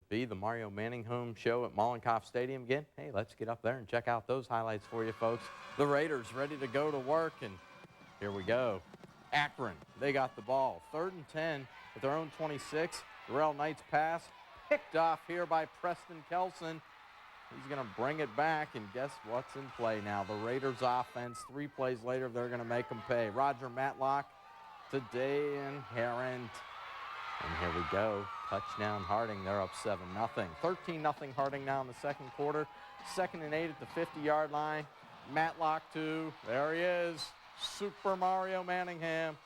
be the Mario Manningham show at Mollenkopf Stadium again. Hey, let's get up there and check out those highlights for you, folks. The Raiders ready to go to work, and here we go. Akron, they got the ball. 3rd and 10 at their own 26. Darrell Knight's pass picked off here by Preston Kelson. He's going to bring it back, and guess what's in play now? The Raiders offense, 3 plays later, they're going to make them pay. Roger Matlock to Dan Herron. And here we go. Touchdown Harding. They're up 7-0. 13-0 Harding now in the second quarter. 2nd and 8 at the 50-yard line. Matlock to, there he is, Super Mario Manningham.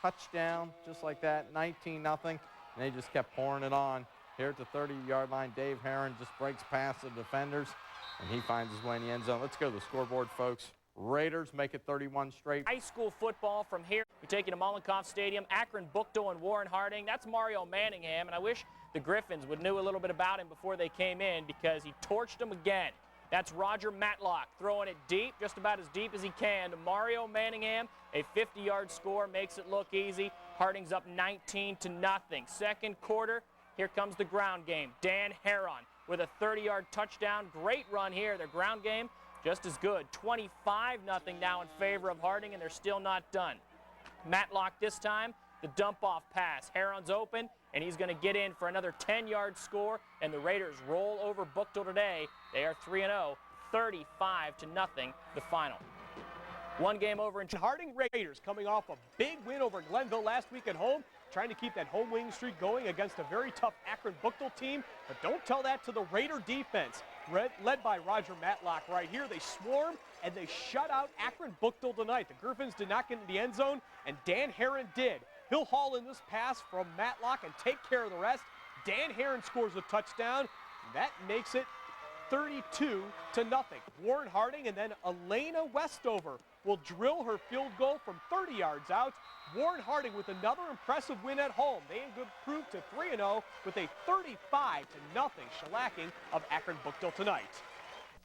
Touchdown, just like that, 19-0. And they just kept pouring it on. Here at the 30-yard line, Dave Herron just breaks past the defenders, and he finds his way in the end zone. Let's go to the scoreboard, folks. Raiders make it 31 straight. High school football from here. We take you to Mollenkopf Stadium. Akron, Buchtel, and Warren Harding. That's Mario Manningham, and I wish the Griffins would knew a little bit about him before they came in because he torched them again. That's Roger Matlock throwing it deep, just about as deep as he can, to Mario Manningham. A 50-yard score makes it look easy. Harding's up 19-0. Second quarter, here comes the ground game. Dan Herron with a 30-yard touchdown. Great run here. Their ground game just as good. 25-0 now in favor of Harding, and they're still not done. Matlock this time, the dump-off pass. Herron's open, and he's going to get in for another 10-yard score, and the Raiders roll over Buchtel today. They are 3-0, 35-0, the final. One game over in Harding Raiders coming off a big win over Glenville last week at home, trying to keep that home winning streak going against a very tough Akron Buchtel team. But don't tell that to the Raider defense, led by Roger Matlock right here. They swarm and they shut out Akron Buchtel tonight. The Griffins did not get in the end zone, and Dan Herron did. He'll haul in this pass from Matlock and take care of the rest. Dan Herron scores a touchdown. That makes it 32-0. Warren Harding and then Elena Westover will drill her field goal from 30 yards out. Warren Harding with another impressive win at home. They improved to 3-0 with a 35-0 shellacking of Akron Buchtel tonight.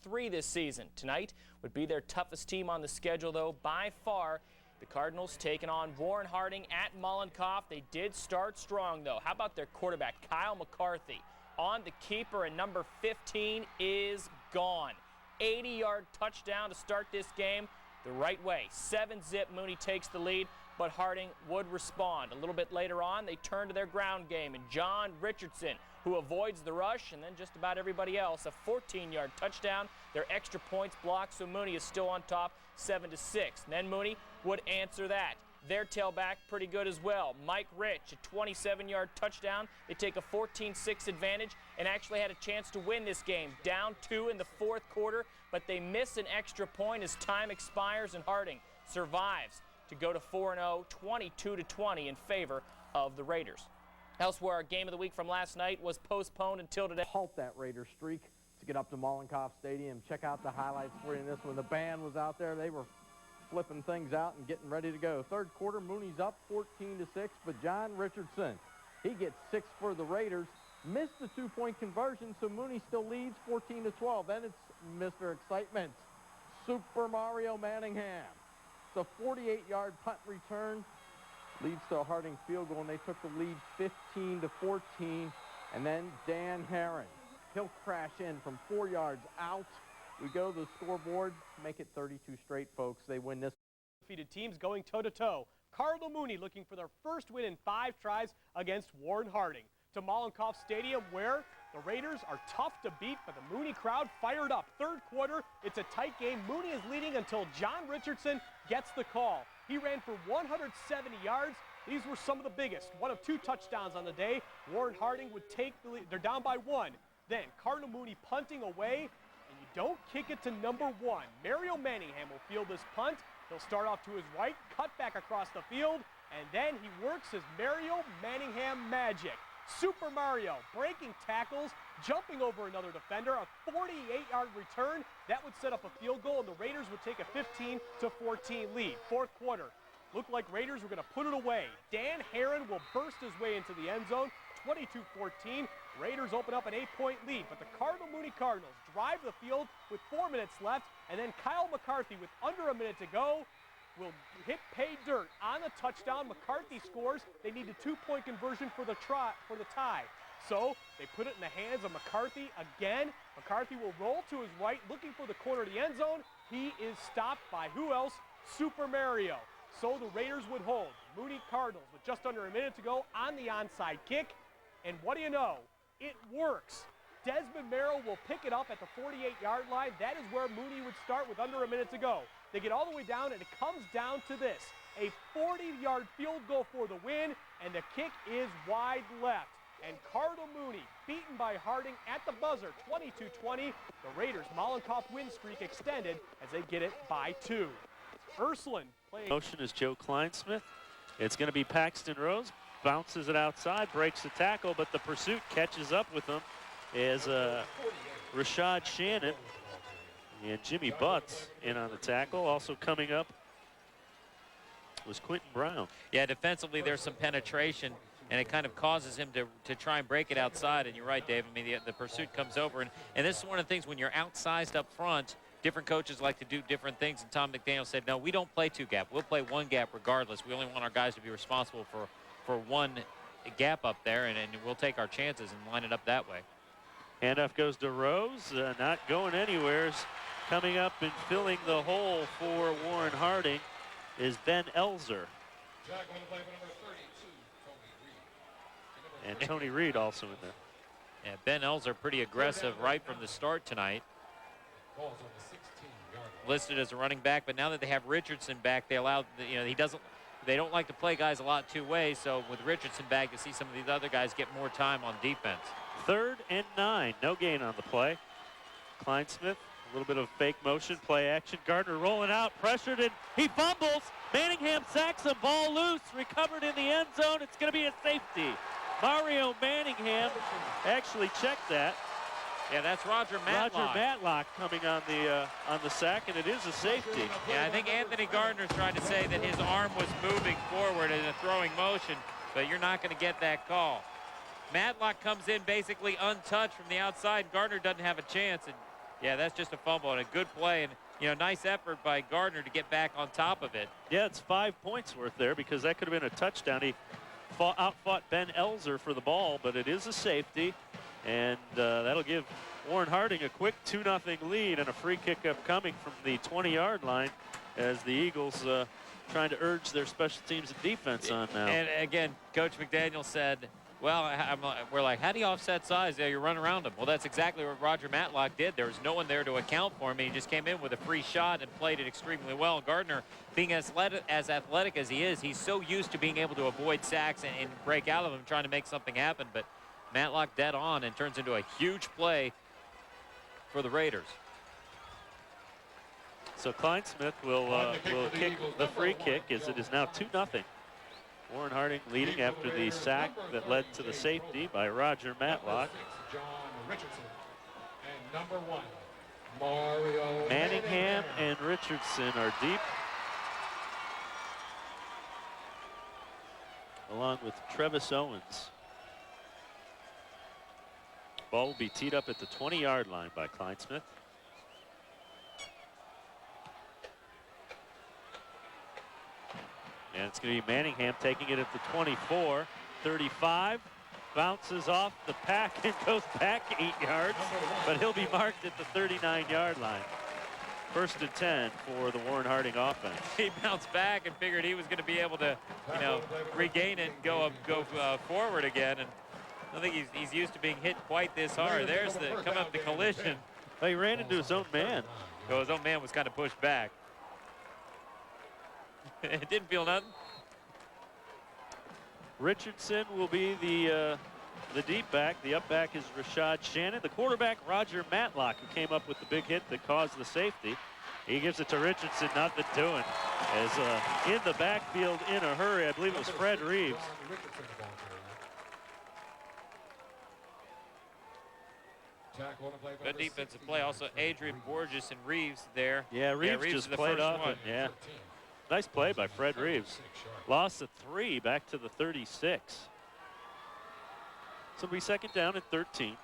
3 this season. Tonight would be their toughest team on the schedule, though, by far. The Cardinals taking on Warren Harding at Mollenkopf. They did start strong, though. How about their quarterback, Kyle McCarthy? On the keeper, and number 15 is gone. 80-yard touchdown to start this game the right way. 7-zip, Mooney takes the lead, but Harding would respond. A little bit later on, they turn to their ground game, and John Richardson, who avoids the rush, and then just about everybody else, a 14-yard touchdown. Their extra points blocked, so Mooney is still on top, 7-6. And then Mooney would answer that. Their tailback pretty good as well. Mike Rich, a 27-yard touchdown. They take a 14-6 advantage and actually had a chance to win this game. Down 2 in the fourth quarter, but they miss an extra point as time expires, and Harding survives to go to 4-0, 22-20 in favor of the Raiders. Elsewhere, our game of the week from last night was postponed until today. Halt that Raider streak to get up to Mollenkopf Stadium. Check out the highlights for you in this one. The band was out there. They were flipping things out and getting ready to go. Third quarter, Mooney's up 14-6, but John Richardson, he gets 6 for the Raiders. Missed the 2-point conversion, so Mooney still leads 14-12. Then it's Mr. Excitement, Super Mario Manningham. It's a 48-yard punt return. Leads to a Harding field goal, and they took the lead 15-14. And then Dan Herron, he'll crash in from 4 yards out. We go to the scoreboard, make it 32 straight, folks. They win this. Defeated teams going toe-to-toe. Cardinal Mooney looking for their first win in 5 tries against Warren Harding. To Mollenkopf Stadium, where the Raiders are tough to beat, but the Mooney crowd fired up. Third quarter, it's a tight game. Mooney is leading until John Richardson gets the call. He ran for 170 yards. These were some of the biggest. 1 of 2 touchdowns on the day. Warren Harding would take the lead. They're down by 1. Then Cardinal Mooney punting away. Don't kick it to number 1. Mario Manningham will field this punt. He'll start off to his right, cut back across the field, and then he works his Mario Manningham magic. Super Mario breaking tackles, jumping over another defender, a 48-yard return. That would set up a field goal, and the Raiders would take a 15-14 lead. Fourth quarter, looked like Raiders were going to put it away. Dan Herron will burst his way into the end zone. 22-14. Raiders open up an 8-point lead, but the Cardinal Mooney Cardinals drive the field with 4 minutes left, and then Kyle McCarthy with under a minute to go will hit pay dirt on the touchdown. McCarthy scores. They need a 2-point conversion for the tie. So they put it in the hands of McCarthy again. McCarthy will roll to his right, looking for the corner of the end zone. He is stopped by who else? Super Mario. So the Raiders would hold. Mooney Cardinals with just under a minute to go on the onside kick. And what do you know? It works. Desmond Merrill will pick it up at the 48-yard line. That is where Mooney would start with under a minute to go. They get all the way down, and it comes down to this. A 40-yard field goal for the win, and the kick is wide left. And Cardinal Mooney beaten by Harding at the buzzer, 22-20. The Raiders' Mollenkopf win streak extended as they get it by 2. Ursuline playing. Motion is Joe Kleinsmith. It's going to be Paxton Rose. Bounces it outside, breaks the tackle, but the pursuit catches up with him as Rashad Shannon and Jimmy Butts in on the tackle. Also coming up was Quentin Brown. Yeah, defensively there's some penetration, and it kind of causes him to try and break it outside. And you're right, Dave. I mean, the pursuit comes over. And this is one of the things when you're outsized up front, different coaches like to do different things. And Tom McDaniel said, no, we don't play 2 gap. We'll play 1 gap regardless. We only want our guys to be responsible for 1 gap up there, and we'll take our chances and line it up that way. Handoff goes to Rose, not going anywhere. Coming up and filling the hole for Warren Harding is Ben Elzer. And Tony Reed also in there. Yeah, Ben Elzer pretty aggressive right from the start tonight. Listed as a running back, but now that they have Richardson back, they allow, they don't like to play guys a lot 2 ways, so with Richardson back, you see some of these other guys get more time on defense. 3rd and 9, no gain on the play. Kleinsmith, a little bit of fake motion, play action. Gardner rolling out, pressured, and he fumbles. Manningham sacks him, ball loose, recovered in the end zone. It's going to be a safety. Mario Manningham actually checked that. Yeah, that's Roger Matlock. Roger Matlock coming on the sack, and it is a safety. Yeah, I think Anthony Gardner's trying to say that his arm was moving forward in a throwing motion, but you're not going to get that call. Matlock comes in basically untouched from the outside. Gardner doesn't have a chance, and yeah, that's just a fumble and a good play, and nice effort by Gardner to get back on top of it. Yeah, it's 5 points worth there because that could have been a touchdown. He outfought Ben Elzer for the ball, but it is a safety, and that'll give Warren Harding a quick 2-0 lead and a free kick upcoming from the 20-yard line as the Eagles trying to urge their special teams and defense on now. And again, Coach McDaniel said, well, we're like, how do you offset size? Yeah, you run around him. Well, that's exactly what Roger Matlock did. There was no one there to account for him. He just came in with a free shot and played it extremely well. Gardner, being as athletic as he is, he's so used to being able to avoid sacks and break out of them, trying to make something happen. But Matlock dead on and turns into a huge play for the Raiders. So Kleinsmith will kick the free kick as it is now 2-0. Warren Harding leading after the sack that led to the safety by Roger Matlock. Manningham and Richardson are deep, along with Trevis Owens. Ball will be teed up at the 20-yard line by Kleinsmith. And it's going to be Manningham taking it at the 24, 35, bounces off the pack and goes back 8 yards, but he'll be marked at the 39-yard line. 1st and 10 for the Warren Harding offense. He bounced back and figured he was going to be able to, regain it and go forward again. And I don't think he's used to being hit quite this hard. There's the collision. Well, he ran into his own man. So his own man was kind of pushed back. It didn't feel nothing. Richardson will be the deep back. The up back is Rashad Shannon. The quarterback, Roger Matlock, who came up with the big hit that caused the safety. He gives it to Richardson, nothing doing. As in the backfield in a hurry, I believe it was Fred Reeves. Good defensive play. Also, Adrian Borges and Reeves there. Yeah, Reeves just played off it. Yeah. Nice play by Fred Reeves. Loss of 3 back to the 36. So it'll be 2nd down and 13.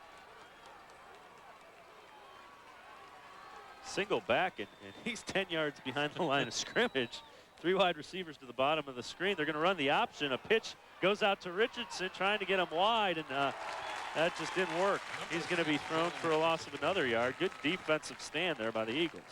Single back, and he's 10 yards behind the line of scrimmage. 3 wide receivers to the bottom of the screen. They're going to run the option. A pitch goes out to Richardson, trying to get him wide, and That just didn't work. He's going to be thrown for a loss of another yard. Good defensive stand there by the Eagles.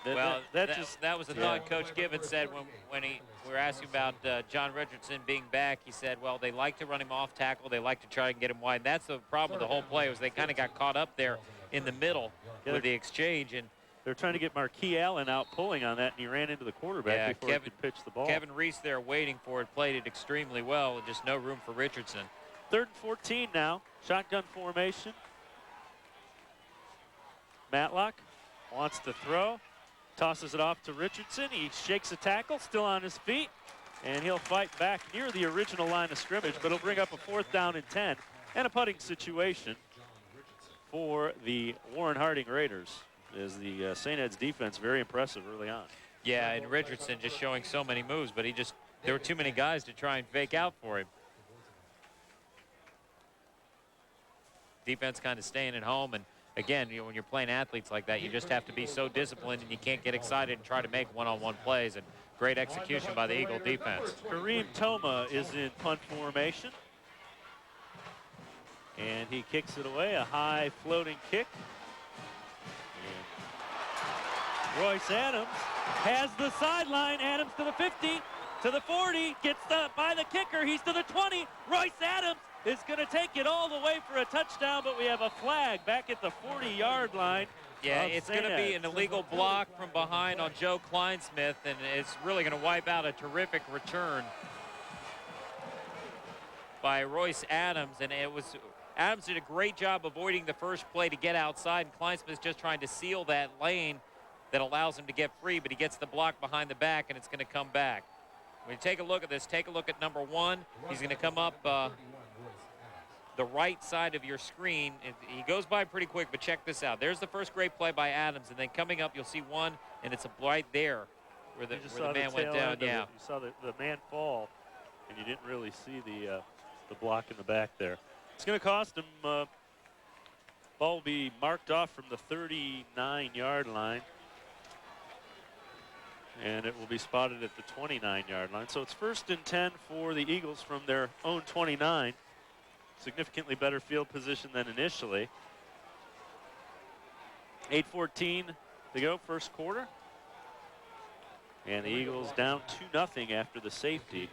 That was the thought Coach Gibbons said when we were asking about John Richardson being back. He said, well, they like to run him off tackle. They like to try and get him wide. That's the problem with the whole play was they kind of got caught up there in the middle with the exchange. And they're trying to get Marquis Allen out pulling on that, and he ran into the quarterback before he could pitch the ball. Kevin Reese there waiting for it, played it extremely well, and just no room for Richardson. 3rd and 14 now. Shotgun formation. Matlock wants to throw. Tosses it off to Richardson. He shakes a tackle, still on his feet, and he'll fight back near the original line of scrimmage, but it'll bring up a 4th down and 10 and a putting situation for the Warren Harding Raiders. Is the St. Ed's defense very impressive early on. Yeah, and Richardson just showing so many moves, but there were too many guys to try and fake out for him. Defense kind of staying at home, and again, when you're playing athletes like that, you just have to be so disciplined and you can't get excited and try to make one-on-one plays, and great execution by the Eagle defense. Kareem Toma is in punt formation. And he kicks it away, a high floating kick. And Royce Adams has the sideline. Adams to the 50, to the 40, gets by the kicker. He's to the 20. Royce Adams is going to take it all the way for a touchdown, but we have a flag back at the 40-yard line. Yeah, it's going to be an illegal block from behind on Joe Kleinsmith, and it's really going to wipe out a terrific return by Royce Adams. And Adams did a great job avoiding the first play to get outside, and Kleinsmith's just trying to seal that lane that allows him to get free, but he gets the block behind the back, and it's going to come back. When you take a look at this, take a look at number 1. He's going to come up the right side of your screen. He goes by pretty quick, but check this out. There's the first great play by Adams, and then coming up, you'll see one, and it's right there where the man went down. Yeah, you saw the man fall, and you didn't really see the block in the back there. It's going to cost him. Ball will be marked off from the 39-yard line, and it will be spotted at the 29-yard line. So it's 1st and 10 for the Eagles from their own 29. Significantly better field position than initially. 8:14 to go, first quarter. And the Eagles down 2-0 after the safety.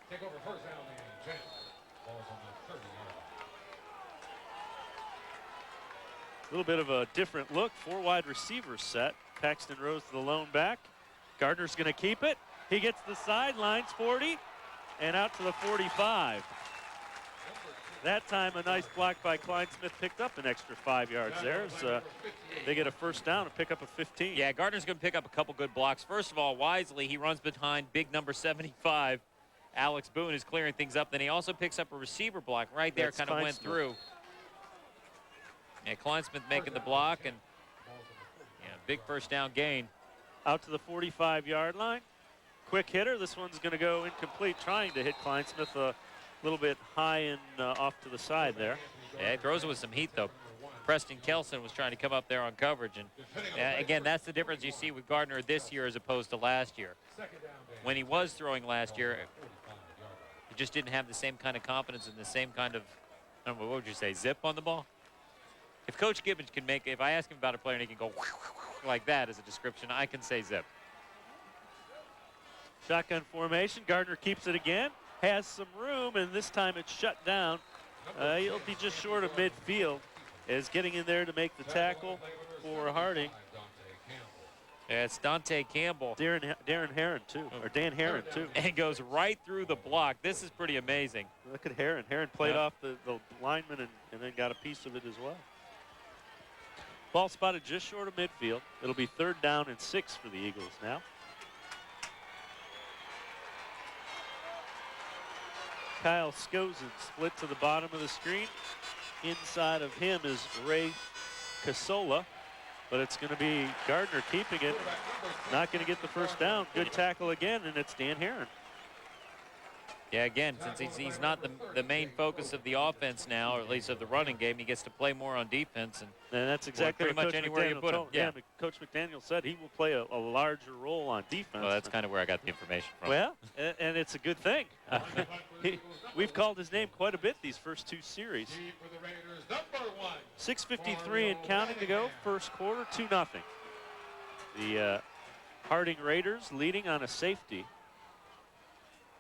Take over first down and 10. Ball's on the 30-yard line. A little bit of a different look. 4 wide receivers set. Paxton Rose to the lone back. Gardner's going to keep it. He gets the sidelines, 40, and out to the 45. That time, a nice block by Kleinsmith picked up an extra 5 yards there. So they get a first down and pick up a 15. Yeah, Gardner's going to pick up a couple good blocks. First of all, wisely, he runs behind big number 75. Alex Boone is clearing things up. Then he also picks up a receiver block right there, kind of went through. Yeah, Kleinsmith making the block, and big first down gain. Out to the 45-yard line. Quick hitter. This one's going to go incomplete, trying to hit Kleinsmith a little bit high and off to the side there. Yeah, he throws it with some heat, though. Preston Kelson was trying to come up there on coverage. And again, that's the difference you see with Gardner this year as opposed to last year. When he was throwing last year, he just didn't have the same kind of confidence and the same kind of, I don't know, what would you say, zip on the ball? If Coach Gibbons can make, if I ask him about a player and he can go like that as a description, I can say zip. Shotgun formation. Gardner keeps it again. Has some room, and this time it's shut down. He'll be just short of midfield. Is getting in there to make the tackle for Harding. Yeah, it's Dante Campbell. Darren Herron, too, or Dan Herron, too. And goes right through the block. This is pretty amazing. Look at Herron. Herron played off the lineman and then got a piece of it as well. Ball spotted just short of midfield. It'll be 3rd down and 6 for the Eagles now. Kyle Scozen split to the bottom of the screen. Inside of him is Ray Casola, but it's going to be Gardner keeping it. Not going to get the first down. Good tackle again, and it's Dan Herron. Yeah, again, since he's not the main focus of the offense now, or at least of the running game, he gets to play more on defense. And that's exactly pretty what much Coach anywhere you McDaniel put him. told. Yeah, Coach McDaniel said he will play a larger role on defense. Well, that's kind of where I got the information from. Well, and it's a good thing. We've called his name quite a bit these first 2 series. 6:53 and counting to go, first quarter, 2-0. The Harding Raiders leading on a safety.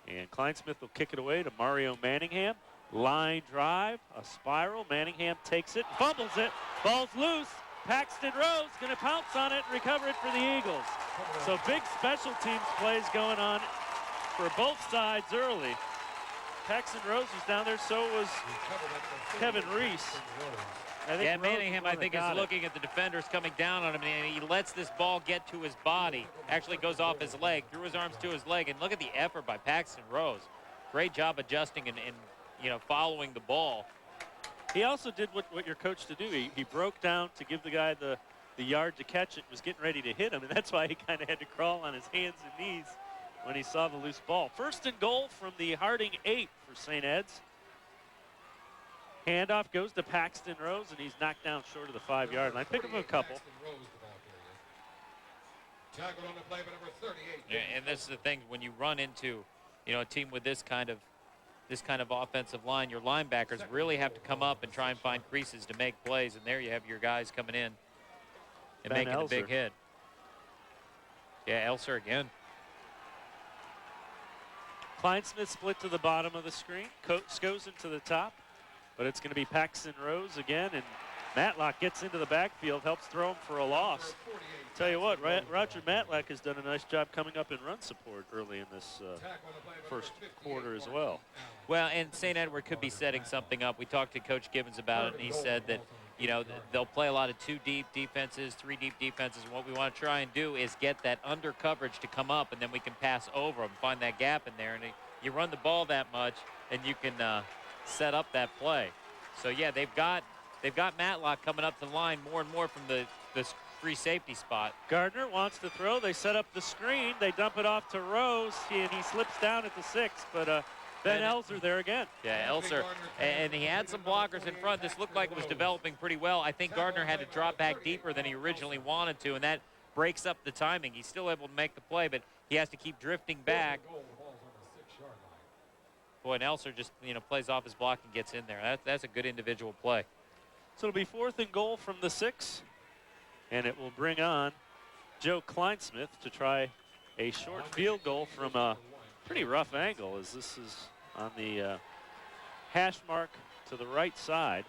And Kleinsmith will kick it away to Mario Manningham. Line drive, a spiral. Manningham takes it, fumbles it. Ball's loose. Paxton Rose going to pounce on it and recover it for the Eagles. So big special teams plays going on for both sides early. Paxton Rose was down there, so was Kevin Reese. Yeah, Manningham, I think, is looking at the defenders coming down on him, and he lets this ball get to his body. Actually goes off his leg, threw his arms to his leg, and look at the effort by Paxton Rose. Great job adjusting and following the ball. He also did what you're coached to do. He broke down to give the guy the yard to catch it, was getting ready to hit him, and that's why he kind of had to crawl on his hands and knees when he saw the loose ball. First and goal from the Harding 8 for St. Ed's. Handoff goes to Paxton Rose, and he's knocked down short of the 5-yard line. Pick up a couple. And this is the thing, when you run into, a team with this kind of offensive line, your linebackers really have to come up and try and find creases to make plays. And there you have your guys coming in and making a big hit. Yeah, Elser again. Kleinsmith split to the bottom of the screen. Coates goes into the top. But it's going to be Paxton Rose again, and Matlock gets into the backfield, helps throw him for a loss. Tell you what, Roger Matlock has done a nice job coming up in run support early in this first quarter as well. Well, and St. Edward could be setting something up. We talked to Coach Gibbons about it, and he said that, they'll play a lot of 2-deep defenses, 3-deep defenses, and what we want to try and do is get that under coverage to come up, and then we can pass over them, find that gap in there, and you run the ball that much, and you can set up that play. So yeah, they've got Matlock coming up the line more and more from the free safety spot. Gardner wants to throw. They set up the screen. They dump it off to Rose, and he slips down at the 6. But Ben Elser there again. Yeah, Elser, and he had some blockers in front. This looked like it was developing pretty well. I think Gardner had to drop back deeper than he originally wanted to, and that breaks up the timing. He's still able to make the play, but he has to keep drifting back. Boy, and Elser just, plays off his block and gets in there. That's a good individual play. So it'll be 4th and goal from the 6. And it will bring on Joe Kleinsmith to try a short field goal from a pretty rough angle, as this is on the hash mark to the right side.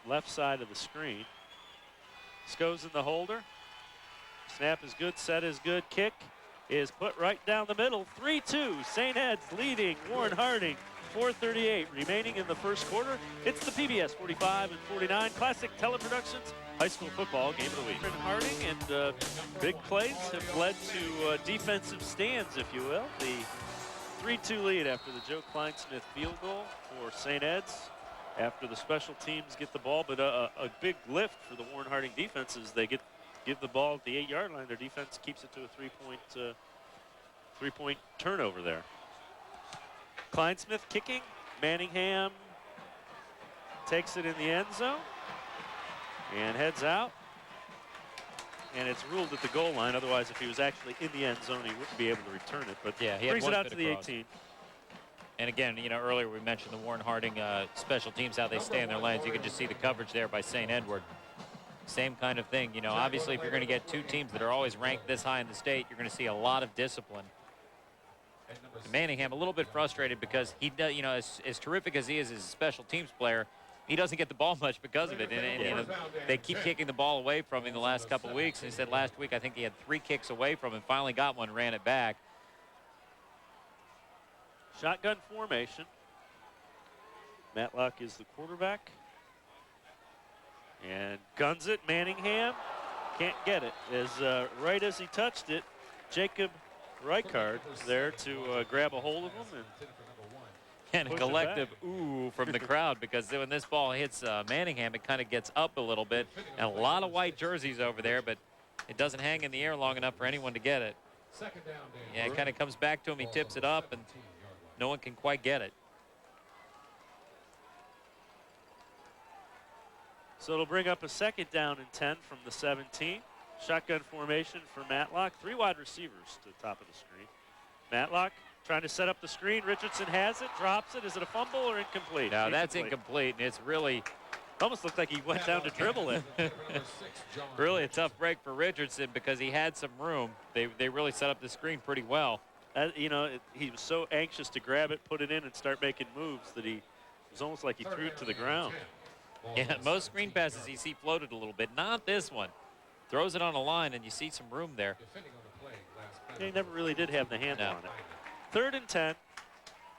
Left side of the screen. Sco's in the holder. Snap is good, set is good, kick is put right down the middle. 3-2, St. Ed's leading Warren Harding. 4:38 remaining in the first quarter. It's the PBS 45 and 49 Classic Teleproductions High School Football Game of the Week. Harding and big plays have led to defensive stands, if you will. The 3-2 lead after the Joe Kleinsmith field goal for St. Ed's after the special teams get the ball, but a big lift for the Warren Harding defense is they give the ball at the 8-yard line. Their defense keeps it to a three-point turnover there. Kleinsmith kicking. Manningham takes it in the end zone and heads out. And it's ruled at the goal line. Otherwise, if he was actually in the end zone, he wouldn't be able to return it. But yeah, he brings it out to the 18. And again, earlier we mentioned the Warren Harding special teams, how they stay in their lanes. You can just see the coverage there by St. Edward. Same kind of thing. Obviously, if you're going to get two teams that are always ranked this high in the state, you're going to see a lot of discipline. Manningham a little bit frustrated because he does, as terrific as he is as a special teams player, he doesn't get the ball much because of it. And they keep kicking the ball away from him the last couple of weeks. And he said last week, I think he had 3 kicks away from him, finally got one, ran it back. Shotgun formation. Matlock is the quarterback. And guns it, Manningham. Can't get it. Right as he touched it, Jacob Reichard there to grab a hold of him. And a collective ooh from the crowd, because when this ball hits Manningham, it kind of gets up a little bit. And a lot of white jerseys over there, but it doesn't hang in the air long enough for anyone to get it. Second down, Dan. Yeah, it kind of comes back to him. He tips it up, and no one can quite get it. So it'll bring up a second down and 10 from the 17. Shotgun formation for Matlock. 3 wide receivers to the top of the screen. Matlock trying to set up the screen. Richardson has it, drops it. Is it a fumble or incomplete? No, that's incomplete, and it's really almost looked like he went down to dribble it. really a tough break for Richardson because he had some room. They really set up the screen pretty well. You know, he was so anxious to grab it, put it in, and start making moves that it was almost like he threw it to the ground. Yeah, most screen passes you see floated a little bit. Not this one. Throws it on a line, and you see some room there. He never really did have the handle on it. 3rd and 10.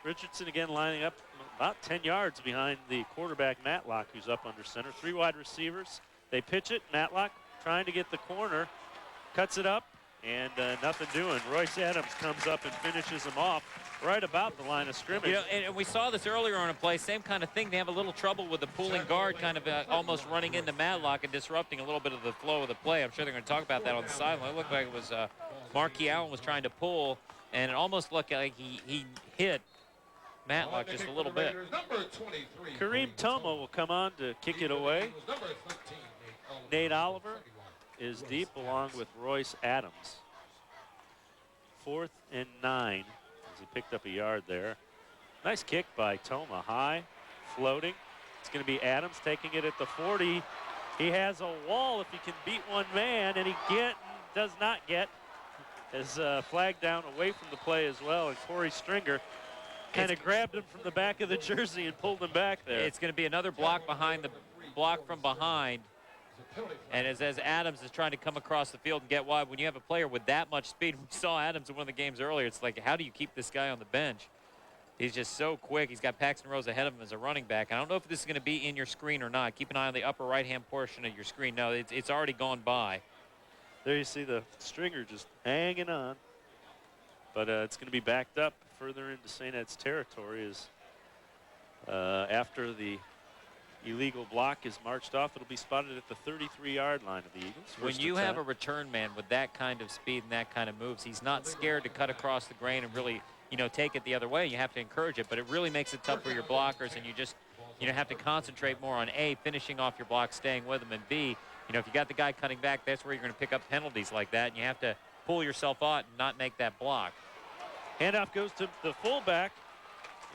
Richardson again lining up about 10 yards behind the quarterback, Matlock, who's up under center. 3 wide receivers. They pitch it. Matlock trying to get the corner. Cuts it up, and nothing doing. Royce Adams comes up and finishes him off right about the line of scrimmage. You know, and we saw this earlier on a play, same kind of thing. They have a little trouble with the pulling guard kind of almost running into Matlock and disrupting a little bit of the flow of the play. I'm sure they're going to talk about that on the sideline. It looked like it was Marquis Allen was trying to pull, and it almost looked like he hit Matlock just a little bit. Kareem Toma will come on to kick it away. Nate Oliver is deep along with Royce Adams. 4th and 9 as he picked up a yard there. Nice kick by Toma, high, floating. It's going to be Adams taking it at the 40. He has a wall if he can beat one man, and he does not get. Is flagged down away from the play as well, and Corey Stringer kind of grabbed him from the back of the jersey and pulled him back there. It's going to be another block behind the block from behind. And as Adams is trying to come across the field and get wide, when you have a player with that much speed, we saw Adams in one of the games earlier, it's like, how do you keep this guy on the bench? He's just so quick. He's got Paxton Rose ahead of him as a running back. I don't know if this is going to be in your screen or not. Keep an eye on the upper right-hand portion of your screen. No, it's already gone by. There you see the Stringer just hanging on. But it's going to be backed up further into St. Ed's territory as after the illegal block is marched off. It'll be spotted at the 33-yard line of the Eagles. When you have a return man with that kind of speed and that kind of moves, he's not scared to cut across the grain and really, take it the other way. You have to encourage it, but it really makes it tough for your blockers, and you just, have to concentrate more on A, finishing off your block, staying with them, and B, if you got the guy cutting back, that's where you're going to pick up penalties like that, and you have to pull yourself out and not make that block. Handoff goes to the fullback,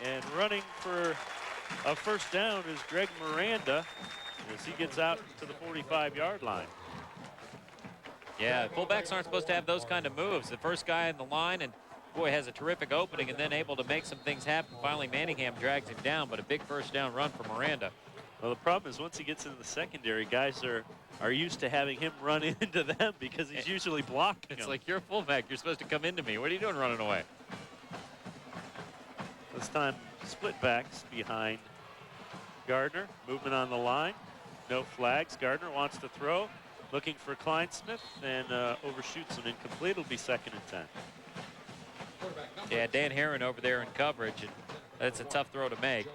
and running for a first down is Greg Miranda as he gets out to the 45-yard line. Yeah, fullbacks aren't supposed to have those kind of moves. The first guy in the line, and boy, has a terrific opening and then able to make some things happen. Finally, Manningham drags him down, but a big first down run for Miranda. Well, the problem is once he gets into the secondary, guys are used to having him run into them because he's usually blocking It's them. like, you're a fullback. You're supposed to come into me. What are you doing running away? This time, split backs behind Gardner. Movement on the line. No flags. Gardner wants to throw. Looking for Kleinsmith and overshoots him incomplete. It'll be 2nd and 10. Yeah, Dan Herron over there in coverage, and that's a tough throw to make.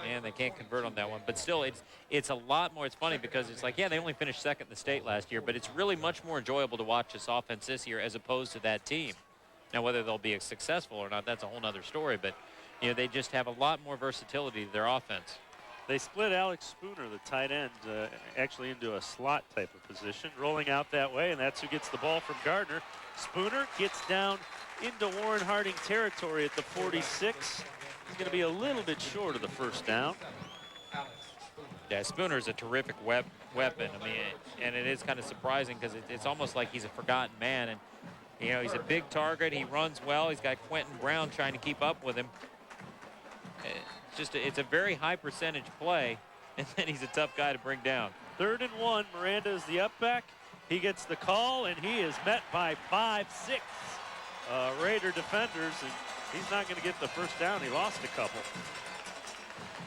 And they can't convert on that one. But still, it's a lot more. It's funny because it's like, yeah, they only finished 2nd in the state last year, but it's really much more enjoyable to watch this offense this year as opposed to that team. Now, whether they'll be successful or not, that's a whole other story. But, they just have a lot more versatility to their offense. They split Alex Spooner, the tight end, actually into a slot type of position, rolling out that way, and that's who gets the ball from Gardner. Spooner gets down into Warren Harding territory at the 46. He's going to be a little bit short of the first down. Yeah, Spooner's a terrific weapon. I mean, and it is kind of surprising because it's almost like he's a forgotten man. And, he's a big target. He runs well. He's got Quentin Brown trying to keep up with him. It's a very high percentage play, and then he's a tough guy to bring down. 3rd and 1. Miranda is the up back. He gets the call, and he is met by 5-6 Raider defenders, and he's not going to get the first down. He lost a couple.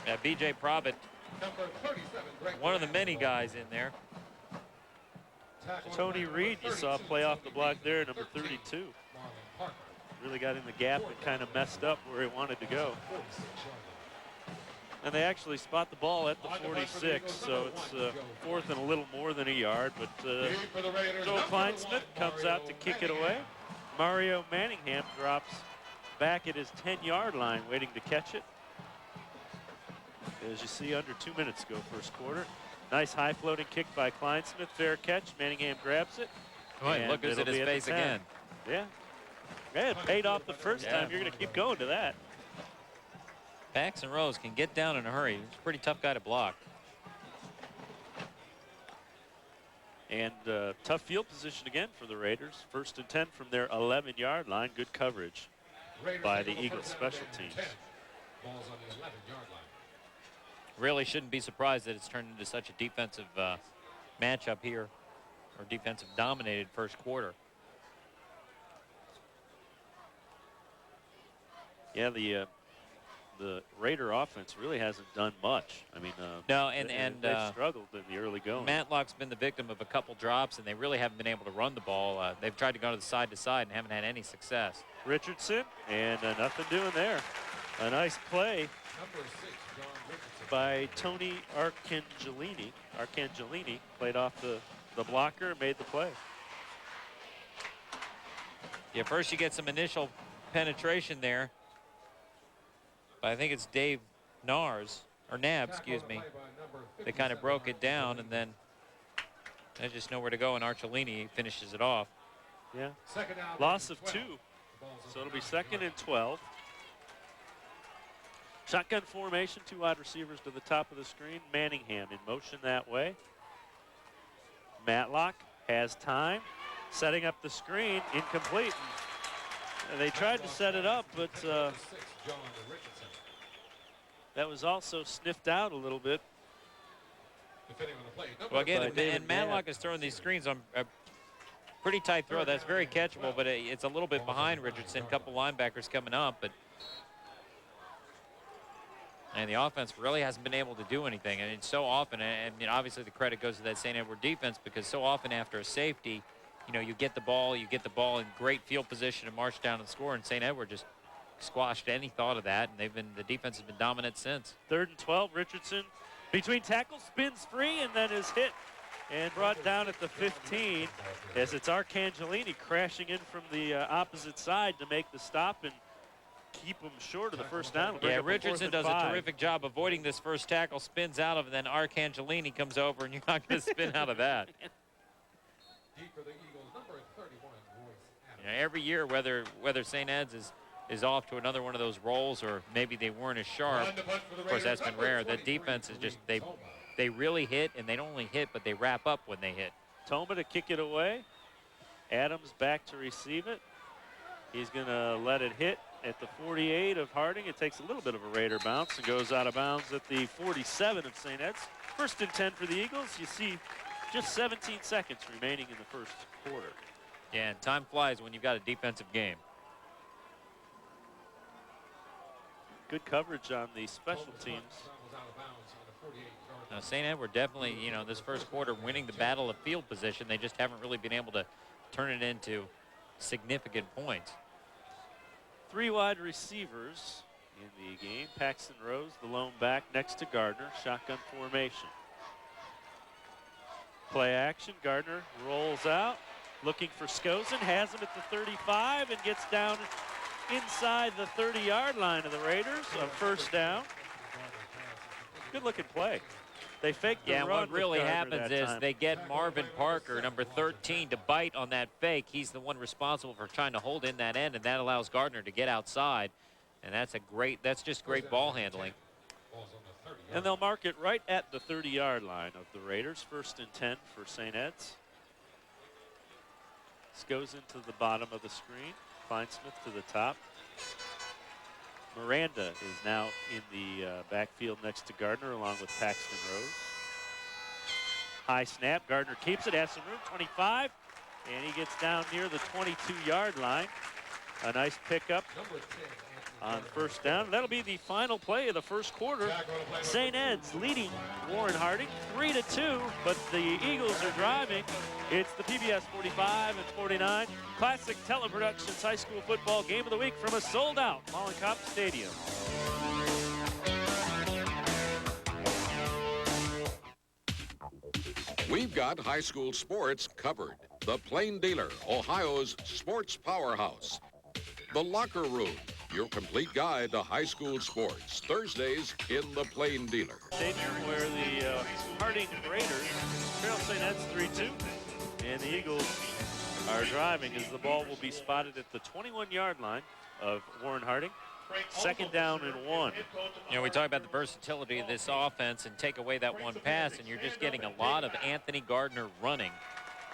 Yeah, B.J. Provitt, one of the many guys in there. Tony Reed, you saw play off the block there, number 32. Really got in the gap and kind of messed up where he wanted to go. And they actually spot the ball at the 46, so it's 4th and a little more than a yard. But Joe Kleinsmith comes out to kick it away. Mario Manningham drops back at his 10-yard line, waiting to catch it. As you see, under 2 minutes ago, first quarter. Nice high floating kick by Kleinsmith. Fair catch. Manningham grabs it. Oh, and look who's at his face again. Yeah. Yeah, it paid off the first time. You're going to keep going to that. Paxton Rose can get down in a hurry. He's a pretty tough guy to block. And tough field position again for the Raiders. 1st and 10 from their 11-yard line. Good coverage by the Eagles special teams. Ball's on the 11-yard line. Really shouldn't be surprised that it's turned into such a defensive matchup here, or defensive dominated first quarter. Yeah, the Raider offense really hasn't done much. I mean, no, they've struggled in the early going. Matlock's been the victim of a couple drops, and they really haven't been able to run the ball. They've tried to go to side and haven't had any success. Richardson, and nothing doing there. A nice play Number 6, John Richardson. by Tony Arcangellini. Arcangellini played off the blocker and made the play. Yeah, first you get some initial penetration there. But I think it's Dave Nars, or Nab, excuse me. They kind of broke it down, and then there's just nowhere to go, and Arcellini finishes it off. Yeah. Second down, Loss of 12. 2. So it'll be 2nd and 12. Shotgun formation, 2 wide receivers to the top of the screen. Manningham in motion that way. Matlock has time, setting up the screen, incomplete. And they tried to set it up, but Number 6, John Richardson. that was also sniffed out a little bit. Defending on the play. Well, again, by David and Matlock Nab. is throwing these screens on a pretty tight throw. That's very catchable, but it's a little bit behind Richardson. A couple linebackers coming up, and the offense really hasn't been able to do anything. And it's so often, and you know, obviously the credit goes to that St. Edward defense, because so often after a safety, you know, you get the ball in great field position and march down and score, and St. Edward just squashed any thought of that, and the defense has been dominant since. 3rd and 12, Richardson between tackles, spins free, and then is hit and brought down at the 15 as it's Arcangellini crashing in from the opposite side to make the stop and keep them short of the first down. Yeah, Richardson does a terrific job avoiding this first tackle, spins out of it, and then Arcangellini comes over, and you're not going to spin out of that. Deep for the Eagles, number 31, Royce Adams. You know, every year, whether St. Ed's is off to another one of those rolls, or maybe they weren't as sharp. Of course, that's been rare. That defense is just, they really hit, and they don't only hit, but they wrap up when they hit. Toma to kick it away. Adams back to receive it. He's going to let it hit at the 48 of Harding. It takes a little bit of a Raider bounce and goes out of bounds at the 47 of St. Ed's. 1st and 10 for the Eagles. You see just 17 seconds remaining in the first quarter. Yeah, and time flies when you've got a defensive game. Good coverage on the special teams. Travels out of bounds on the 48-yard Now, St. Edward definitely, you know, this first quarter winning the battle of field position. They just haven't really been able to turn it into significant points. 3 wide receivers in the game. Paxton Rose, the lone back, next to Gardner. Shotgun formation. Play action. Gardner rolls out, looking for Skozen. Has him at the 35 and gets down inside the 30-yard line of the Raiders on first down. Good looking play. They faked the run. Yeah, what really with Gardner happens that is time. they get Marvin Parker, number 13, to bite on that fake. He's the one responsible for trying to hold in that end, and that allows Gardner to get outside. And that's just great ball handling. Ball's on the 30-yard And they'll mark it right at the 30-yard line of the Raiders. 1st and 10 for St. Ed's. This goes into the bottom of the screen. Kleinsmith to the top. Miranda is now in the backfield next to Gardner along with Paxton Rose. High snap. Gardner keeps it. Has some room. 25. And he gets down near the 22-yard line. A nice pickup Number 10, on first down. That'll be the final play of the first quarter. St. Ed's leading Warren Harding 3-2, but the Eagles are driving. It's the PBS 45 and 49 Classic Teleproductions High School Football Game of the Week from a sold-out Mollenkopf Stadium. We've got high school sports covered. The Plain Dealer, Ohio's sports powerhouse. The Locker Room, your complete guide to high school sports. Thursdays in the Plain Dealer. Stadium where the Harding Raiders trail St. Ed's 3-2. And the Eagles are driving as the ball will be spotted at the 21-yard line of Warren Harding. Second down and 1. You know, we talk about the versatility of this offense and take away that one pass, and you're just getting a lot of Anthony Gardner running.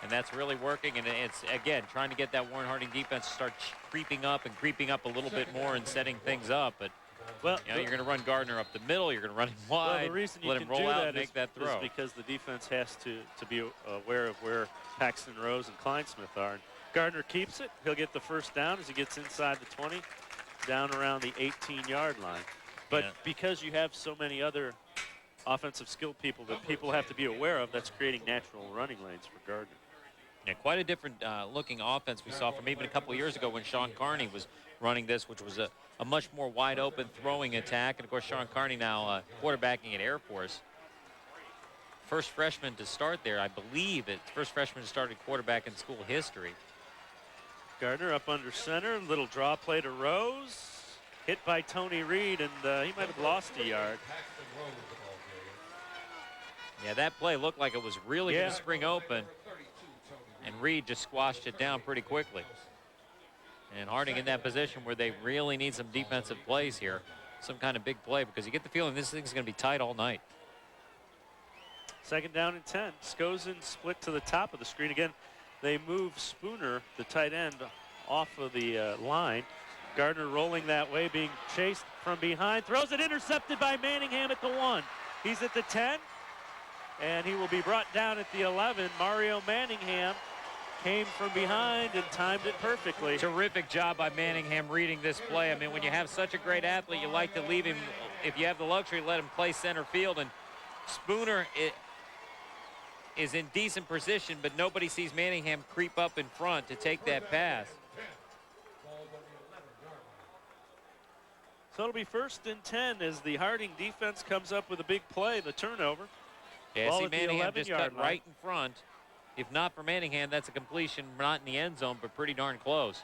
And that's really working, and it's, again, trying to get that Warren Harding defense to start creeping up a little bit more and setting things up. But, well, you know, you're going to run Gardner up the middle. You're going to run him wide, well, the reason you let can him roll do out that and make that throw. is because the defense has to be aware of where Paxton Rose and Kleinsmith are. And Gardner keeps it. He'll get the first down as he gets inside the 20, down around the 18-yard line. But because you have so many other offensive skilled people that people have to be aware of, that's creating natural running lanes for Gardner. Yeah, quite a different looking offense we saw from even a couple of years ago when Sean Carney was running this, which was a much more wide open throwing attack. And of course, Sean Carney now quarterbacking at Air Force. First freshman to start there, I believe it's first freshman to start at quarterback in school history. Gardner up under center, little draw play to Rose, hit by Tony Reed, and he might have lost a yard. Yeah, that play looked like it was really going to spring open, and Reed just squashed it down pretty quickly. And Harding in that position where they really need some defensive plays here, some kind of big play, because you get the feeling this thing's going to be tight all night. Second down and 10. Skozen split to the top of the screen again. They move Spooner, the tight end, off of the line. Gardner rolling that way, being chased from behind. Throws it intercepted by Manningham at the 1. He's at the 10, and he will be brought down at the 11. Mario Manningham came from behind and timed it perfectly. Terrific job by Manningham reading this play. I mean, when you have such a great athlete, you like to leave him, if you have the luxury, let him play center field. And Spooner is in decent position, but nobody sees Manningham creep up in front to take that pass. So it'll be first and 10 as the Harding defense comes up with a big play, the turnover. Yeah, Ball see at the Manningham just cut 11-yard line. right in front. If not for Manningham, that's a completion, not in the end zone, but pretty darn close.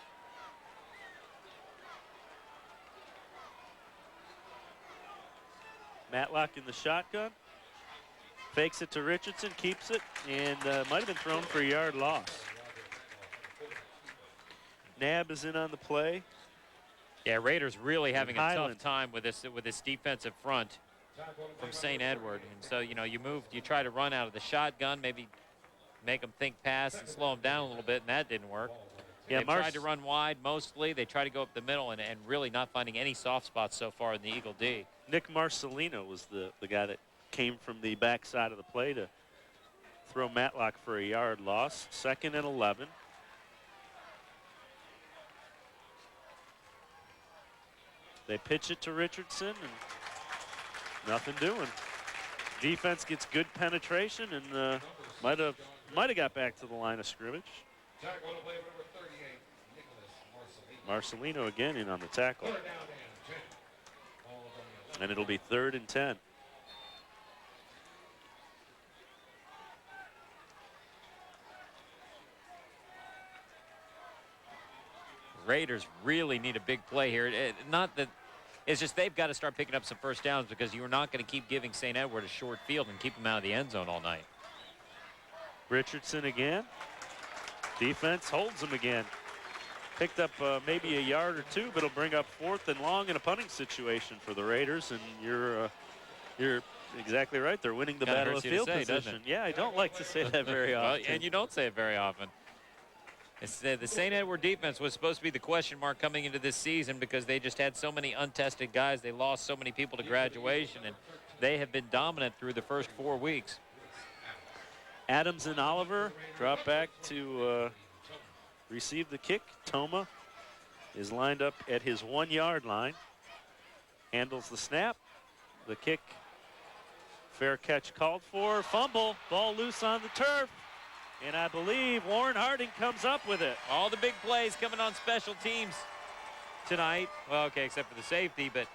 Matlock in the shotgun. Fakes it to Richardson, keeps it, and might have been thrown for a yard loss. Nab is in on the play. Yeah, Raiders really having a Highland. tough time with this defensive front from St. Edward. And so, you know, you try to run out of the shotgun, maybe make them think pass and slow them down a little bit, and that didn't work. Yeah, they tried to run wide mostly. They tried to go up the middle and really not finding any soft spots so far in the Eagle D. Nick Marcelino was the guy that came from the backside of the play to throw Matlock for a yard loss. Second and 11. They pitch it to Richardson, and nothing doing. Defense gets good penetration and might have got back to the line of scrimmage. Tackle to play number 38, Nicholas Marcelino. Marcelino again in on the tackle. Third down and 10. Ball is on the And it'll be 3rd and 10. Raiders really need a big play here. Not that it's just they've got to start picking up some first downs because you're not going to keep giving St. Edward a short field and keep them out of the end zone all night. Richardson again. Defense holds him again. Picked up maybe a yard or two, but it'll bring up 4th and long in a punting situation for the Raiders. And you're exactly right. They're winning the Kinda battle hurts of you to field say, doesn't position. it? Yeah, I don't like to say that very often. Well, and you don't say it very often. It's the St. Edward defense was supposed to be the question mark coming into this season because they just had so many untested guys. They lost so many people to graduation, and they have been dominant through the first 4 weeks. Adams and Oliver drop back to receive the kick. Toma is lined up at his 1-yard line. Handles the snap. The kick. Fair catch called for. Fumble. Ball loose on the turf. And I believe Warren Harding comes up with it. All the big plays coming on special teams tonight. Well, okay, except for the safety, but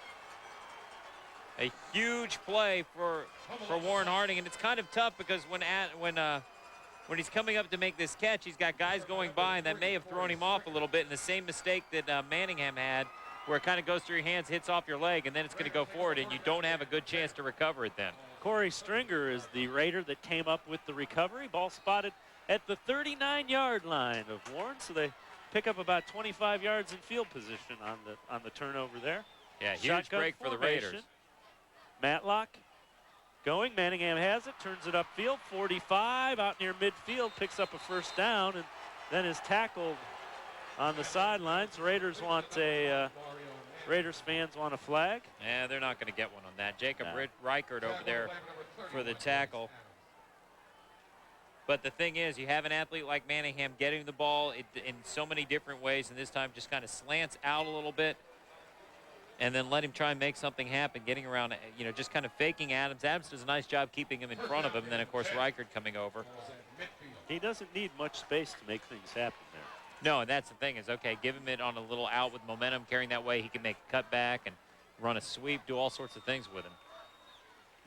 A huge play for Warren Harding, and it's kind of tough because when he's coming up to make this catch, he's got guys going by, and that may have thrown him off a little bit. And the same mistake that Manningham had, where it kind of goes through your hands, hits off your leg, and then it's going to go forward, and you don't have a good chance to recover it then. Corey Stringer is the Raider that came up with the recovery. Ball spotted at the 39-yard line of Warren, so they pick up about 25 yards in field position on the turnover there. Yeah, huge Shotgun break for the formation. Raiders. Matlock going. Manningham has it, turns it upfield. 45 out near midfield, picks up a first down, and then is tackled on the sidelines. Raiders fans want a flag. Yeah, they're not going to get one on that. Jacob Reichert over there for the tackle. But the thing is, you have an athlete like Manningham getting the ball in so many different ways, and this time just kind of slants out a little bit, and then let him try and make something happen, getting around, just kind of faking Adams. Adams does a nice job keeping him in front of him, and then, of course, Reichert coming over. He doesn't need much space to make things happen there. No, and that's the thing is, okay, give him it on a little out with momentum, carrying that way. He can make a cut back and run a sweep, do all sorts of things with him.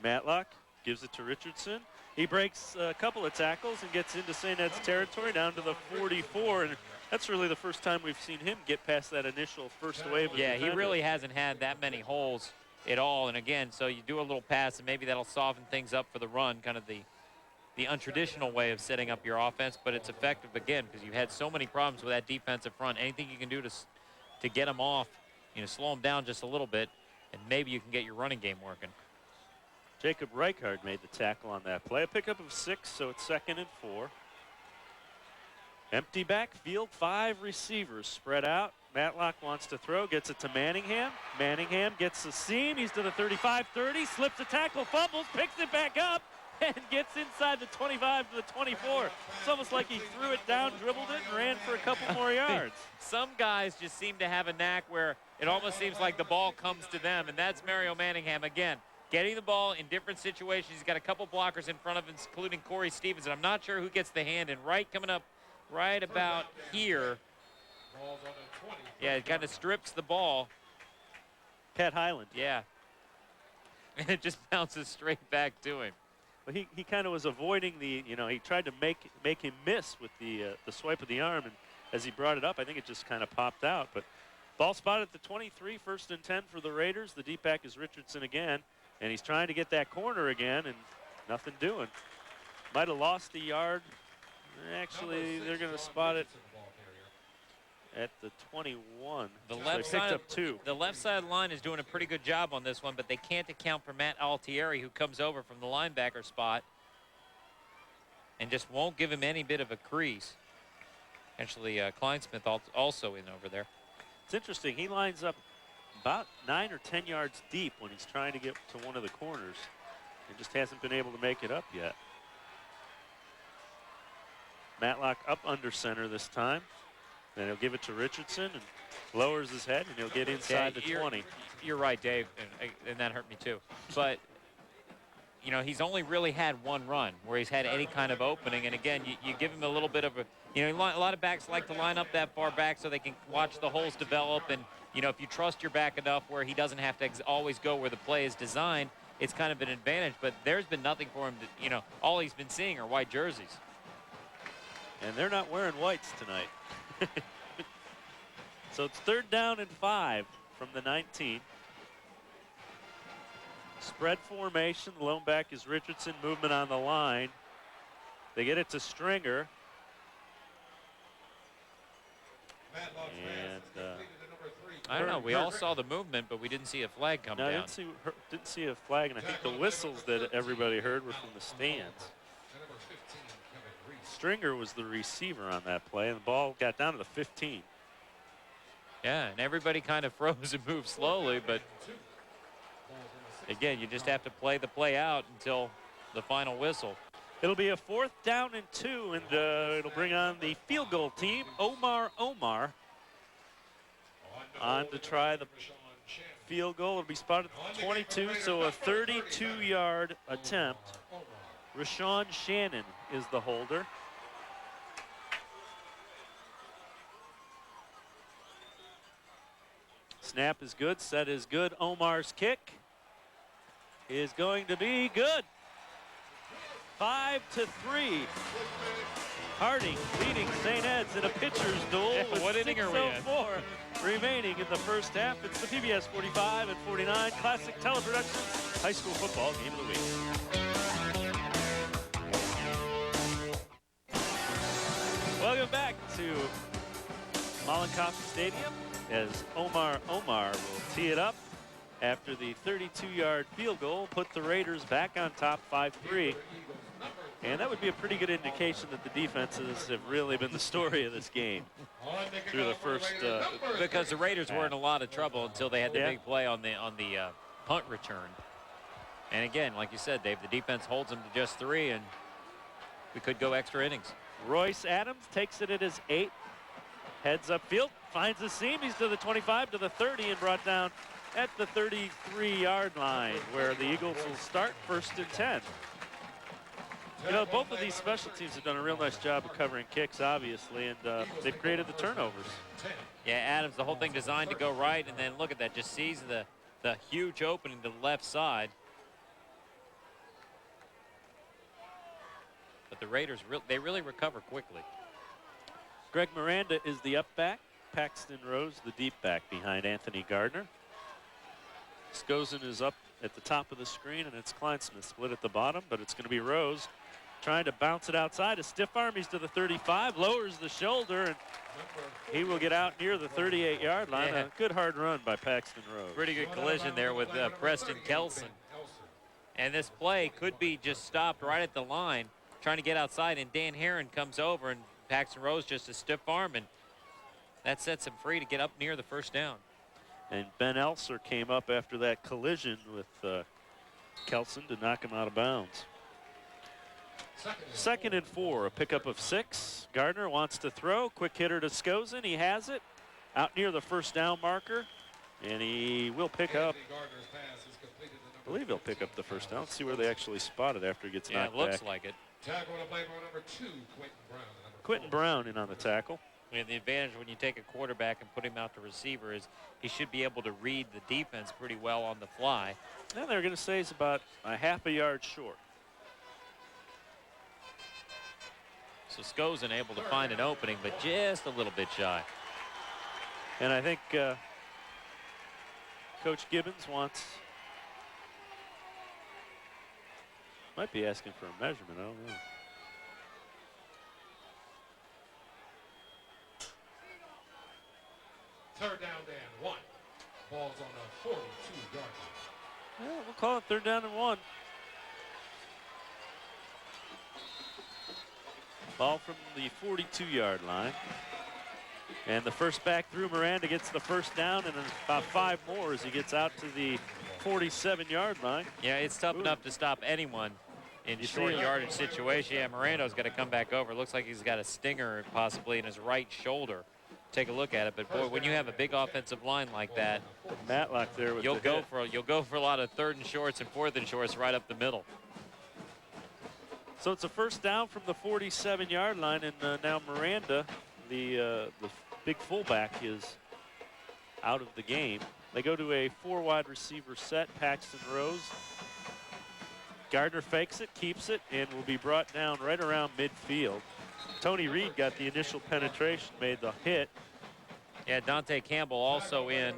Matlock gives it to Richardson. He breaks a couple of tackles and gets into St. Ed's territory down to the 44, and that's really the first time we've seen him get past that initial first wave of Yeah, defender. he really hasn't had that many holes at all, and again, so you do a little pass, and maybe that'll soften things up for the run, kind of the untraditional way of setting up your offense, but it's effective again because you've had so many problems with that defensive front. Anything you can do to get them off, slow them down just a little bit, and maybe you can get your running game working. Jacob Reichard made the tackle on that play. A pickup of 6, so it's 2nd and 4. Empty backfield, 5 receivers spread out. Matlock wants to throw, gets it to Manningham. Manningham gets the seam. He's to the 35-30, slips a tackle, fumbles, picks it back up, and gets inside the 25 to the 24. It's almost like he threw it down, dribbled it, and ran for a couple more yards. Some guys just seem to have a knack where it almost seems like the ball comes to them, and that's Mario Manningham again. Getting the ball in different situations. He's got a couple blockers in front of him, including Corey Stevens, and I'm not sure who gets the hand in. Right coming up right about here. Yeah, it kind of strips the ball. Pat Highland. Yeah. And it just bounces straight back to him. Well, he kind of was avoiding he tried to make him miss with the swipe of the arm, and as he brought it up, I think it just kind of popped out. But ball spot at the 23, 1st and 10 for the Raiders. The deep back is Richardson again, and he's trying to get that corner again, and nothing doing. Might have lost a yard. Actually, they're going to spot it at the 21. The So left they side picked up 2. The left side line is doing a pretty good job on this one, but they can't account for Matt Altieri, who comes over from the linebacker spot and just won't give him any bit of a crease. Actually, Kleinsmith also in over there. It's interesting. He lines up about 9 or 10 yards deep when he's trying to get to one of the corners. He just hasn't been able to make it up yet. Matlock up under center this time. Then he'll give it to Richardson and lowers his head, and he'll get inside the 20. You're right, Dave, and that hurt me too. But, he's only really had one run where he's had any kind of opening. And, again, you give him a little bit of a lot of backs like to line up that far back so they can watch the holes develop. And, if you trust your back enough where he doesn't have to always go where the play is designed, it's kind of an advantage. But there's been nothing for him to, all he's been seeing are white jerseys. And they're not wearing whites tonight. So it's 3rd down and 5 from the 19. Spread formation. The lone back is Richardson. Movement on the line. They get it to Stringer. And I don't know. We all saw the movement, but we didn't see a flag come down. I didn't see a flag, and I think the whistles that everybody heard were from the stands. Stringer was the receiver on that play, and the ball got down to the 15. Yeah, and everybody kind of froze and moved slowly, but again, you just have to play the play out until the final whistle. It'll be a 4th down and 2, and it'll bring on the field goal team. Omar on to try the field goal. It'll be spotted at the 22, so a 32-yard attempt. Rashawn Shannon is the holder. Snap is good, set is good. Omar's kick is going to be good. 5-3. Harding leading St. Ed's in a pitcher's duel with what inning are we in? 6:04 remaining in the first half. It's the PBS 45 and 49 Classic Teleproductions High School Football Game of the Week. Welcome back to Mollenkopf Stadium as Omar will tee it up after the 32-yard field goal, put the Raiders back on top 5-3. And that would be a pretty good indication that the defenses have really been the story of this game through the first. Because the Raiders were in a lot of trouble until they had the big play on the punt return. And again, like you said, Dave, the defense holds them to just 3, and we could go extra innings. Royce Adams takes it at his 8, heads upfield, finds the seam. He's to the 25, to the 30, and brought down at the 33-yard line, where the Eagles will start 1st and 10. You know, both of these special teams have done a real nice job of covering kicks, obviously, and they've created the turnovers. Yeah, Adams, the whole thing designed to go right, and then look at that, just sees the huge opening to the left side. But the Raiders, they really recover quickly. Greg Miranda is the up back. Paxton Rose, the deep back behind Anthony Gardner. Skozen is up at the top of the screen, and it's Kleinsmith split at the bottom, but it's going to be Rose trying to bounce it outside. A stiff arm, he's to the 35, lowers the shoulder, and he will get out near the 38-yard line. Yeah. A good hard run by Paxton Rose. Pretty good collision there with Preston Kelson. And this play could be just stopped right at the line, trying to get outside, and Dan Herron comes over, and Paxton Rose just a stiff arm, and that sets him free to get up near the first down. And Ben Elser came up after that collision with Kelson to knock him out of bounds. 2nd and 4, a pickup of 6. Gardner wants to throw. Quick hitter to Skozen. He has it out near the first down marker, and he will pick up. I believe he'll pick up the first down. Let's see where they actually spot it after he gets knocked back. Yeah, it looks like it. Tackle on a play for number 2, Quentin Brown. Quentin Brown in on the tackle. And the advantage when you take a quarterback and put him out to receiver is he should be able to read the defense pretty well on the fly. And they're going to say he's about a half a yard short. So Skozen able to find an opening, but just a little bit shy. And I think Coach Gibbons might be asking for a measurement. I don't know. Third down, Dan, 1. Ball's on a 42-yard line. Yeah, we'll call it 3rd down and 1. Ball from the 42-yard line. And the first back through, Miranda gets the first down, and about 5 more as he gets out to the 47-yard line. Yeah, it's tough enough to stop anyone in short yardage situation. Yeah, Miranda's got to come back over. Looks like he's got a stinger possibly in his right shoulder. Take a look at it, but boy, when you have a big offensive line like that, Matlock there with you'll go for a lot of 3rd and shorts and 4th and shorts right up the middle. So it's a first down from the 47-yard line, and now Miranda, the big fullback, is out of the game. They go to a 4 wide receiver set. Paxton Rose. Gardner fakes it, keeps it, and will be brought down right around midfield. Tony Reed got the initial penetration, made the hit. Yeah, Dante Campbell also in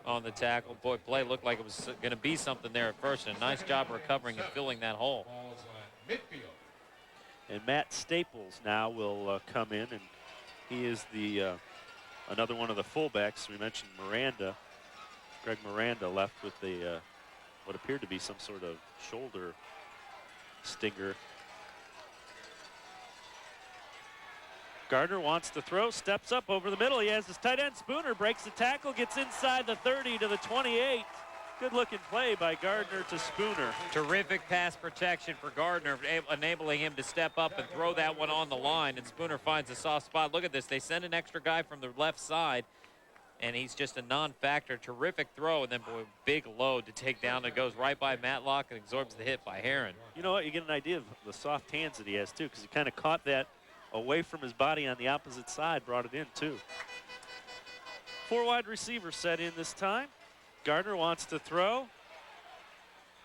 on the tackle. Boy, play looked like it was going to be something there at first, and a nice job recovering and filling that hole. And Matt Staples now will come in, and he is the another one of the fullbacks. We mentioned Miranda. Greg Miranda left with the what appeared to be some sort of shoulder stinger. Gardner wants to throw, steps up over the middle. He has his tight end. Spooner breaks the tackle, gets inside the 30 to the 28. Good looking play by Gardner to Spooner. Terrific pass protection for Gardner, enabling him to step up and throw that one on the line, and Spooner finds a soft spot. Look at this. They send an extra guy from the left side, and he's just a non-factor. Terrific throw, and then, boy, big load to take down. It goes right by Matlock and absorbs the hit by Herron. You know what? You get an idea of the soft hands that he has, too, because he kind of caught that away from his body on the opposite side, brought it in, too. 4 wide receivers set in this time. Gardner wants to throw.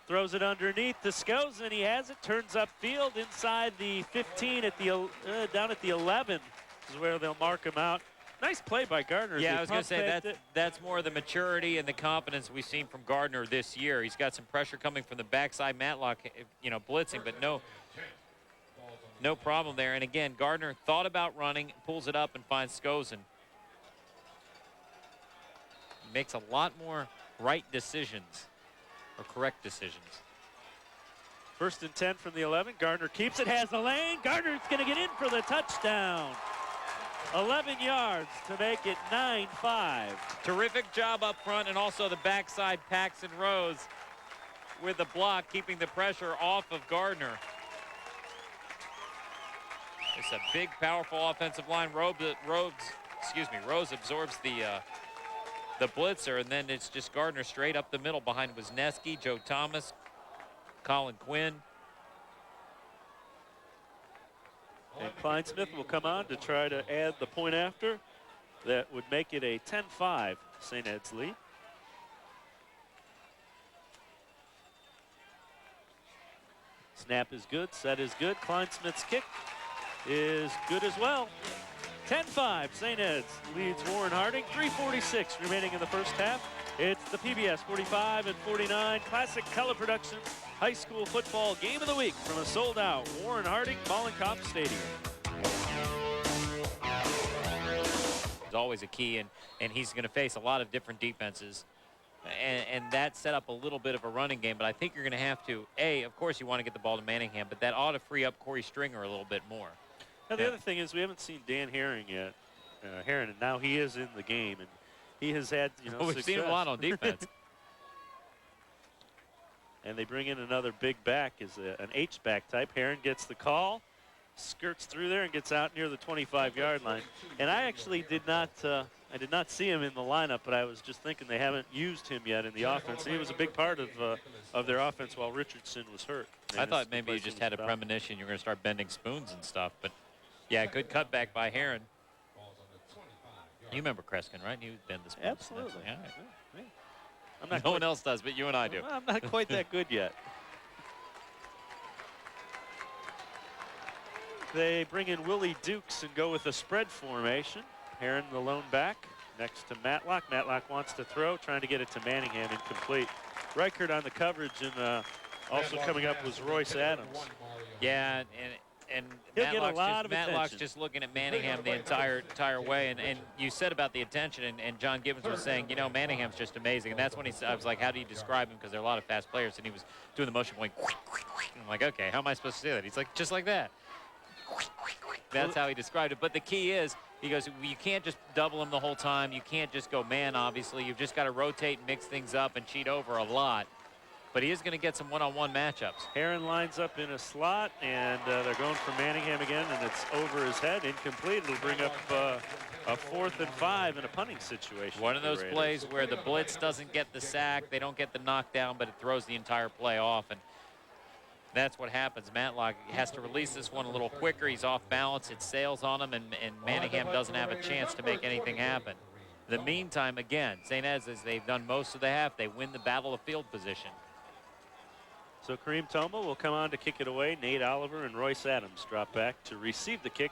Throws it underneath to Skozen. He has it. Turns upfield inside the 15 at the down at the 11 is where they'll mark him out. Nice play by Gardner. Yeah, I was going to say that's more the maturity and the confidence we've seen from Gardner this year. He's got some pressure coming from the backside. Matlock, you know, blitzing, but no problem there. And again, Gardner thought about running, pulls it up and finds Skozen. Makes a lot more right decisions or correct decisions. 1st and 10 from the 11. Gardner keeps it, has the lane. Gardner's going to get in for the touchdown. 11 yards to make it 9-5. Terrific job up front, and also the backside Paxton Rose with the block, keeping the pressure off of Gardner. It's a big, powerful offensive line. Rose absorbs the blitzer, and then it's just Gardner straight up the middle. Behind Wisniewski, Joe Thomas, Colin Quinn. And Kleinsmith will come on to try to add the point after. That would make it a 10-5 St. Ed's lead. Snap is good, set is good. Kleinsmith's kick is good as well. 10-5, St. Ed's leads Warren Harding. 3:46 remaining in the first half. It's the PBS 45 and 49 Classic Color Productions High School Football Game of the Week from a sold-out Warren Harding Mollenkopf Stadium. It's always a key, and he's going to face a lot of different defenses. And that set up a little bit of a running game, but I think you're going to have to, of course you want to get the ball to Manningham, but that ought to free up Corey Stringer a little bit more. Now, the other thing is we haven't seen Dan Herring yet. And now he is in the game, and he has had, We've success. seen him a lot on defense. And they bring in another big back, an H-back type. Herring gets the call, skirts through there, and gets out near the 25-yard line. And I actually did not see him in the lineup, but I was just thinking they haven't used him yet in the offense. He was a big part of their offense while Richardson was hurt. I thought maybe you just had a premonition you were going to start bending spoons and stuff, but yeah, good cutback by Herring. You remember Kreskin, right? You bend the spoons. Absolutely. Yeah. Yeah. No one else does, but you and I do. I'm not quite that good yet. They bring in Willie Dukes and go with a spread formation. Herring, the lone back, next to Matlock. Matlock wants to throw, trying to get it to Manningham, incomplete. Reichert on the coverage, and also coming up was Royce Adams. Yeah, and Matlock's just looking at Manningham the entire way. And you said about the attention, and John Gibbons was saying, Manningham's just amazing. And that's when I was like, how do you describe him? Because there are a lot of fast players, and he was doing the motion going, I'm like, okay, how am I supposed to say that? He's like, just like that. That's how he described it. But the key is, he goes, you can't just double him the whole time. You can't just go man, obviously. You've just got to rotate and mix things up and cheat over a lot. But he is going to get some one-on-one matchups. Herring lines up in a slot, and they're going for Manningham again, and it's over his head, incomplete. It'll bring up a 4th and 5 in a punting situation. One of those plays where the blitz doesn't get the sack, they don't get the knockdown, but it throws the entire play off, and that's what happens. Matlock has to release this one a little quicker. He's off balance. It sails on him, and Manningham doesn't have a chance to make anything happen. In the meantime, again, St. Ed's, as they've done most of the half, they win the battle of field position. So Kareem Toma will come on to kick it away. Nate Oliver and Royce Adams drop back to receive the kick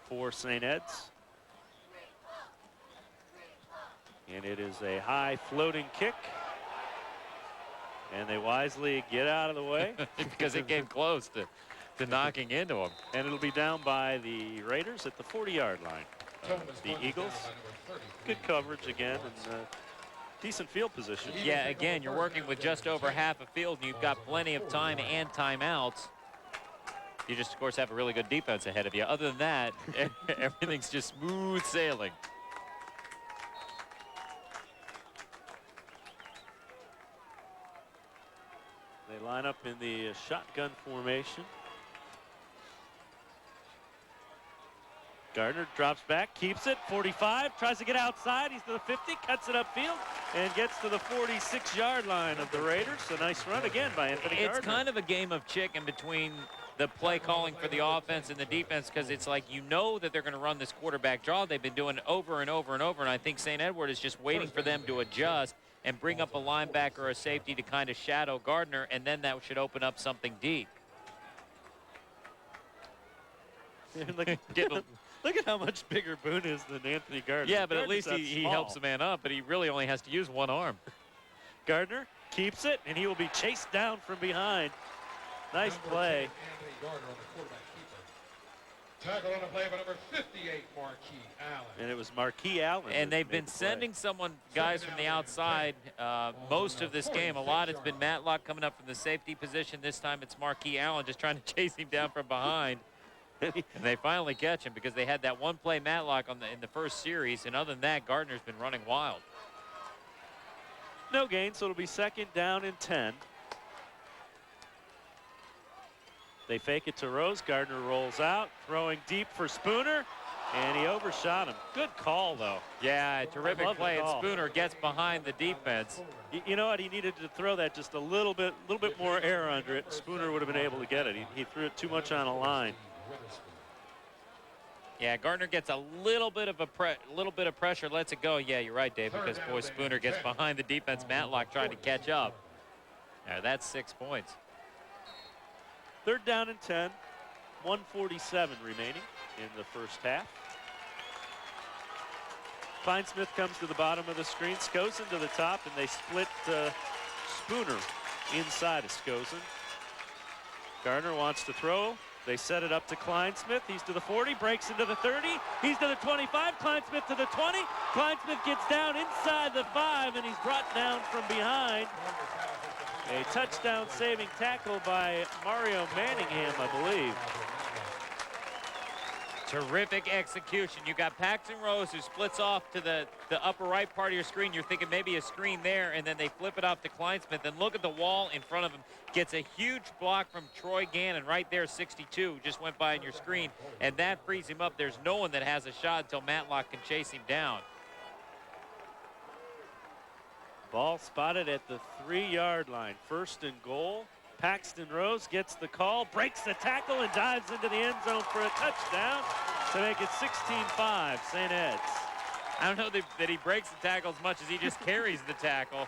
for St. Ed's. And it is a high floating kick. And they wisely get out of the way. Because it came close to knocking into him. And it'll be down by the Raiders at the 40-yard line. The Eagles. Good coverage again. And decent field position. Yeah, again, you're working with just over half a field, and you've got plenty of time and timeouts. You just, of course, have a really good defense ahead of you. Other than that, everything's just smooth sailing. They line up in the shotgun formation. Gardner drops back, keeps it, 45, tries to get outside. He's to the 50, cuts it upfield, and gets to the 46-yard line of the Raiders. A nice run again by Anthony Gardner. It's kind of a game of chicken between the play calling for the offense and the defense, because it's like that they're going to run this quarterback draw. They've been doing it over and over and over, and I think St. Edward is just waiting for them to adjust and bring up a linebacker or a safety to kind of shadow Gardner, and then that should open up something deep. look at how much bigger Boone is than Anthony Gardner. Yeah, but at Gardner's least not he small. helps the man up, but he really only has to use one arm. Gardner keeps it, and he will be chased down from behind. Nice play. Anthony Gardner on the quarterback keeper. Tackle on the play by number 58, Marquis Allen. And it was Marquis Allen. And they've been sending guys from the outside most of this game. A lot it's been Matlock coming up from the safety position. This time it's Marquis Allen just trying to chase him down from behind. And they finally catch him because they had that one play Matlock in the first series. And other than that, Gardner's been running wild. No gain, so it'll be 2nd down and 10. They fake it to Rose. Gardner rolls out, throwing deep for Spooner, and he overshot him. Good call, though. Yeah, terrific play, and Spooner gets behind the defense. You know what? He needed to throw that just a little bit more air under it. Spooner would have been able to get it. He threw it too much on a line. Yeah, Gardner gets a little bit of pressure, lets it go. Yeah, you're right, Dave, because boy, Spooner gets behind the defense. Matlock trying to catch up. That's 6 points. 3rd down and 10. 1:47 remaining in the first half. Kleinsmith comes to the bottom of the screen. Skosen to the top, and they split Spooner inside of Skosen. Gardner wants to throw. They set it up to Kleinsmith. He's to the 40, breaks into the 30. He's to the 25. Kleinsmith to the 20. Kleinsmith gets down inside the 5, and he's brought down from behind. A touchdown saving tackle by Mario Manningham, I believe. Terrific execution. You got Paxton Rose, who splits off to the upper right part of your screen. You're thinking maybe a screen there, and then they flip it off to Kleinsmith. And look at the wall in front of him. Gets a huge block from Troy Gannon right there, 62, just went by on your screen. And that frees him up. There's no one that has a shot until Matlock can chase him down. Ball spotted at the 3-yard line. 1st and goal. Paxton Rose gets the call, breaks the tackle, and dives into the end zone for a touchdown to make it 16-5, St. Ed's. I don't know that he breaks the tackle as much as he just carries the tackle.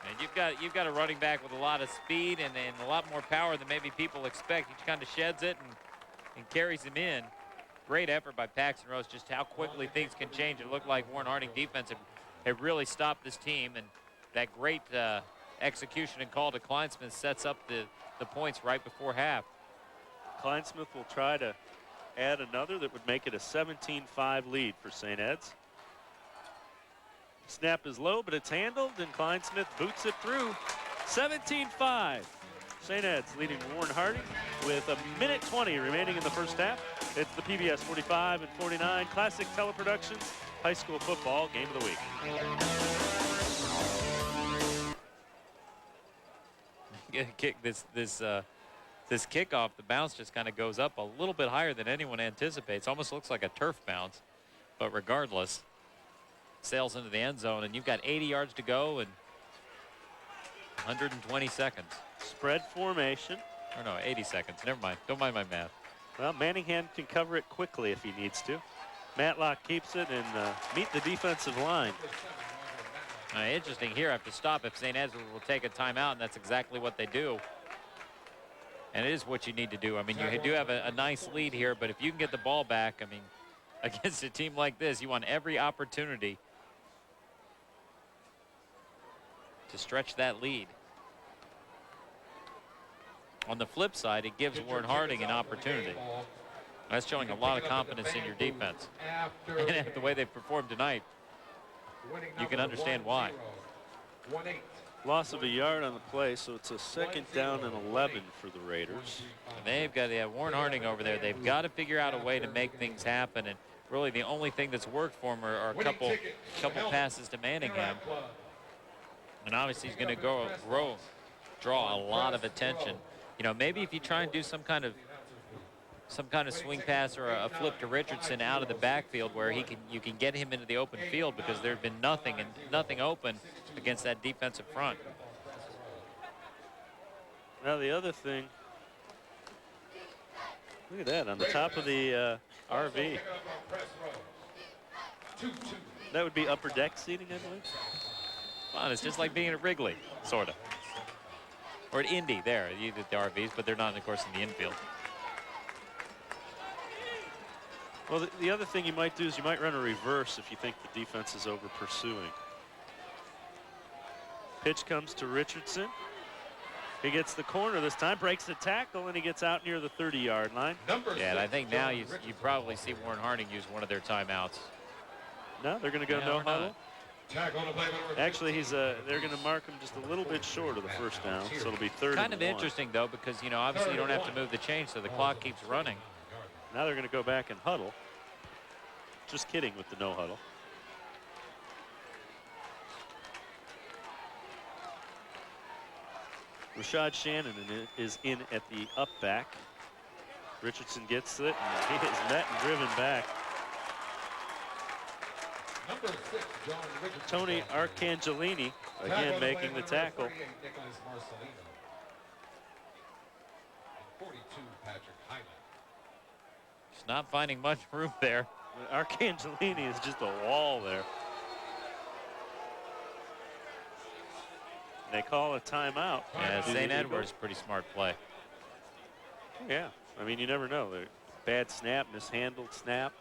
And you've got a running back with a lot of speed and a lot more power than maybe people expect. He kind of sheds it and carries him in. Great effort by Paxton Rose, just how quickly things can change. It looked like Warren Harding defense had really stopped this team, and that great execution and call to Kleinsmith sets up the points right before half. Kleinsmith will try to add another that would make it a 17-5 lead for St. Ed's. Snap is low, but it's handled, and Kleinsmith boots it through. 17-5. St. Ed's leading Warren Harding with 1:20 remaining in the first half. It's the PBS 45 and 49 Classic Teleproductions High School Football Game of the Week. Kick this kickoff, the bounce just kind of goes up a little bit higher than anyone anticipates. Almost looks like a turf bounce, but regardless, sails into the end zone, and you've got 80 yards to go and 120 seconds. Spread formation. Or no, 80 seconds. Never mind. Don't mind my math. Well, Manningham can cover it quickly if he needs to. Matlock keeps it and meet the defensive line. Interesting here. Have to stop if St. Ed's will take a timeout, and that's exactly what they do. And it is what you need to do. I mean, you do have a nice lead here, but if you can get the ball back, I mean, against a team like this, you want every opportunity to stretch that lead. On the flip side, it gives Warren Harding an opportunity. That's showing a lot of confidence in your defense. And the way they've performed tonight, you can understand why. Loss of a yard on the play, so it's a 2nd down and 11 for the Raiders. And they've got Warren Harding over there. They've got to figure out a way to make things happen. And really the only thing that's worked for him are a couple passes to Manningham. And obviously he's going to draw a lot of attention. You know, maybe if you try and do some kind of swing pass or a flip to Richardson out of the backfield where you can get him into the open field, because there's been nothing open against that defensive front. Now the other thing, look at that on the top of the RV. That would be upper deck seating, I believe. fun. It's just like being at Wrigley, sort of. Or at Indy, there. You did the RVs, but they're not, of course, in the infield. Well, the other thing you might do is you might run a reverse if you think the defense is over pursuing. Pitch comes to Richardson. He gets the corner this time, breaks the tackle, and he gets out near the 30-yard line. Yeah, and I think now you probably see Warren Harding use one of their timeouts. No, they're going to go no huddle. Actually, they're going to mark him just a little bit short of the first down, so it'll be third. Kind of interesting, though, because, you know, obviously you don't have to move the chain, so the clock keeps running. Now they're going to go back and huddle. Just kidding with the no huddle. Rashad Shannon is in at the up back. Richardson gets it, and he is met and driven back. Number 6, John Richardson. Tony Arcangellini again making the tackle. 42, Patrick Hyman. He's not finding much room there. Arcangellini is just a wall there. They call a timeout. Yeah, St. Edward's pretty smart play. Yeah, I mean, you never know. Bad snap, mishandled snap.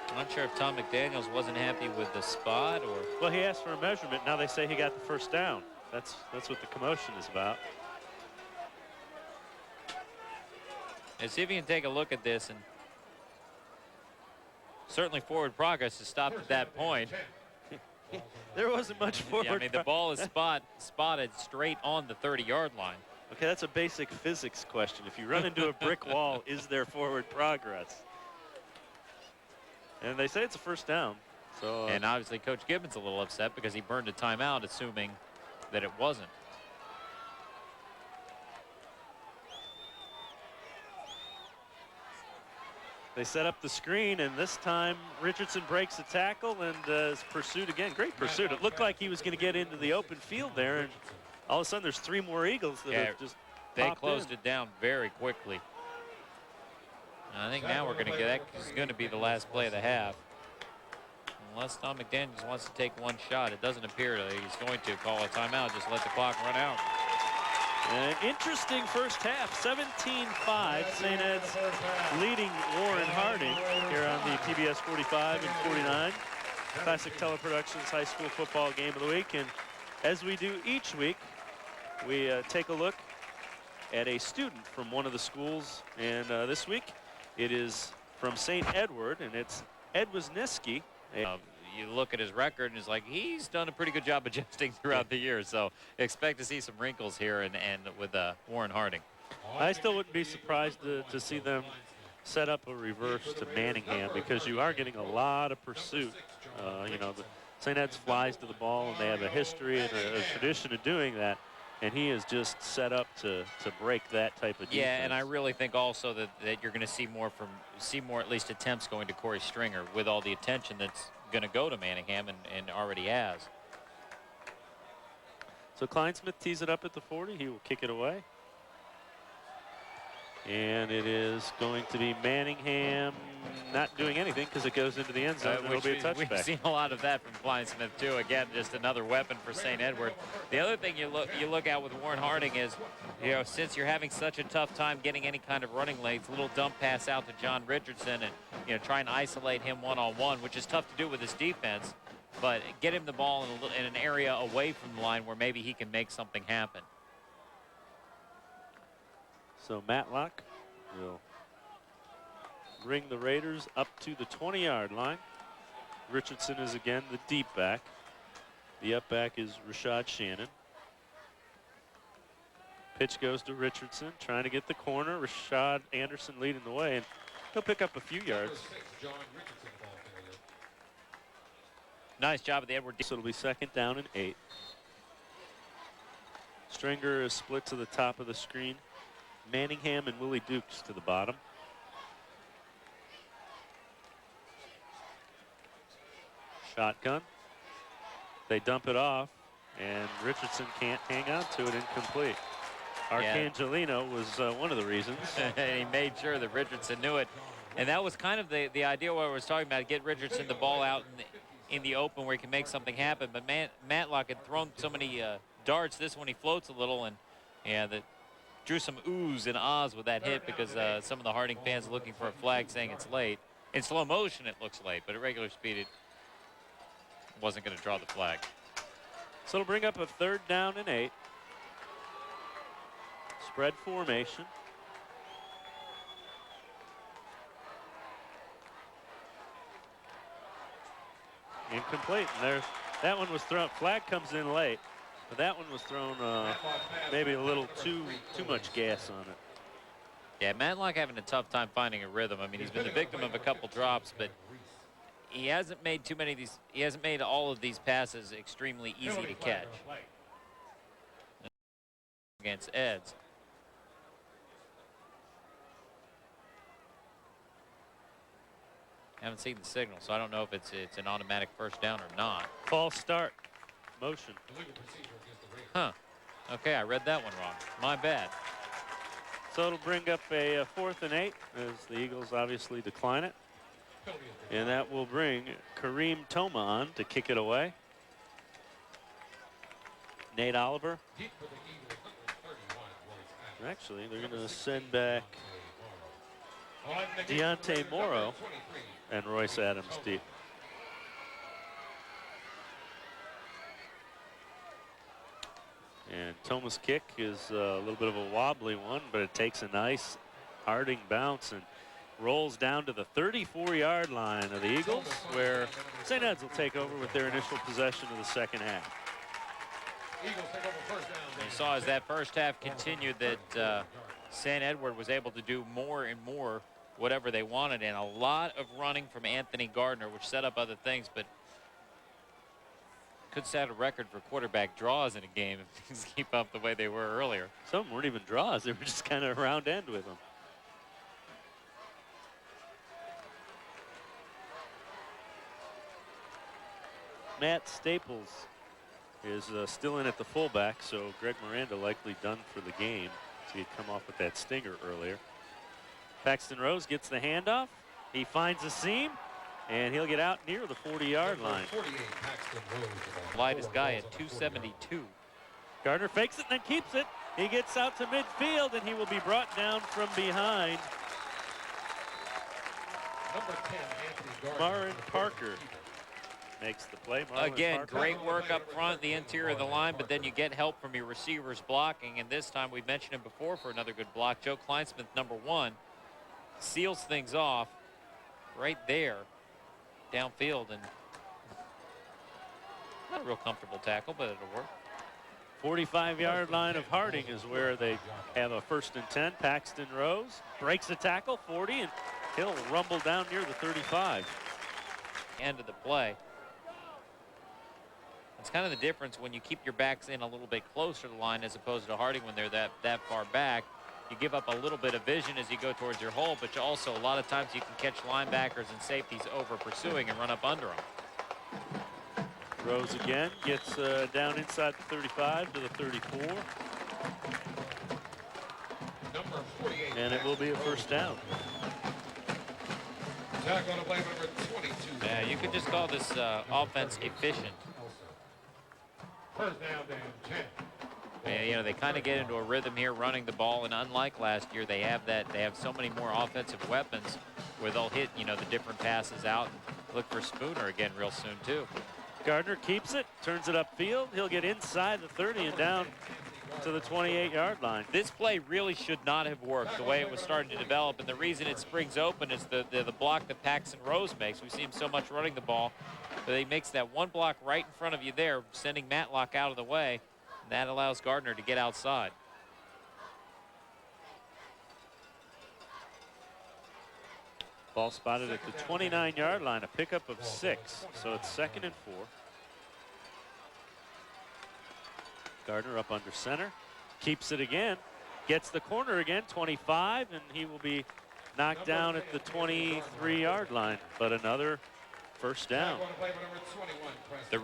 I'm not sure if Tom McDaniels wasn't happy with the spot or... Well, he asked for a measurement. Now they say he got the first down. That's what the commotion is about. And see if you can take a look at this, and certainly forward progress has stopped at that point. There wasn't much forward. Yeah, I mean, the ball is spotted straight on the 30-yard line. Okay, that's a basic physics question. If you run into a brick wall, is there forward progress? And they say it's a first down. So, and obviously Coach Gibbons a little upset because he burned a timeout assuming that it wasn't. they set up the screen, and this time Richardson breaks the tackle and is pursued again. Great pursuit. It looked like he was going to get into the open field there, and all of a sudden there's 3 more Eagles that have just They closed it down very quickly. And I think now we're going to get that is going to be the last play of the half. Unless Tom McDaniels wants to take one shot, it doesn't appear that he's going to call a timeout. Just let the clock run out. An interesting first half. 17-5. St. Ed's leading Warren Harding here on the PBS 45 and 49 Classic Teleproductions High School Football Game of the Week. And as we do each week, we take a look at a student from one of the schools. And this week, it is from St. Edward, and it's Ed Wisniewski. You look at his record and it's like he's done a pretty good job adjusting throughout the year, so expect to see some wrinkles here and with Warren Harding. I still wouldn't be surprised to see them set up a reverse to Manningham, because you are getting a lot of pursuit. You know, St. Ed's flies to the ball, and they have a history and a tradition of doing that. And he is just set up to break that type of defense. Yeah, and I really think also that you're going to see more at least attempts going to Corey Stringer with all the attention that's going to go to Manningham and already has. So Kleinsmith tees it up at the 40. He will kick it away. And it is going to be Manningham not doing anything because it goes into the end zone. It'll be a touchback. We've seen a lot of that from Kleinsmith too. Again, just another weapon for St. Edward. The other thing you look at with Warren Harding is, you know, since you're having such a tough time getting any kind of running lanes, a little dump pass out to John Richardson and, you know, try and isolate him one-on-one, which is tough to do with his defense, but get him the ball in an area away from the line where maybe he can make something happen. So Matlock will bring the Raiders up to the 20-yard line. Richardson is again the deep back. The up back is Rashad Shannon. Pitch goes to Richardson, trying to get the corner. Rashad Anderson leading the way, and he'll pick up a few yards. Nice job of the Edward. So it'll be 2nd down and 8. Stringer is split to the top of the screen. Manningham and Willie Dukes to the bottom. Shotgun. They dump it off, and Richardson can't hang on to it. Incomplete. Arcangelino was one of the reasons. And he made sure that Richardson knew it. And that was kind of the idea what I was talking about, get Richardson the ball out in the open where he can make something happen. But Matlock had thrown so many darts. This one he floats a little, and yeah, that drew some oohs and ahs with that hit because some of the Harding fans are looking for a flag saying it's late. In slow motion it looks late, but at regular speed it wasn't going to draw the flag. So it'll bring up a 3rd down and 8. Spread formation. Incomplete. And there's that one was thrown. Flag comes in late, but that one was thrown maybe a little too much gas on it. Yeah, Matlock having a tough time finding a rhythm. I mean, he's been the victim of a couple drops, but he hasn't made too many of these. He hasn't made all of these passes extremely easy to catch against Eds. Haven't seen the signal, so I don't know if it's an automatic first down or not. False start. Motion. Huh. Okay, I read that one wrong. My bad. So it'll bring up a 4th and 8 as the Eagles obviously decline it. And that will bring Kareem Toma on to kick it away. Nate Oliver. Actually, they're going to send back Deontay Morrow and Royce Adams deep. And Toma's kick is a little bit of a wobbly one, but it takes a nice Harding bounce and rolls down to the 34-yard line of the Eagles, where St. Ed's will take over with their initial possession of the 2nd half. You saw as that first half continued that St. Edward was able to do more and more whatever they wanted, and a lot of running from Anthony Gardner, which set up other things, but could set a record for quarterback draws in a game if things keep up the way they were earlier. Some of them weren't even draws. They were just kind of round end with them. Matt Staples is still in at the fullback, so Greg Miranda likely done for the game. So he'd come off with that stinger earlier. Paxton Rose gets the handoff. He finds a seam, and he'll get out near the 40-yard line. Lightest guy at 272. Gardner fakes it and then keeps it. He gets out to midfield, and he will be brought down from behind. Marin Parker makes the play. Again, great work up front, the interior of the line, but then you get help from your receivers blocking, and this time we've mentioned him before for another good block. Joe Kleinsmith, #1, seals things off right there downfield, and not a real comfortable tackle, but it'll work. 45-yard line of Harding is where they have a 1st and 10. Paxton Rose breaks the tackle, 40, and he'll rumble down near the 35. End of the play. It's kind of the difference when you keep your backs in a little bit closer to the line as opposed to Harding when they're that far back. You give up a little bit of vision as you go towards your hole, but you also a lot of times you can catch linebackers and safeties over pursuing and run up under them. Rose again gets down inside the 35 to the 34. And it will be a 1st down. Yeah, you could just call this offense efficient. 1st down and 10. Yeah, you know, they kind of get into a rhythm here running the ball, and unlike last year, they have so many more offensive weapons where they'll hit, you know, the different passes out and look for Spooner again real soon too. Gardner keeps it, turns it upfield. He'll get inside the 30 and down to the 28-yard line. This play really should not have worked the way it was starting to develop, and the reason it springs open is the block that Paxton Rose makes. We see him so much running the ball, but he makes that one block right in front of you there, sending Matlock out of the way, and that allows Gardner to get outside. Ball spotted at the 29-yard line, a pickup of 6, so it's 2nd and 4. Gardner up under center, keeps it again, gets the corner again, 25, and he will be knocked down at the 23-yard line, but another 1st down.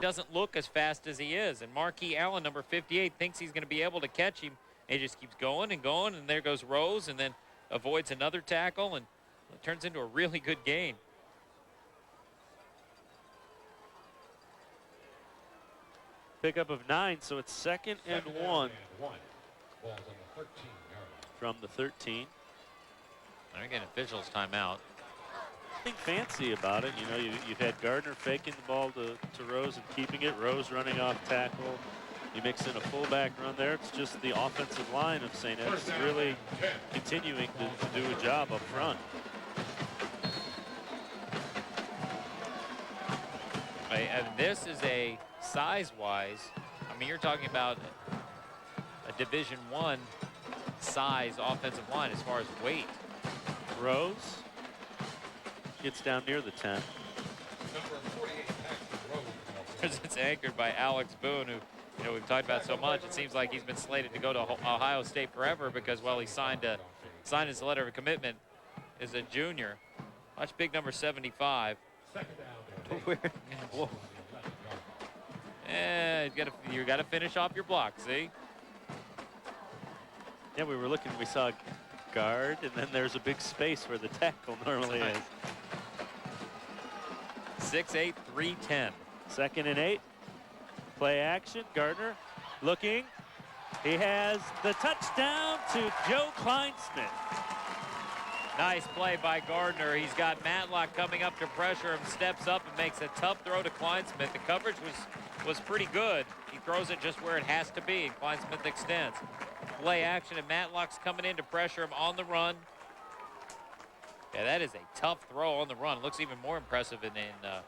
Doesn't look as fast as he is, and Marquis Allen, #58, thinks he's going to be able to catch him And he just keeps going and going, and there goes Rose, and then avoids another tackle, and it turns into a really good gain. Pickup of 9, so it's 2nd and 1. Ball's on the 13-yard line. From the 13. They're getting officials timeout. Nothing fancy about it. You know, you've had Gardner faking the ball to Rose and keeping it. Rose running off tackle. You mix in a fullback run there. It's just the offensive line of St. Ed's really continuing to do a job up front. And this is a size-wise, I mean, you're talking about a Division I size offensive line as far as weight. Rose gets down near the 10. Number 48, Paxton Rose. It's anchored by Alex Boone, who, you know, we've talked about so much. It seems like he's been slated to go to Ohio State forever because, well, he signed his letter of commitment as a junior. Watch big number 75. Second down. Whoa. Yeah, you got to finish off your block. See? Yeah, we were looking. We saw guard, and then there's a big space where the tackle normally is. 6'8", 310. 2nd and 8. Play action. Gardner looking. He has the touchdown to Joe Kleinsmith. Nice play by Gardner. He's got Matlock coming up to pressure him, steps up and makes a tough throw to Kleinsmith. The coverage was pretty good. He throws it just where it has to be, and Kleinsmith extends. Play action, and Matlock's coming in to pressure him on the run. Yeah, that is a tough throw on the run. Looks even more impressive in the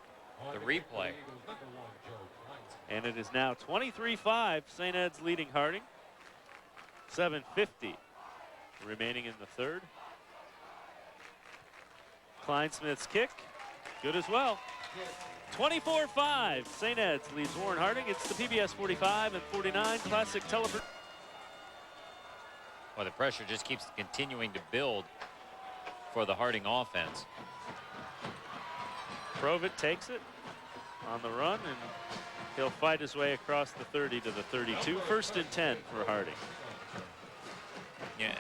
replay. And it is now 23-5. St. Ed's leading Harding. 7:50 remaining in the third. Kleinsmith's kick, good as well. 24-5. St. Ed's leads Warren Harding. It's the PBS 45 and 49 Classic Television. Well, the pressure just keeps continuing to build for the Harding offense. Provett takes it on the run, and he'll fight his way across the 30 to the 32. 1st and 10 for Harding. Yeah,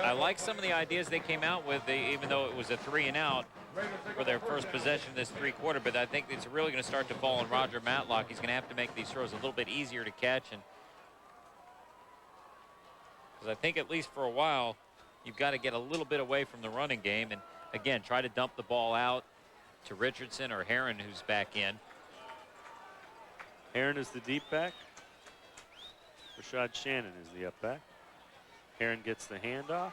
I like some of the ideas they came out with, even though it was a 3 and out for their first possession this 3-quarter, but I think it's really going to start to fall on Roger Matlock. He's going to have to make these throws a little bit easier to catch, and because I think at least for a while you've got to get a little bit away from the running game, and again try to dump the ball out to Richardson or Heron, who's back in. Heron is the deep back. Rashad Shannon is the up back. Heron gets the handoff.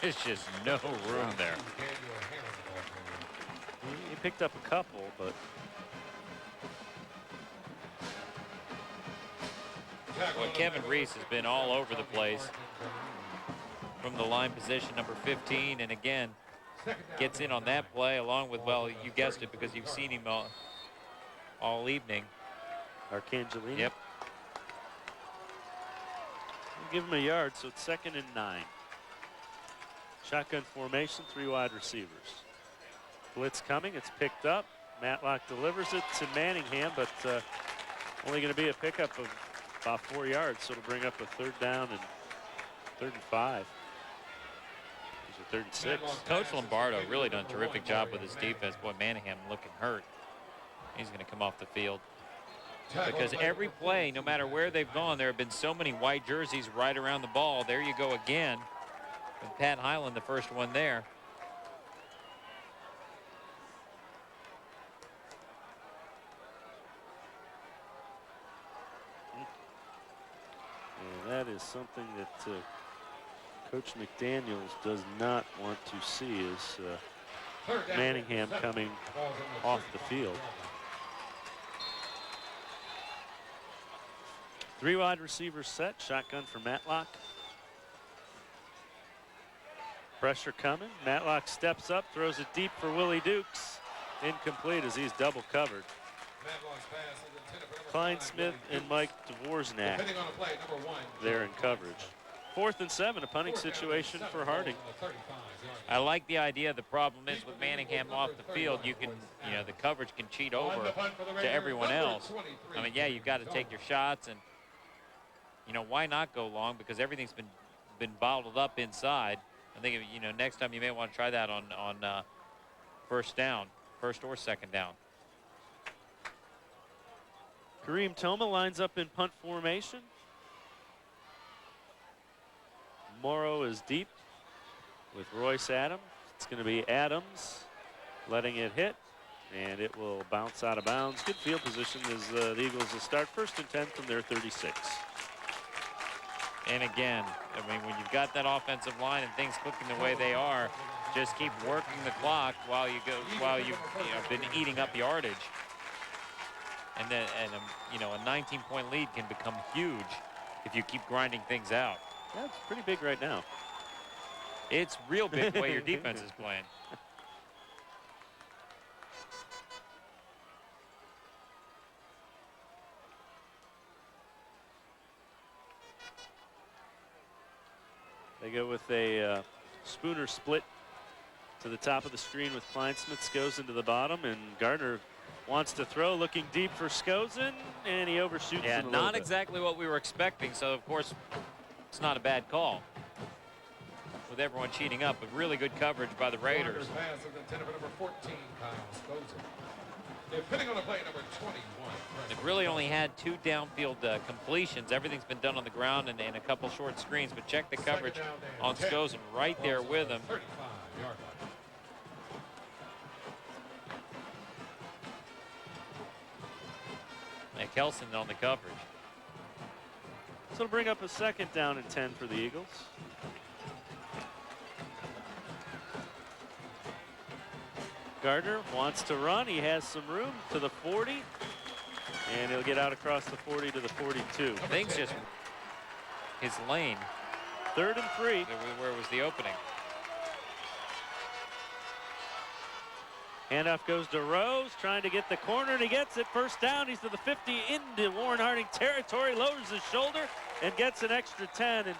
There's just no room there. He picked up a couple, but well, Kevin Reese has been all over the place from the line position, number 15, and again gets in on that play along with, well, you guessed it because you've seen him all evening. Arcangeli. Yep. We'll give him a yard, so it's 2nd and 9. Shotgun formation, 3 wide receivers. Blitz coming, it's picked up. Matlock delivers it to Manningham, but only going to be a pickup of about 4 yards, so it'll bring up a 3rd down and 3rd and 5. There's a 3rd and 6. Coach Lombardo really done a terrific job with his defense. Boy, Manningham looking hurt. He's going to come off the field. Because every play, no matter where they've gone, there have been so many white jerseys right around the ball. There you go again with Pat Highland, the first one there. And that is something that Coach McDaniels does not want to see, is Manningham coming off the field. 3 wide receivers set. Shotgun for Matlock. Pressure coming. Matlock steps up, throws it deep for Willie Dukes. Incomplete as he's double covered. Kleinsmith and Mike Dvorznak there in coverage. 4th and 7, a punting situation for Harding. I like the idea. The problem is with Manningham off the field, you can, the coverage can cheat over to everyone else. I mean, yeah, you've got to take your shots, and you know, why not go long? Because everything's been bottled up inside. I think, you know, next time you may want to try that on first down, first or second down. Kareem Toma lines up in punt formation. Morrow is deep with Royce Adams. It's going to be Adams letting it hit, and it will bounce out of bounds. Good field position as the Eagles will start 1st and 10 from their 36. And again, I mean, when you've got that offensive line and things clicking the way they are, just keep working the clock while you've been eating up yardage. And then, you know, a 19-point lead can become huge if you keep grinding things out. That's pretty big right now. It's real big the way your defense is playing. They go with a Spooner split to the top of the screen with Kleinsmith. Goes into the bottom, and Gardner wants to throw, looking deep for Skozen, and he overshoots. Yeah, him a not little exactly what we were expecting, so of course it's not a bad call with everyone cheating up, but really good coverage by the Raiders. Pass is intended for number 14, Kyle Skozen. Hitting on the play, number 21. They've really only had 2 downfield completions. Everything's been done on the ground and a couple short screens, but check the coverage on Skozen right there with him. 35-yard line. And Kelson on the coverage. So it'll bring up a 2nd down and 10 for the Eagles. Gardner wants to run. He has some room to the 40, and he'll get out across the 40 to the 42. Things just his lane. 3rd and 3. Where was the opening? Handoff goes to Rose, trying to get the corner, and he gets it. 1st down. He's to the 50 into Warren Harding territory, lowers his shoulder, and gets an extra 10. And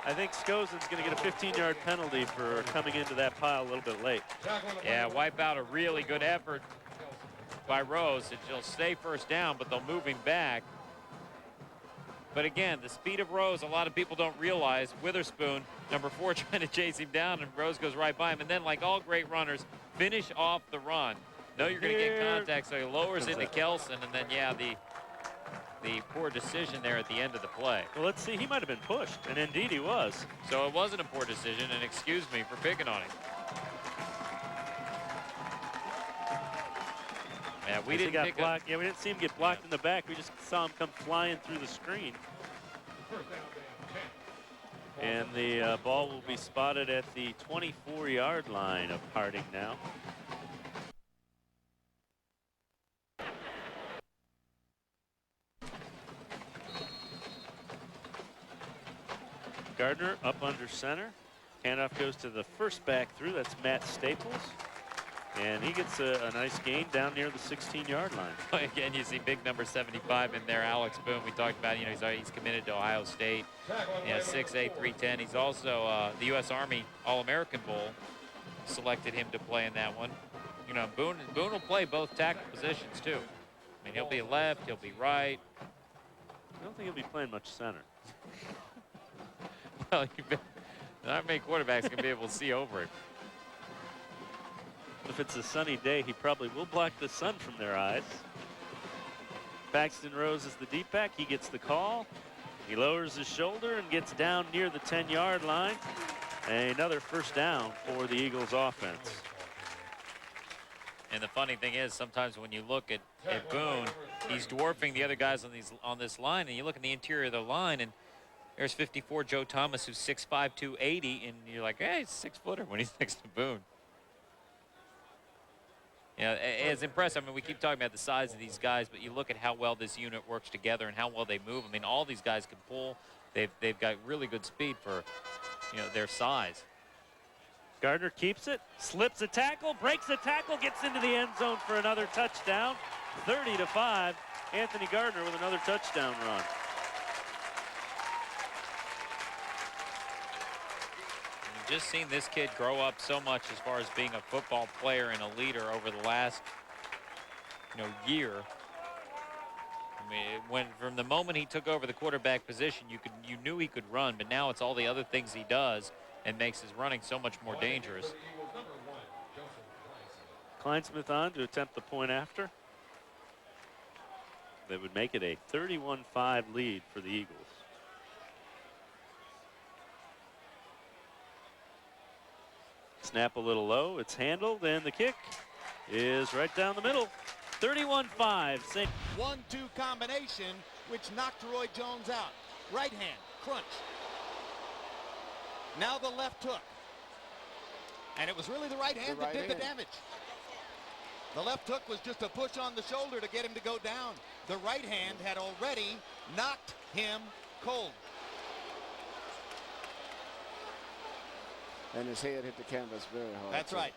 I think Skozen's going to get a 15-yard penalty for coming into that pile a little bit late. Yeah, wipe out a really good effort by Rose. He'll stay 1st down, but they'll move him back. But again, the speed of Rose, a lot of people don't realize. Witherspoon, number 4, trying to chase him down, and Rose goes right by him. And then, like all great runners, finish off the run. Know you're going to get contact, so he lowers into Kelson, and then, yeah, the poor decision there at the end of the play. Well, let's see. He might have been pushed, and indeed he was. So it wasn't a poor decision, and excuse me for picking on him. Yeah, we didn't pick up. Yeah, we didn't see him get blocked in the back. We just saw him come flying through the screen. And the ball will be spotted at the 24-yard line of Harding now. Gardner up under center. Handoff goes to the 1st back through. That's Matt Staples. And he gets a nice gain down near the 16-yard line. Again, you see big number 75 in there, Alex Boone. We talked about, you know, he's committed to Ohio State. You know, 6'8", 310. He's also the U.S. Army All-American Bowl. Selected him to play in that one. You know, Boone will play both tackle positions, too. I mean, he'll be left, he'll be right. I don't think he'll be playing much center. Well, not many quarterbacks can be able to see over him. If it's a sunny day, he probably will block the sun from their eyes. Paxton Rose is the deep back. He gets the call. He lowers his shoulder and gets down near the 10-yard line. Another 1st down for the Eagles offense. And the funny thing is, sometimes when you look at Boone, he's dwarfing the other guys on this line, and you look in the interior of the line, and there's 54 Joe Thomas, who's 6'5", 280, and you're like, hey, he's a 6-footer when he's next to Boone. You know, it's impressive. I mean, we keep talking about the size of these guys, but you look at how well this unit works together and how well they move. I mean, all these guys can pull. They've got really good speed for, you know, their size. Gardner keeps it, slips a tackle, breaks a tackle, gets into the end zone for another touchdown. 30-5. Anthony Gardner with another touchdown run. Just seen this kid grow up so much as far as being a football player and a leader over the last, you know, year. I mean, from the moment he took over the quarterback position, you knew he could run, but now it's all the other things he does and makes his running so much more dangerous. Kleinsmith on to attempt the point after. That would make it a 31-5 lead for the Eagles. Snap a little low, it's handled, and the kick is right down the middle. 31-5. 1-2 combination, which knocked Roy Jones out. Right hand, crunch. Now the left hook. And it was really the right hand that did the damage. The left hook was just a push on the shoulder to get him to go down. The right hand had already knocked him cold. And his head hit the canvas very hard. That's right.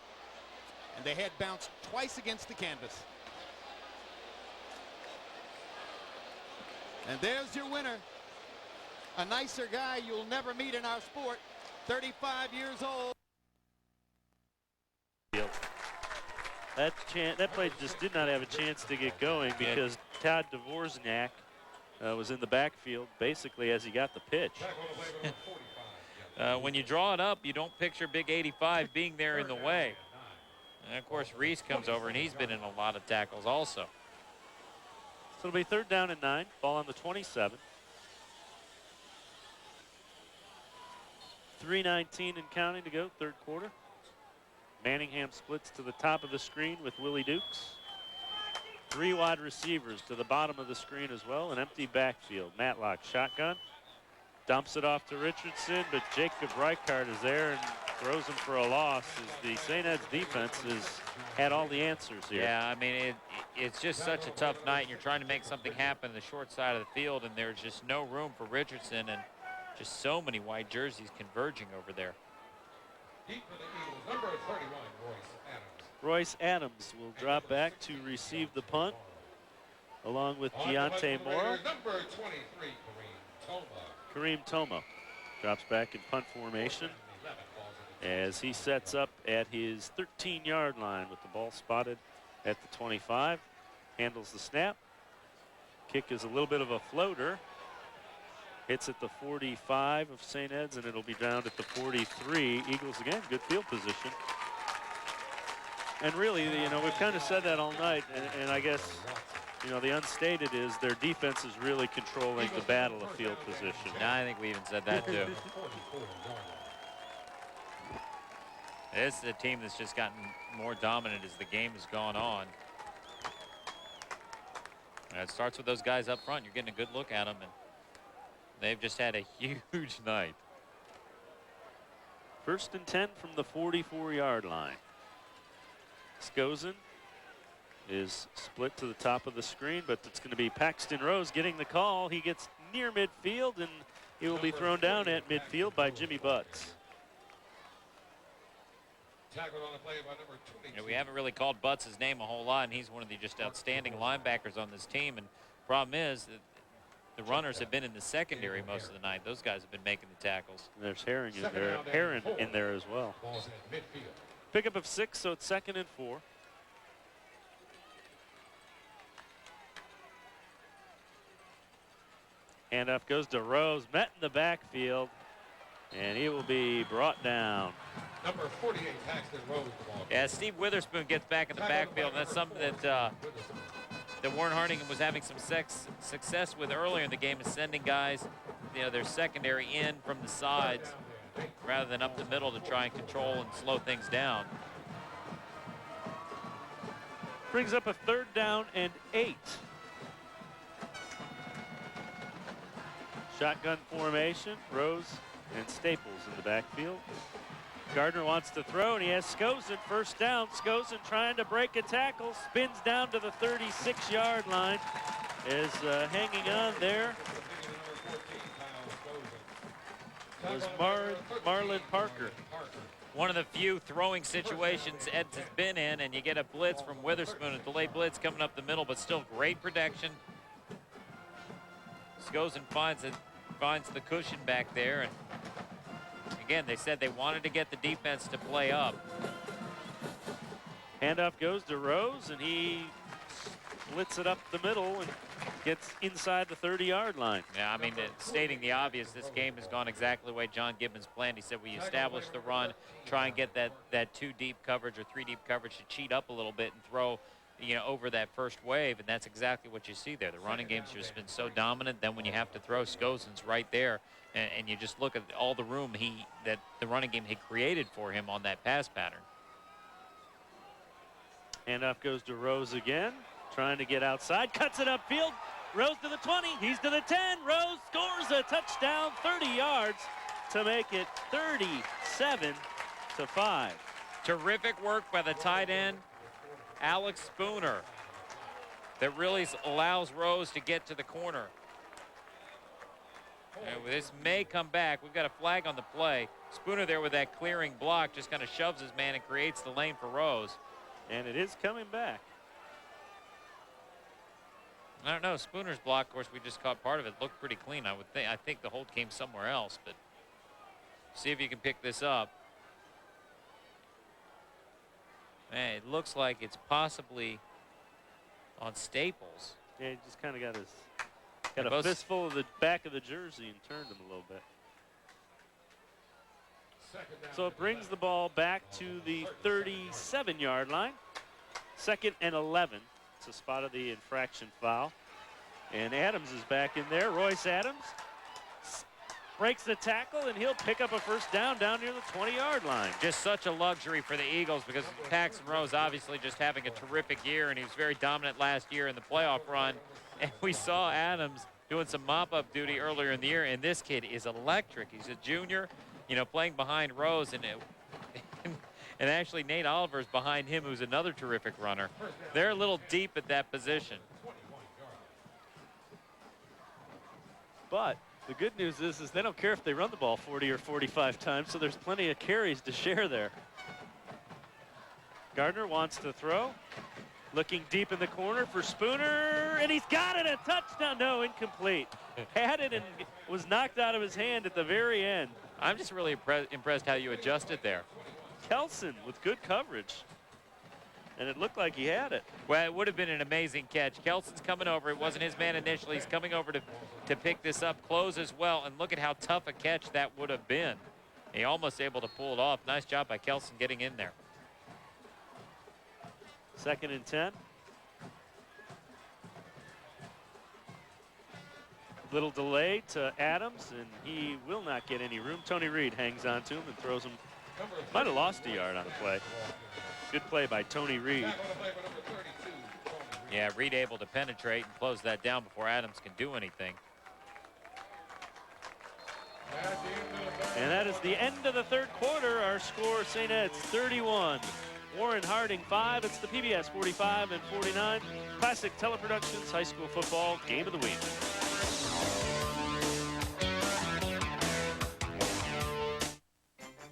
And the head bounced twice against the canvas. And there's your winner. A nicer guy you'll never meet in our sport. 35 years old. That play just did not have a chance to get going because Todd Dvorzak was in the backfield basically as he got the pitch. When you draw it up, you don't picture big 85 being there in the way. And of course, Reese comes over, and he's been in a lot of tackles also. So it'll be 3rd down and 9. Ball on the 27. 3:19 and counting to go, 3rd quarter. Manningham splits to the top of the screen with Willie Dukes. 3 wide receivers to the bottom of the screen as well. An empty backfield. Matlock shotgun. Dumps it off to Richardson, but Jacob Reichard is there and throws him for a loss as the St. Ed's defense has had all the answers here. Yeah, I mean, it's just such a tough night, and you're trying to make something happen in the short side of the field, and there's just no room for Richardson, and just so many white jerseys converging over there. Deep for the Eagles, number 31, Royce Adams. Royce Adams will drop back to receive the punt, along with Deontay Morrow. Number 23, Kareem Toma. Kareem Toma drops back in punt formation as he sets up at his 13-yard line with the ball spotted at the 25. Handles the snap. Kick is a little bit of a floater. Hits at the 45 of St. Ed's, and it'll be down at the 43. Eagles again, good field position. And really, you know, we've kind of said that all night, and I guess, you know, the unstated is their defense is really controlling the battle of field position. No, I think we even said that too. This is a team that's just gotten more dominant as the game has gone on. And it starts with those guys up front. You're getting a good look at them, and they've just had a huge night. 1st and 10 from the 44-yard line. Skozen is split to the top of the screen, but it's going to be Paxton Rose getting the call. He gets near midfield, and he will be thrown down at midfield by Jimmy Butts. Tackled on the play by number 22. You know, we haven't really called Butts' name a whole lot, and he's one of the just outstanding linebackers on this team. And problem is that the runners have been in the secondary most of the night. Those guys have been making the tackles. There's Heron in there as well. Ball's at midfield. Pickup of 6, so it's 2nd and 4. Handoff goes to Rose, met in the backfield, and he will be brought down. Number 48, Paxton Rose, the ball. Yeah, Steve Witherspoon gets back in the backfield, and that's something that Warren Hardingham was having some success with earlier in the game, is sending guys, you know, their secondary in from the sides rather than up the middle to try and control and slow things down. Brings up a 3rd down and 8. Shotgun formation, Rose and Staples in the backfield. Gardner wants to throw, and he has Skozen 1st down. Skozen trying to break a tackle, spins down to the 36-yard line, is hanging on there. Was Marlon Parker. One of the few throwing situations Eds has been in, and you get a blitz from Witherspoon, a delayed blitz coming up the middle, but still great protection. Skozen finds the cushion back there, and again, they said they wanted to get the defense to play up. Handoff goes to Rose, and he splits it up the middle and gets inside the 30-yard line. Yeah, I mean, stating the obvious, this game has gone exactly the way John Gibbons planned. He said we establish the run, try and get that 2-deep coverage or 3-deep coverage to cheat up a little bit and throw, over that first wave, and that's exactly what you see there. The running game's just been so dominant. Then when you have to throw, Skozen's right there, and you just look at all the room that the running game had created for him on that pass pattern. Handoff goes to Rose again, trying to get outside, cuts it upfield. Rose to the 20, he's to the 10. Rose scores a touchdown, 30 yards to make it 37-5. Terrific work by the tight end, Alex Spooner, that really allows Rose to get to the corner. This may come back. We've got a flag on the play. Spooner there with that clearing block just kind of shoves his man and creates the lane for Rose. And it is coming back. I don't know. Spooner's block, of course, we just caught part of it. Looked pretty clean. I think the hold came somewhere else, but see if you can pick this up. Man, it looks like it's possibly on Staples. Yeah, he just kind of got a fistful of the back of the jersey and turned him a little bit. So it brings the ball back to the 37-yard line. 2nd and 11. It's a spot of the infraction foul. And Adams is back in there. Royce Adams breaks the tackle, and he'll pick up a first down near the 20-yard line. Just such a luxury for the Eagles because Paxton Rose obviously just having a terrific year, and he was very dominant last year in the playoff run. And we saw Adams doing some mop-up duty earlier in the year, and this kid is electric. He's a junior, playing behind Rose, and actually Nate Oliver's behind him, who's another terrific runner. They're a little deep at that position. But the good news is they don't care if they run the ball 40 or 45 times, so there's plenty of carries to share there. Gardner wants to throw. Looking deep in the corner for Spooner, and he's got it, a touchdown. No, incomplete. Had it and was knocked out of his hand at the very end. I'm just really impressed how you adjusted there. Kelson with good coverage. And it looked like he had it. Well, it would have been an amazing catch. Kelson's coming over. It wasn't his man initially. He's coming over to pick this up, close as well, and look at how tough a catch that would have been. He almost able to pull it off. Nice job by Kelson getting in there. 2nd and 10. Little delay to Adams, and he will not get any room. Tony Reed hangs on to him and throws him. Might have lost a yard on the play. Good play by Tony Reed. Yeah, Reed able to penetrate and close that down before Adams can do anything. And that is the end of the 3rd quarter. Our score, St. Ed's 31. Warren Harding 5. It's the PBS 45 and 49 Classic Teleproductions High School Football Game of the Week.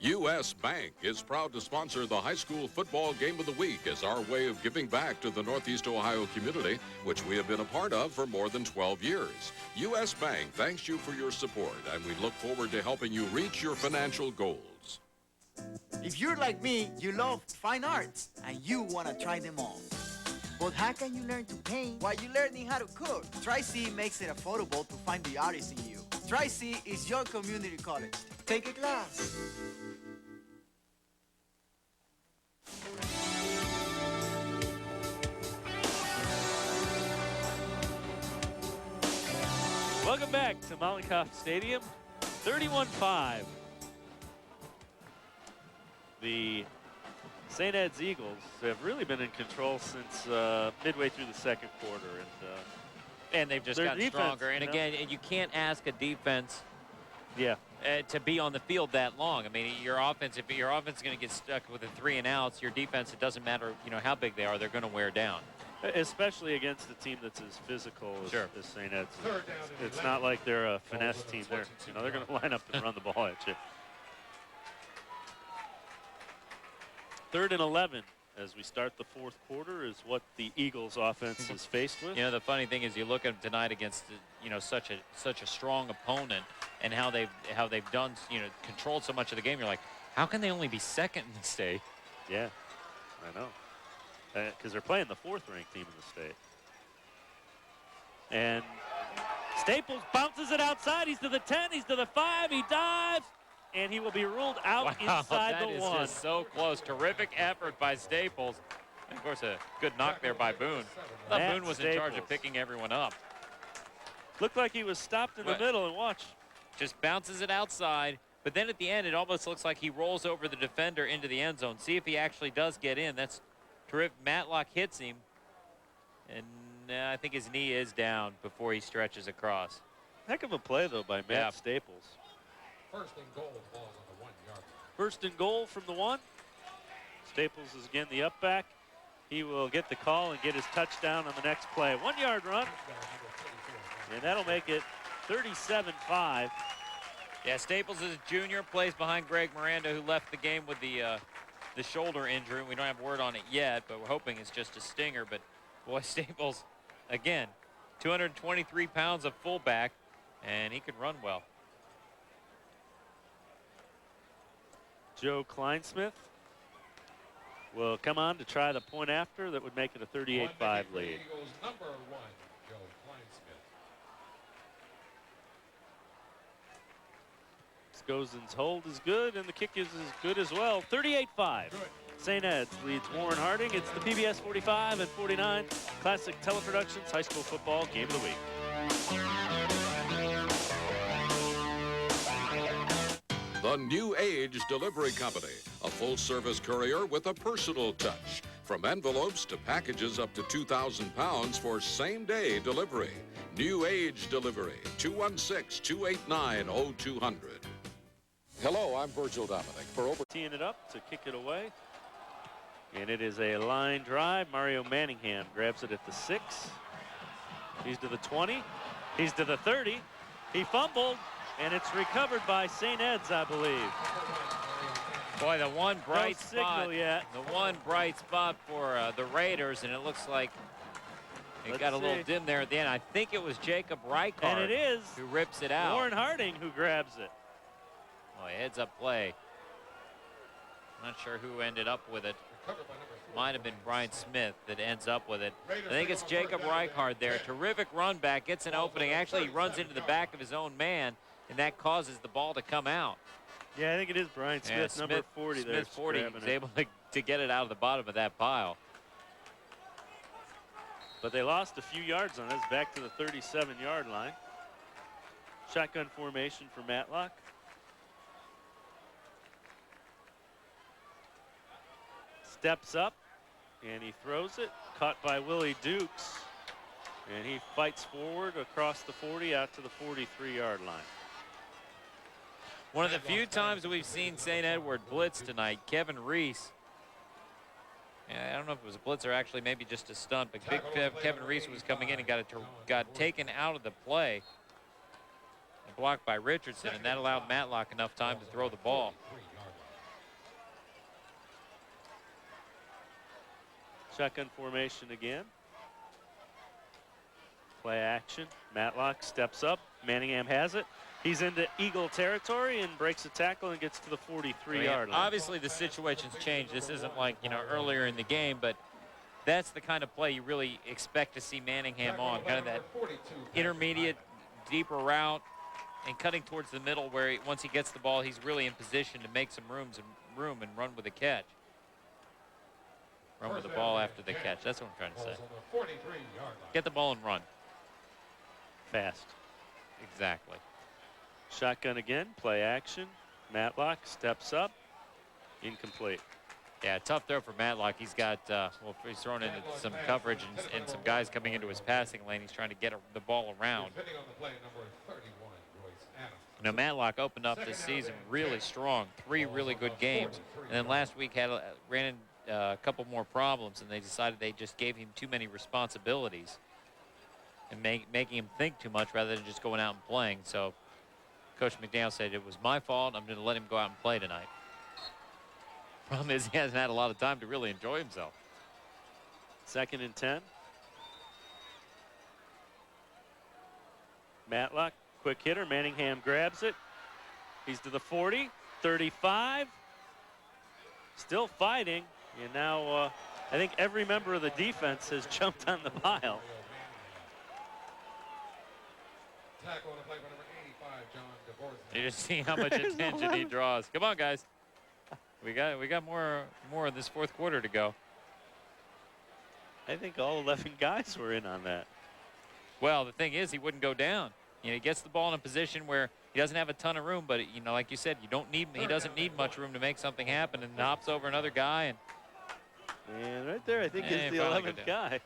U.S. Bank is proud to sponsor the High School Football Game of the Week as our way of giving back to the Northeast Ohio community, which we have been a part of for more than 12 years. U.S. Bank thanks you for your support, and we look forward to helping you reach your financial goals. If you're like me, you love fine arts, and you want to try them all. But how can you learn to paint while you're learning how to cook? Tri-C makes it affordable to find the artist in you. Tri-C is your community college. Take a class. Welcome back to Mollenkoff Stadium, 31-5. The St. Ed's Eagles have really been in control since midway through the 2nd quarter. And they've just gotten stronger. And again, you can't ask a defense to be on the field that long. I mean, your offense, if your offense is going to get stuck with the 3 and outs, your defense, it doesn't matter, how big they are, they're going to wear down. Especially against a team that's as physical as St. Ed's. It's not like they're a finesse team. They're going to line up and run the ball at you. 3rd and 11 as we start the 4th quarter is what the Eagles offense is faced with. The funny thing is you look at them tonight against such a strong opponent and how they've done controlled so much of the game. You're like, how can they only be 2nd in the state? Yeah, I know. Because they're playing the 4th ranked team in the state. And Staples bounces it outside. He's to the 10, he's to the 5, he dives, and he will be ruled out inside the 1. That is just so close. Terrific effort by Staples. And of course, a good knock there by Boone. I thought Boone was in charge of picking everyone up. Looked like he was stopped in the middle, and watch. Just bounces it outside, but then at the end, it almost looks like he rolls over the defender into the end zone. See if he actually does get in. That's terrific. Matlock hits him, and I think his knee is down before he stretches across. Heck of a play, though, by Matt Staples. First and goal, ball's on the 1 yard. First and goal from the 1. Staples is again the up back. He will get the call and get his touchdown on the next play. 1 yard run. And that'll make it 37-5. Yeah, Staples is a junior, plays behind Greg Miranda, who left the game with the shoulder injury. We don't have word on it yet, but we're hoping it's just a stinger. But boy, Staples, again, 223 pounds of fullback, and he can run well. Joe Kleinsmith will come on to try the point after. That would make it a 38-5 lead. Eagles number 1, Joe Kleinsmith. Skozen's hold is good, and the kick is as good as well. 38-5. St. Ed's leads Warren Harding. It's the PBS 45 and 49 Classic Teleproductions High School Football Game of the Week. The New Age Delivery Company, a full-service courier with a personal touch. From envelopes to packages up to 2,000 pounds for same-day delivery. New Age Delivery, 216-289-0200. Hello, I'm Virgil Dominic. For over teeing it up to kick it away. And it is a line drive. Mario Manningham grabs it at the 6. He's to the 20. He's to the 30. He fumbled, and it's recovered by St. Ed's, I believe. Boy, the one bright spot. Yet. The one bright spot for the Raiders, and it looks like it got a little dim there at the end. I think it was Jacob Reichard. And it is. Who rips it out. Warren Harding who grabs it. Oh, heads-up play. Not sure who ended up with it. Might have been Brian Smith that ends up with it. I think it's Jacob Reichard there. Terrific run back, gets an opening. Actually, he runs into the back of his own man, and that causes the ball to come out. Yeah, I think it is Brian Smith, number 40 there. Smith 40 was able to get it out of the bottom of that pile. But they lost a few yards on this, back to the 37-yard line. Shotgun formation for Matlock. Steps up, and he throws it. Caught by Willie Dukes. And he fights forward across the 40 out to the 43-yard line. One of the few times that we've seen St. Edward blitz tonight, Kevin Reese. I don't know if it was a blitz or actually maybe just a stunt, but big Kevin Reese was coming in and got taken out of the play and blocked by Richardson, and that allowed Matlock enough time to throw the ball. Shotgun formation again. Play action. Matlock steps up. Manningham has it. He's into Eagle territory and breaks a tackle and gets to the 43-yard line. Obviously, the situation's changed. This isn't like, earlier in the game, but that's the kind of play you really expect to see Manningham on, kind of that intermediate, deeper route and cutting towards the middle where once he gets the ball, he's really in position to make some room and run with the catch. Run with the ball after the catch. That's what I'm trying to say. Get the ball and run. Fast. Exactly. Shotgun again, play action. Matlock steps up, incomplete. Yeah, tough throw for Matlock. He's got, he's thrown into some coverage and some guys coming into his passing lane. He's trying to get the ball around. Matlock opened up this season really strong, 3 really good games, and then last week ran into a couple more problems, and they decided they just gave him too many responsibilities and making him think too much rather than just going out and playing. So Coach McDaniel said, it was my fault. I'm going to let him go out and play tonight. Problem is he hasn't had a lot of time to really enjoy himself. 2nd and 10. Matlock, quick hitter. Manningham grabs it. He's to the 40, 35. Still fighting. And now I think every member of the defense has jumped on the pile. tackle on the play by number 85, John DeVorsnak. You just see how much attention he draws. Come on, guys. We got more of this fourth quarter to go. I think all 11 guys were in on that. Well, the thing is, he wouldn't go down. You know, he gets the ball in a position where he doesn't have a ton of room, but you know, like you said, he doesn't need much room to make something happen, and hops over another guy. And right there, I think is the 11th guy.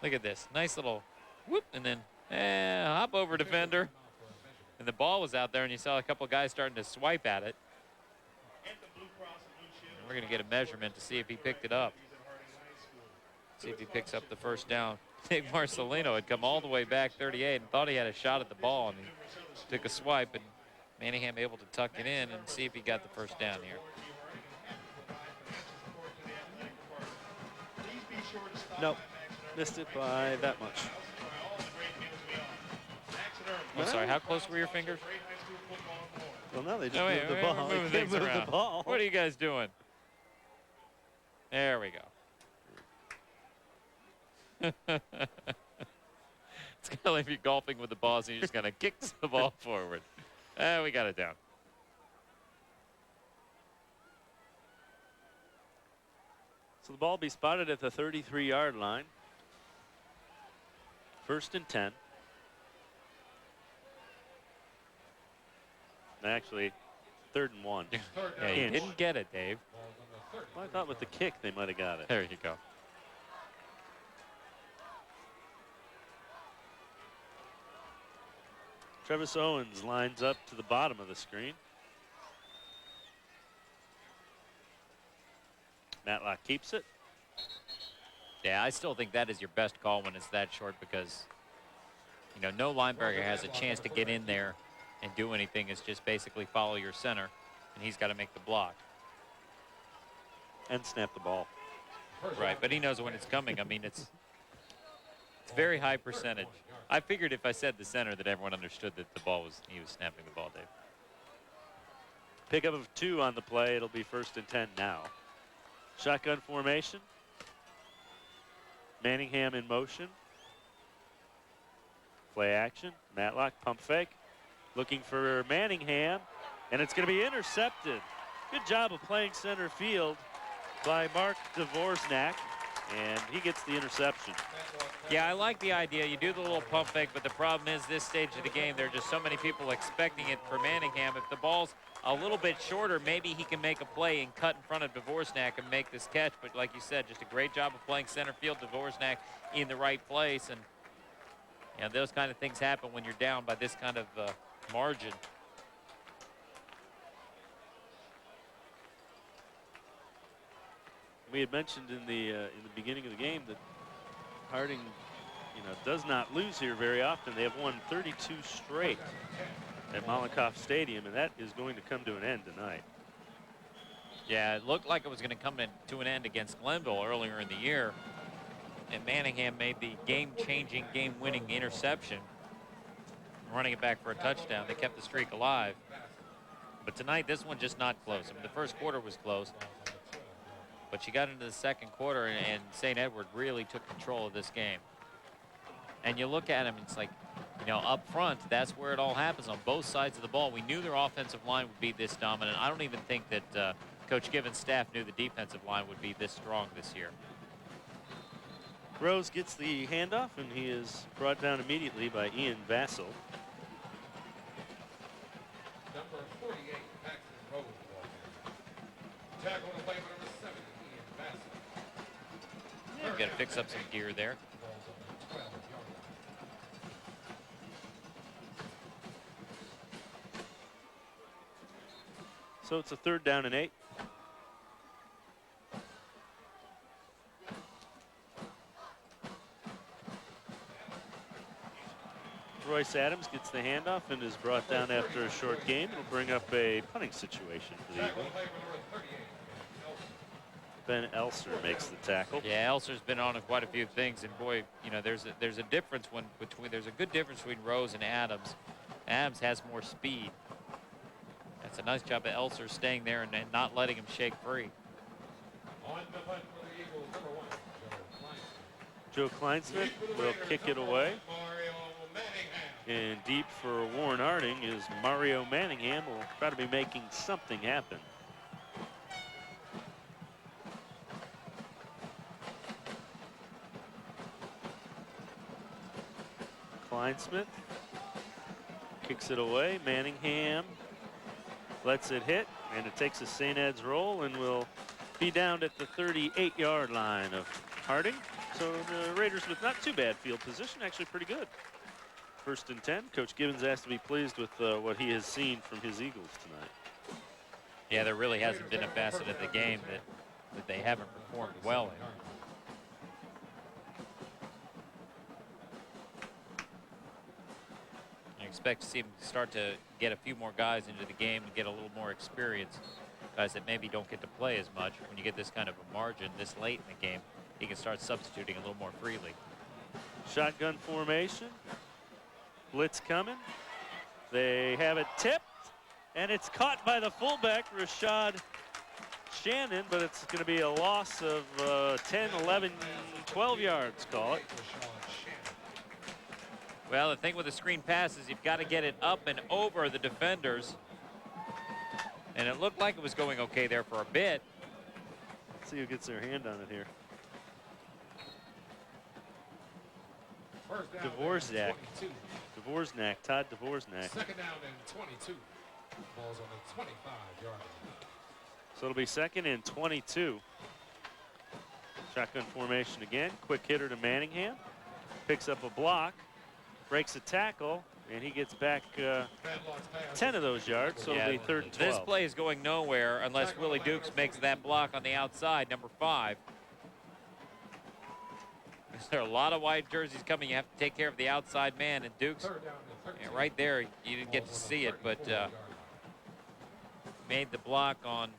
Look at this, nice little whoop, and then hop over defender. And the ball was out there, and you saw a couple guys starting to swipe at it. And we're going to get a measurement to see if he picked it up. See if he picks up the first down. Nick Marcelino had come all the way back 38 and thought he had a shot at the ball, and he took a swipe, and Manningham able to tuck it in and see if he got the first down here. Nope, missed it by that much. I'm sorry, how close were your fingers? Well, no, they just moved the ball. They can't move the ball. What are you guys doing? There we go. It's kind of like you're golfing with the balls and you're just going to kick the ball forward. We got it down. So the ball will be spotted at the 33-yard line. 1st and 10. Actually, 3rd and 1. Yeah, you didn't get it, Dave. Well, I thought with the kick they might have got it. There you go. Travis Owens lines up to the bottom of the screen. Matlock keeps it. Yeah, I still think that is your best call when it's that short, because, you know, no linebacker has a chance to get in there and do anything. It's just basically follow your center, and he's got to make the block. And snap the ball. Right, but he knows when it's coming. I mean, it's very high percentage. I figured if I said the center that everyone understood that he was snapping the ball, Dave. Pickup of 2 on the play. It'll be 1st and 10 now. Shotgun formation. Manningham in motion. Play action. Matlock pump fake. Looking for Manningham, and it's going to be intercepted. Good job of playing center field by Mark Dvorak, and he gets the interception. Yeah, I like the idea. You do the little pump fake, but the problem is this stage of the game, there are just so many people expecting it for Manningham. If the ball's a little bit shorter, maybe he can make a play and cut in front of Dvorak and make this catch. But like you said, just a great job of playing center field. Dvorak in the right place, and you know, those kind of things happen when you're down by this kind of margin. We had mentioned in the beginning of the game that Harding, you know, does not lose here very often. They have won 32 straight at Mollenkoff Stadium, and that is going to come to an end tonight. Yeah, it looked like it was going to come to an end against Glenville earlier in the year, and Manningham made the game-changing, game-winning interception, running it back for a touchdown. They kept the streak alive. But tonight, this one just not close. I mean, the first quarter was close, but you got into the second quarter, and St. Edward really took control of this game. And you look at him, it's like, you know, up front, that's where it all happens on both sides of the ball. We knew their offensive line would be this dominant. I don't even think that Coach Gibbons' staff knew the defensive line would be this strong this year. Rose gets the handoff, and he is brought down immediately by Ian Vassell. Number 48, Paxton Rose. Tackle on the play by number 7, Ian Vassell. Yeah, we've got to fix up some gear there. So it's a 3rd down and 8. Royce Adams gets the handoff and is brought down after a short game. It'll bring up a punting situation for the Eagles. Ben Elser makes the tackle. Yeah, Elser's been on quite a few things, and boy, you know, there's a difference there's a good difference between Rose and Adams. Adams has more speed. That's a nice job of Elser staying there and not letting him shake free. On the punt for the Eagles, number 1, Joe Kleinsmith will kick it away. Mario And deep for Warren Harding is Mario Manningham. Will try to be making something happen. Kleinsmith kicks it away. Manningham lets it hit, and it takes a St. Ed's roll and will be down at the 38-yard line of Harding. So the Raiders with not too bad field position, actually pretty good. 1st and 10. Coach Gibbons has to be pleased with what he has seen from his Eagles tonight. Yeah, there really hasn't been a facet of the game that they haven't performed well in. I expect to see him start to get a few more guys into the game and get a little more experience. Guys that maybe don't get to play as much. When you get this kind of a margin this late in the game, he can start substituting a little more freely. Shotgun formation. Blitz coming. They have it tipped, and it's caught by the fullback, Rashad Shannon, but it's going to be a loss of 10, 11, 12 yards, call it. Well, the thing with the screen pass is you've got to get it up and over the defenders. And it looked like it was going okay there for a bit. Let's see who gets their hand on it here. Dvorak. Todd Dvorak. 2nd down and 22. Ball's on the 25-yard line. So it'll be 2nd and 22. Shotgun formation again. Quick hitter to Manningham. Picks up a block. Breaks a tackle. And he gets back 10 of those yards, so it'll be 3rd and 12. This play is going nowhere unless Willie Dukes makes that block on the outside, number 5. There are a lot of white jerseys coming. You have to take care of the outside man, and Dukes, right there, you didn't get to see it, but made the block on,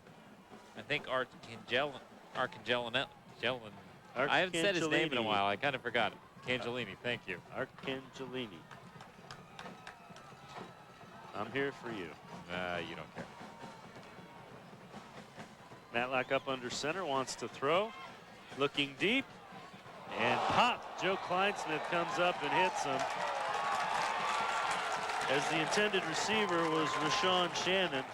I think, Arcangellini. I haven't said his name in a while. I kind of forgot it. Cangelini, thank you. Arcangellini. I'm here for you. You don't care. Matlock up under center, wants to throw. Looking deep. And pop. Joe Kleinsmith comes up and hits him. As the intended receiver was Rashawn Shannon.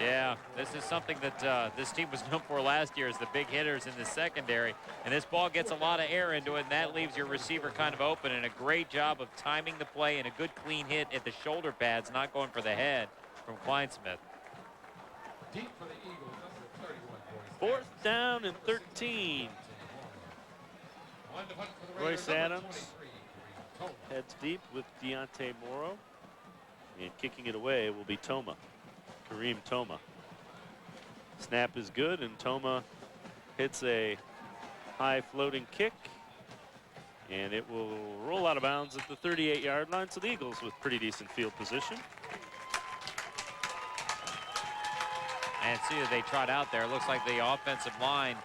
Yeah, this is something that this team was known for last year, is the big hitters in the secondary. And this ball gets a lot of air into it, and that leaves your receiver kind of open. And a great job of timing the play and a good clean hit at the shoulder pads, not going for the head from Kleinsmith. Deep for the Eagles, number 31. 4th down and 13. Royce Adams heads deep with Deontay Morrow. And kicking it away will be Toma. Kareem Toma. Snap is good, and Toma hits a high floating kick. And it will roll out of bounds at the 38-yard line. So the Eagles with pretty decent field position. And see as they trot out there, it looks like the offensive line,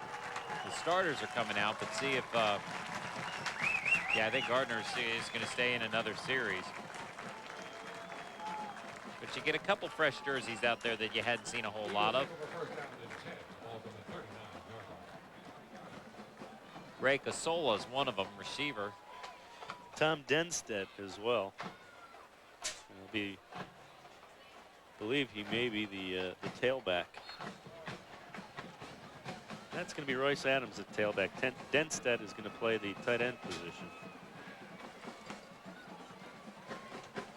the starters are coming out, but see if, yeah, I think Gardner is going to stay in another series. But you get a couple fresh jerseys out there that you hadn't seen a whole lot of. Ray Casola is one of them, receiver. Tom Denstedt as well. Believe he may be the tailback. That's going to be Royce Adams at tailback. Denstedt is going to play the tight end position.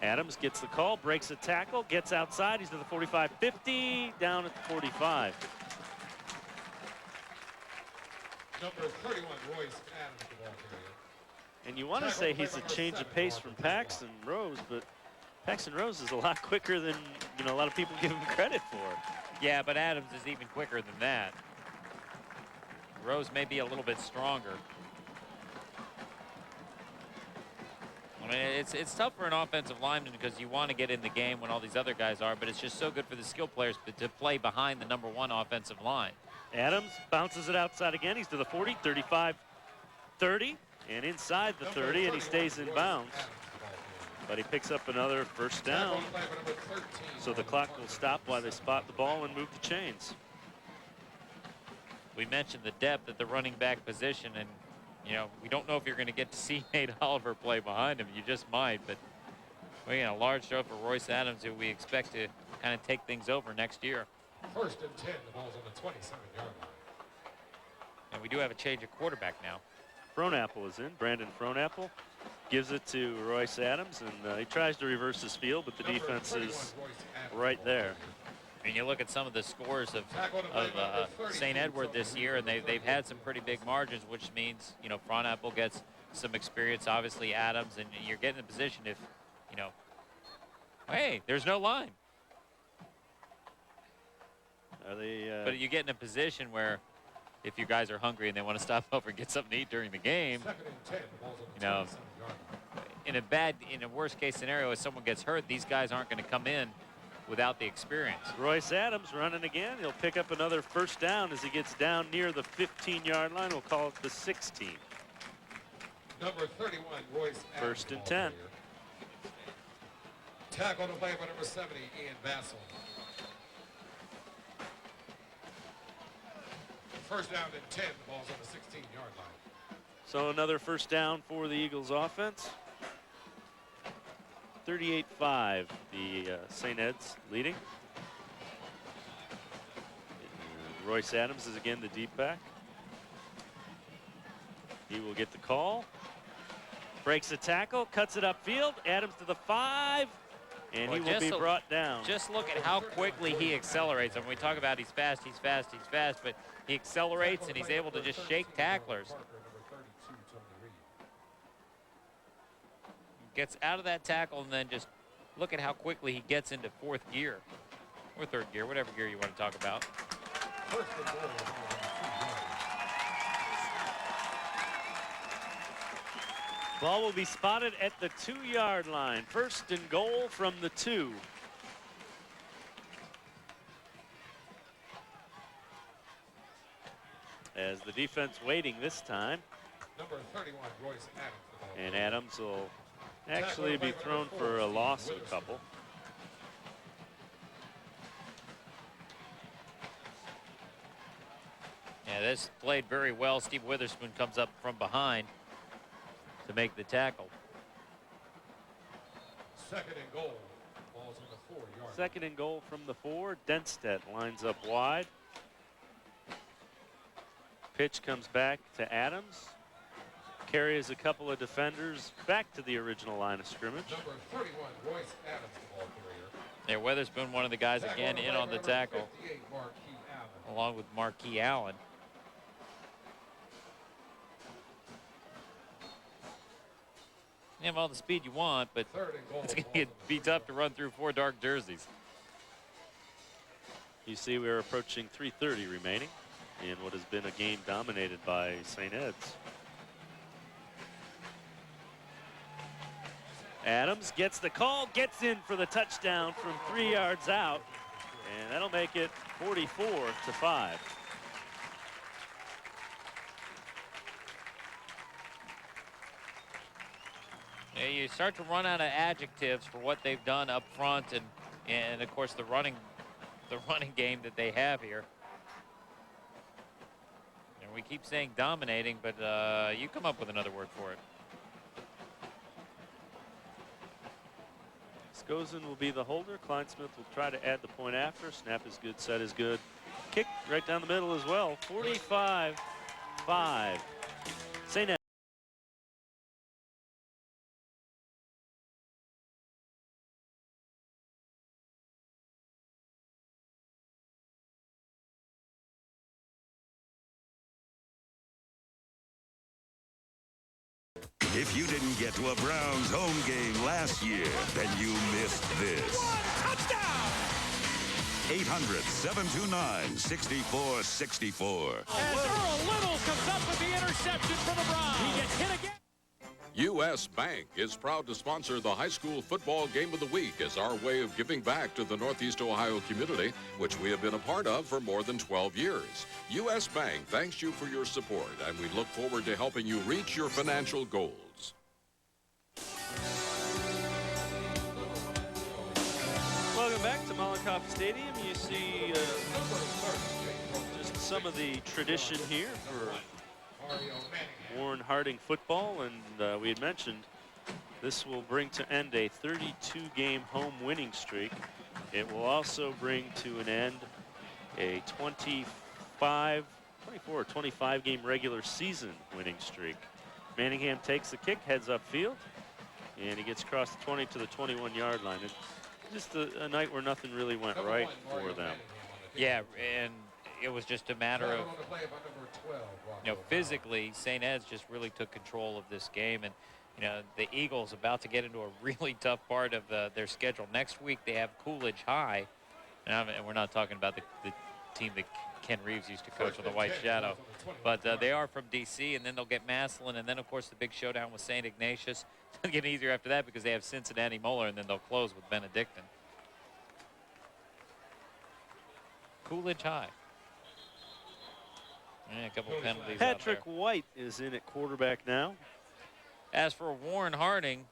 Adams gets the call, breaks a tackle, gets outside. He's to the 45-50, down at the 45. Number 31, Royce Adams, the ball carrier. And you want to say he's a change of pace from Paxton Rose, but Paxton Rose is a lot quicker than a lot of people give him credit for. Yeah, but Adams is even quicker than that. Rose may be a little bit stronger. I mean, it's tough for an offensive lineman because you want to get in the game when all these other guys are, but it's just so good for the skill players to play behind the number 1 offensive line. Adams bounces it outside again. He's to the 40, 35, 30, and inside the 30, and he stays in bounds. But he picks up another 1st down. So the clock will stop while they spot the ball and move the chains. We mentioned the depth at the running back position, and You know, we don't know if you're going to get to see Nate Oliver play behind him. You just might, but a large show for Royce Adams, who we expect to kind of take things over next year. 1st and 10, the ball's on the 27-yard line. And we do have a change of quarterback now. Frohnapple is in. Brandon Frohnapple gives it to Royce Adams, and he tries to reverse his field, but the defense is right there. I mean, you look at some of the scores of St. Edward this year, and they've had some pretty big margins, which means, you know, Frohnapple gets some experience, obviously Adams, and you're getting in a position if, you know, hey, there's no line. Are they, but you get in a position where if you guys are hungry and they want to stop over and get something to eat during the game, 2nd and 10, the ball's on the you know, 27-yard line. in a worst case scenario, if someone gets hurt, these guys aren't going to come in without the experience. Royce Adams running again. He'll pick up another 1st down as he gets down near the 15-yard line. We'll call it the 16. Number 31, Royce Adams. 1st and 10. Tackle on the play by number 70, Ian Bassel. 1st down and 10, the ball's on the 16-yard line. So another 1st down for the Eagles offense. 38-5, the St. Ed's leading. Royce Adams is again the deep back. He will get the call. Breaks a tackle, cuts it upfield. Adams to the 5, and he will be brought down. Just look at how quickly he accelerates. And when we talk about he's fast, but he accelerates and he's able to just shake tacklers. Gets out of that tackle and then just look at how quickly he gets into 4th gear or 3rd gear, whatever gear you want to talk about. Ball will be spotted at the 2-yard line. 1st and goal from the 2. As the defense waiting this time. Number 31, Royce Adams. And Adams will actually be thrown for a loss of a couple. Yeah, this played very well. Steve Witherspoon comes up from behind to make the tackle. 2nd and goal. Ball's on the 4-yard. 2nd and goal from the 4. Denstedt lines up wide. Pitch comes back to Adams. Carries a couple of defenders back to the original line of scrimmage. Number 31, Royce Adams, the ball carrier. Yeah, Witherspoon, one of the guys again in on the tackle, along with Marquis Allen. You have all the speed you want, but it's going to be tough to run through 4 dark jerseys. You see we're approaching 3:30 remaining in what has been a game dominated by St. Ed's. Adams gets the call, gets in for the touchdown from 3 yards out, and that'll make it 44-5. Yeah, you start to run out of adjectives for what they've done up front, and of course the running game that they have here. And we keep saying dominating, but you come up with another word for it. Skozen will be the holder. Kleinsmith will try to add the point after. Snap is good, set is good. Kick right down the middle as well. 45-5. St. Ed's. If you didn't get to a Browns home game last year, then you missed this. Touchdown! 800-729-6464. As Earl Little comes up with the interception for the Browns. He gets hit again. U.S. Bank is proud to sponsor the high school football game of the week as our way of giving back to the Northeast Ohio community, which we have been a part of for more than 12 years. U.S. Bank thanks you for your support, and we look forward to helping you reach your financial goals. Welcome back to Mollenkoff Stadium. You see just some of the tradition here for Warren Harding football, and we had mentioned this will bring to end a 32-game home winning streak. It will also bring to an end a 24 or 25-game regular season winning streak. Manningham takes the kick, heads upfield, and he gets across the 20 to the 21-yard line. It's just a night where nothing really went right for them. Yeah, and it was just a matter of, physically, St. Ed's just really took control of this game. And, the Eagles about to get into a really tough part of their schedule. Next week, they have Coolidge High. And we're not talking about the team that Ken Reeves used to coach on the White Shadow. But they are from D.C., and then they'll get Massillon, and then, of course, the big showdown with St. Ignatius. It'll get easier after that because they have Cincinnati Moeller, and then they'll close with Benedictine. Coolidge High. Yeah, a couple penalties Patrick out there. White is in at quarterback now. As for Warren Harding,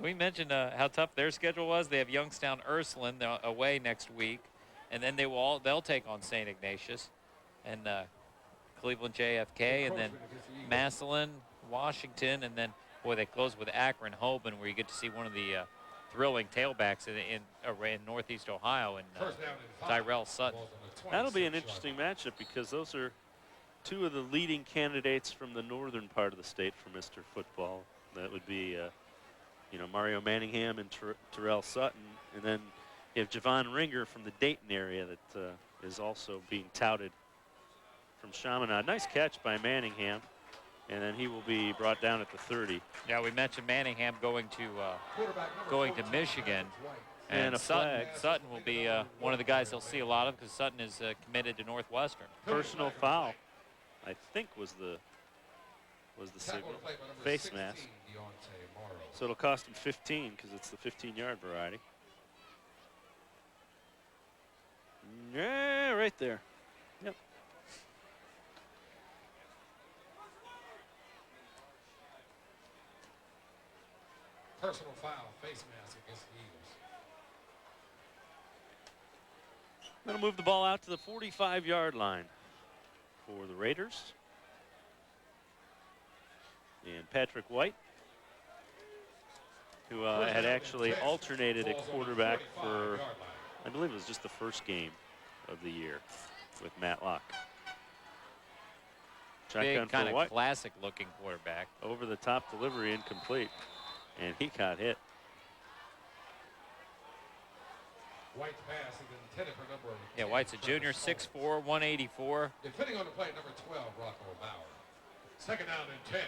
we mentioned how tough their schedule was. They have Youngstown Ursuline away next week, and then they'll take on St. Ignatius and Cleveland JFK, and then Massillon, Washington, and then they close with Akron Hoban, where you get to see one of the thrilling tailbacks in Northeast Ohio, and Tyrell Sutton. That'll be an interesting matchup because those are two of the leading candidates from the northern part of the state for Mr. Football. That would be, Mario Manningham and Tyrell Sutton, and then you have Javon Ringer from the Dayton area that is also being touted from Chaminade. Nice catch by Manningham, and then he will be brought down at the 30. Yeah, we mentioned Manningham going to Michigan. And a flag. Sutton will be one of the guys he'll see a lot of because Sutton is committed to Northwestern. Personal foul, I think, was the signal. Face mask. So it'll cost him 15 because it's the 15-yard variety. Yeah, right there. Yep. Personal foul, face mask against the Eagles. Going to move the ball out to the 45-yard line for the Raiders. And Patrick White, who had actually alternated at quarterback for, I believe it was just the first game of the year with Matlock. Big, kind of classic-looking quarterback. Over the top delivery, incomplete, and he got hit. White's pass is intended for number. Yeah, White's a junior, 6'4", 184. Defending on the play, number 12, Rocco Bauer. Second down and 10.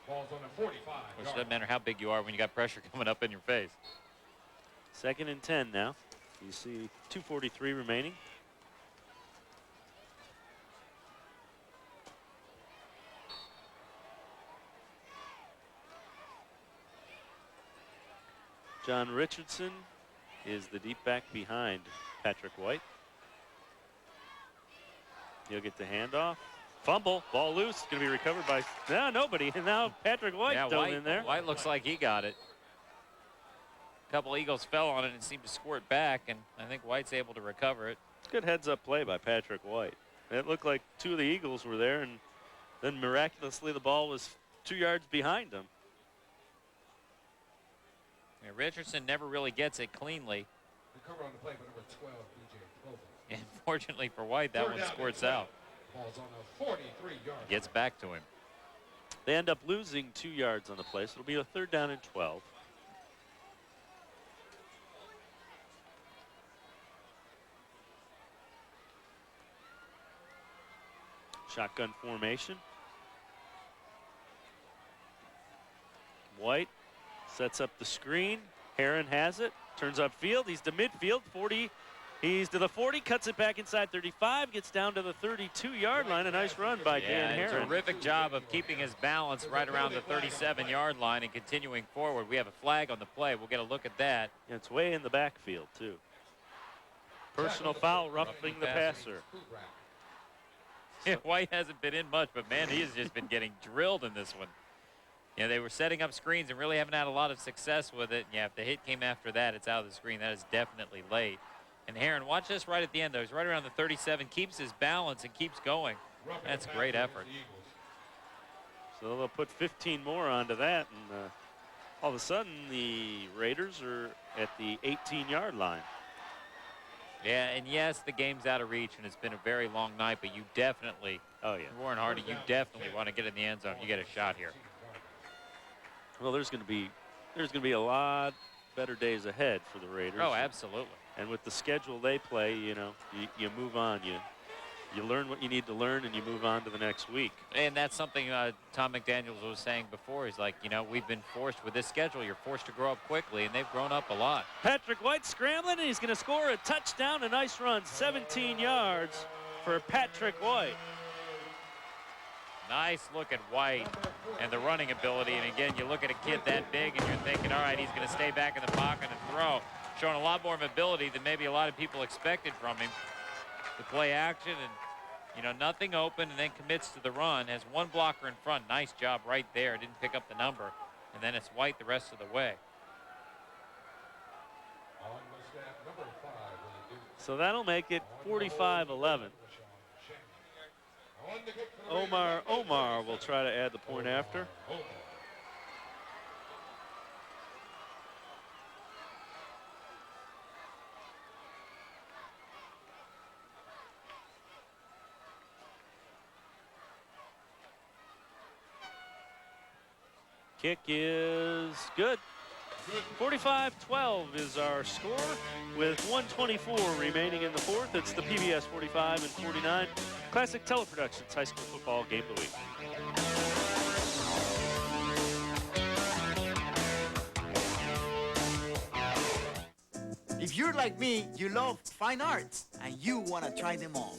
Ball's on the 45. Which doesn't matter how big you are when you got pressure coming up in your face. Second and 10 now. You see 2:43 remaining. John Richardson is the deep back behind Patrick White. He'll get the handoff. Fumble, ball loose, going to be recovered by nobody. And now Patrick White dove in there. White looks like he got it. A couple Eagles fell on it and seemed to squirt back, and I think White's able to recover it. Good heads-up play by Patrick White. It looked like two of the Eagles were there, and then miraculously the ball was 2 yards behind them. Yeah, Richardson never really gets it cleanly. Recover on the play by number 12, B.J. Clover. And fortunately for White, that one squirts out. Ball's on the 43-yard. Gets back to him. They end up losing 2 yards on the play, so it'll be a third down and 12. Shotgun formation. White sets up the screen. Heron has it. Turns upfield. He's to midfield. 40. He's to the 40. Cuts it back inside 35. Gets down to the 32-yard line. A nice run by Dan Heron. Terrific job of keeping his balance right around the 37-yard line and continuing forward. We have a flag on the play. We'll get a look at that. Yeah, it's way in the backfield, too. Personal foul, roughing the passer. Yeah, White hasn't been in much, but man, he has just been getting drilled in this one. Yeah, they were setting up screens and really haven't had a lot of success with it. Yeah, if the hit came after that, it's out of the screen. That is definitely late. And Heron, watch this right at the end, though. He's right around the 37, keeps his balance and keeps going. That's a great effort. So they'll put 15 more onto that, and all of a sudden the Raiders are at the 18-yard line. Yeah, and yes, the game's out of reach, and it's been a very long night, but you definitely, Warren Harding, you definitely want to get in the end zone. You get a shot here. Well, there's going to be a lot better days ahead for the Raiders. Oh, absolutely. And with the schedule they play, you know, you move on. You learn what you need to learn, and you move on to the next week. And that's something Tom McDaniels was saying before. He's like, you know, we've been forced with this schedule. You're forced to grow up quickly, and they've grown up a lot. Patrick White scrambling, and he's going to score a touchdown. A nice run, 17 yards for Patrick White. Nice look at White and the running ability. And again, you look at a kid that big, and you're thinking, all right, he's going to stay back in the pocket and throw. Showing a lot more mobility than maybe a lot of people expected from him. The play action and, you know, nothing open, and then commits to the run. Has one blocker in front. Nice job right there. Didn't pick up the number. And then it's White the rest of the way. So that'll make it 45-11. Omar will try to add the point after. Kick is good. 45-12 is our score with 1:24 remaining in the fourth. It's the PBS 45 and 49 Classic Teleproductions High School Football Game of the Week. If you're like me, you love fine arts and you want to try them all.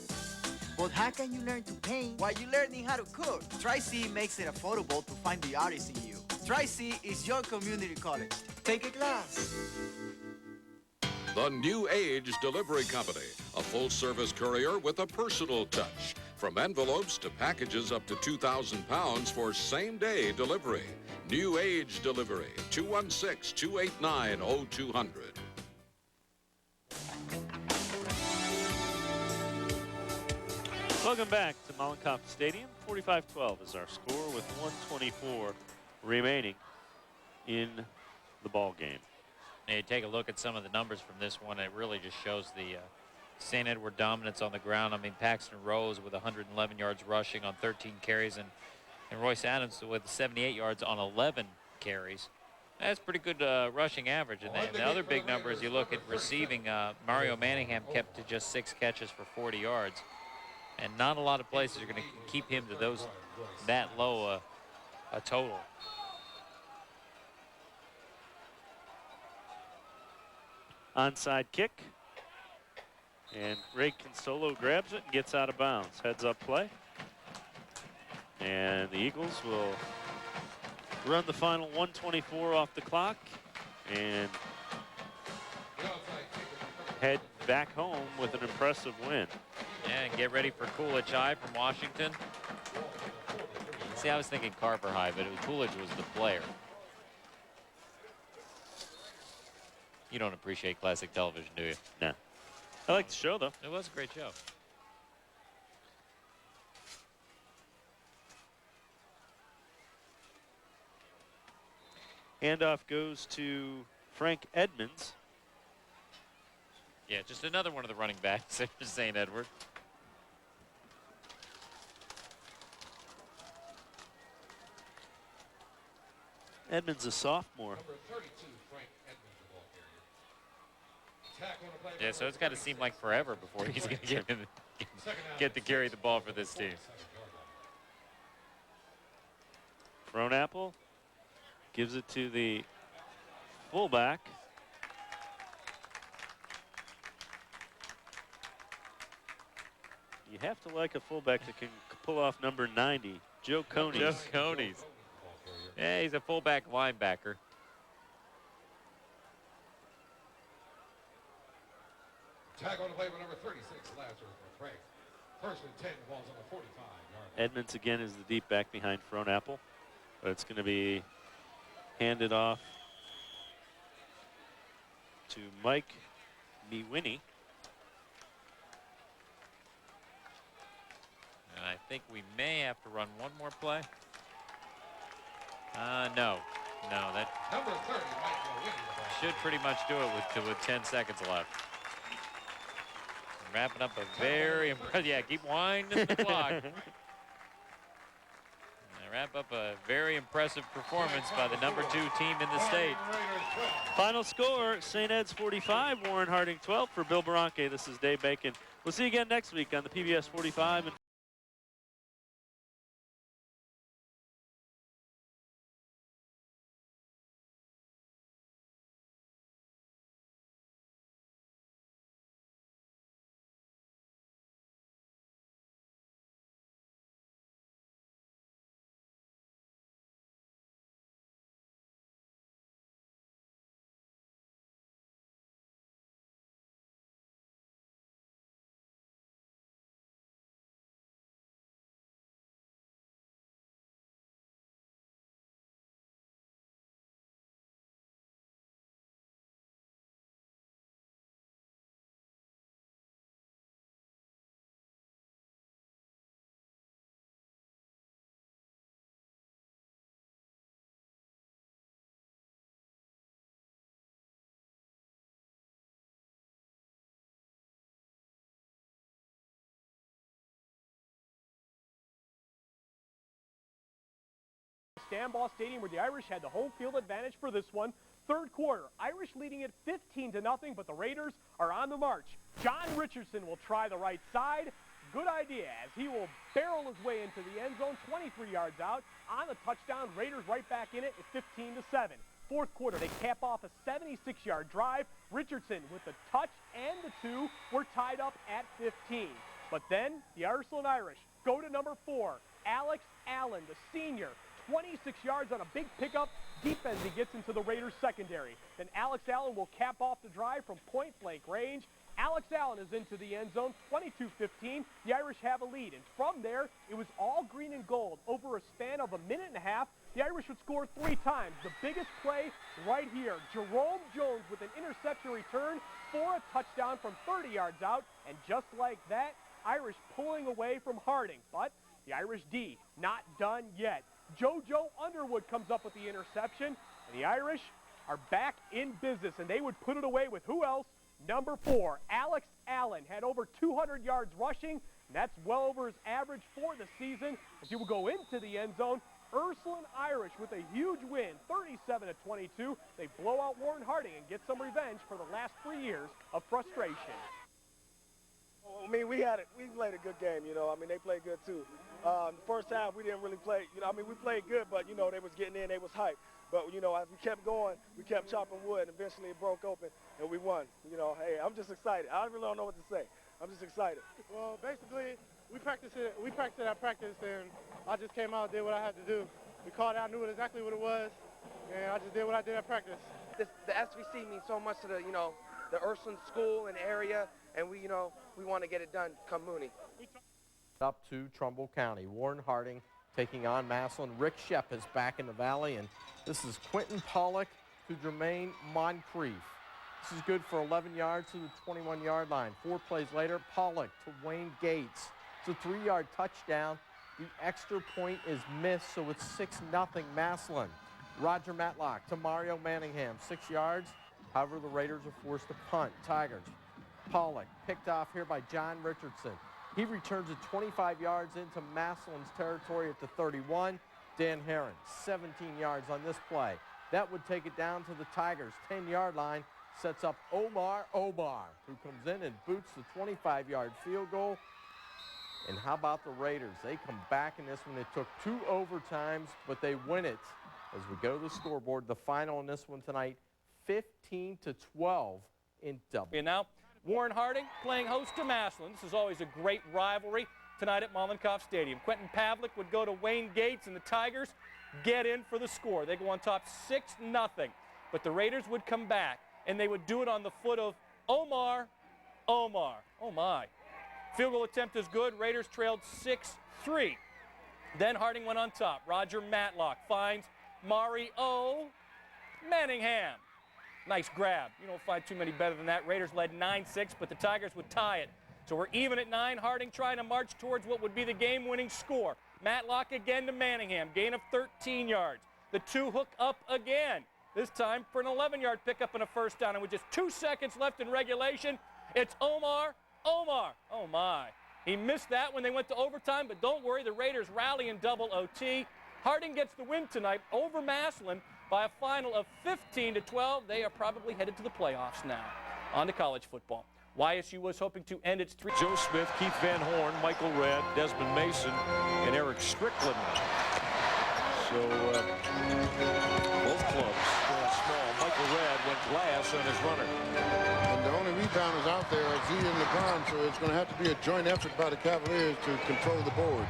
But how can you learn to paint while you're learning how to cook? Tri-C makes it affordable to find the artist in you. Tri-C is your community college. Take a class. The New Age Delivery Company, a full-service courier with a personal touch. From envelopes to packages up to 2,000 pounds for same-day delivery. New Age Delivery, 216-289-0200. Welcome back to Mollenkopf Stadium. 45-12 is our score with 1:24 remaining in the ball game. And you take a look at some of the numbers from this one. It really just shows the St. Edward dominance on the ground. I mean, Paxton Rose with 111 yards rushing on 13 carries, and Royce Adams with 78 yards on 11 carries. That's pretty good rushing average. And the other big number is you look at receiving. Mario Manningham kept to just 6 catches for 40 yards. And not a lot of places are going to keep him to that low a total. Onside kick. And Ray Consolo grabs it and gets out of bounds. Heads up play. And the Eagles will run the final 1:24 off the clock and head back home with an impressive win. Yeah, and get ready for Coolidge High from Washington. See, I was thinking Carver High, but Coolidge was the player. You don't appreciate classic television, do you? No. I like the show, though. It was a great show. Handoff goes to Frank Edmonds. Yeah, just another one of the running backs for St. Edward. Edmonds a sophomore. Number 32, Frank Edmonds, the ball carrier. Tackle on the play. Yeah, so it's got to seem like forever before he's going to get to carry the ball for this team. Frohnapple gives it to the fullback. You have to like a fullback that can pull off number 90, Joe Conies. Joe Conies. Yeah, he's a fullback linebacker. Tackle on the play by number 36, Lazarus for Frank. First and 10, ball's on the 45-yard line. Edmonds again is the deep back behind Frohnapple, but it's going to be handed off to Mike Mewini. And I think we may have to run one more play. No, that Number 30 might go winning the ball. should pretty much do it with 10 seconds left. Wrapping up a very impressive, yeah, keep winding the clock. And they wrap up a very impressive performance by the number 2 team in the state. Final score, St. Ed's 45, Warren Harding 12. For Bill Baranke, this is Dave Bacon. We'll see you again next week on the PBS 45. Stanball Stadium, where the Irish had the home field advantage for this one. Third quarter, Irish leading it 15-0, but the Raiders are on the march. John Richardson will try the right side. Good idea, as he will barrel his way into the end zone, 23 yards out. On the touchdown, Raiders right back in it at 15-7. Fourth quarter, they cap off a 76-yard drive. Richardson with the touch and the 2 were tied up at 15. But then the Ursuline Irish go to number 4, Alex Allen, the senior. 26 yards on a big pickup deep as he gets into the Raiders secondary. Then Alex Allen will cap off the drive from point-blank range. Alex Allen is into the end zone, 22-15. The Irish have a lead, and from there, it was all green and gold. Over a span of a minute and a half, the Irish would score 3 times. The biggest play right here, Jerome Jones with an interception return for a touchdown from 30 yards out, and just like that, Irish pulling away from Harding. But the Irish D not done yet. JoJo Underwood comes up with the interception, and the Irish are back in business, and they would put it away with who else? Number 4, Alex Allen, had over 200 yards rushing, and that's well over his average for the season. As he will go into the end zone, Ursuline Irish with a huge win, 37-22. They blow out Warren Harding and get some revenge for the last 3 years of frustration. I mean, we played a good game, you know. I mean, they played good too. First half, we didn't really play, you know, I mean, we played good, but, you know, they was getting in, they was hyped. But, you know, as we kept going, we kept chopping wood, and eventually it broke open, and we won. You know, hey, I'm just excited. I really don't know what to say. I'm just excited. Well, basically, we practiced at practice, and I just came out and did what I had to do. We called out, knew exactly what it was, and I just did what I did at practice. The SVC means so much to the, you know, the Ursuline school and area, and we, you know, we want to get it done come Mooney. Up to Trumbull County. Warren Harding taking on Massillon. Rick Shep is back in the valley, and this is Quentin Pollock to Jermaine Moncrief. This is good for 11 yards to the 21-yard line. 4 plays later, Pollock to Wayne Gates. It's a 3-yard touchdown. The extra point is missed, so it's 6-0 Massillon. Roger Matlock to Mario Manningham, 6 yards. However, the Raiders are forced to punt. Tigers. Pollock picked off here by John Richardson. He returns it 25 yards into Massillon's territory at the 31. Dan Herron, 17 yards on this play. That would take it down to the Tigers' 10-yard line. Sets up Omar, who comes in and boots the 25-yard field goal. And how about the Raiders? They come back in this one. It took 2 overtimes, but they win it. As we go to the scoreboard, the final in this one tonight, 15-12 in double. And now, Warren Harding playing host to Massillon. This is always a great rivalry tonight at Mollenkopf Stadium. Quentin Pavlik would go to Wayne Gates, and the Tigers get in for the score. They go on top 6-0. But the Raiders would come back, and they would do it on the foot of Omar. Oh, my. Field goal attempt is good. Raiders trailed 6-3. Then Harding went on top. Roger Matlock finds Mario Manningham. Nice grab. You don't find too many better than that. Raiders led 9-6, but the Tigers would tie it. So we're even at 9. Harding trying to march towards what would be the game-winning score. Matlock again to Manningham. Gain of 13 yards. The two hook up again. This time for an 11-yard pickup and a first down. And with just 2 seconds left in regulation, it's Omar. Oh my. He missed that when they went to overtime, but don't worry, the Raiders rally in double OT. Harding gets the win tonight over Massillon by a final of 15-12. They are probably headed to the playoffs now. On to college football. YSU was hoping to end its three. Joe Smith, Keith Van Horn, Michael Redd, Desmond Mason, and Eric Strickland. So both clubs going small. Michael Redd went glass on his runner. And the only rebounders out there are Z and LeBron, so it's going to have to be a joint effort by the Cavaliers to control the boards.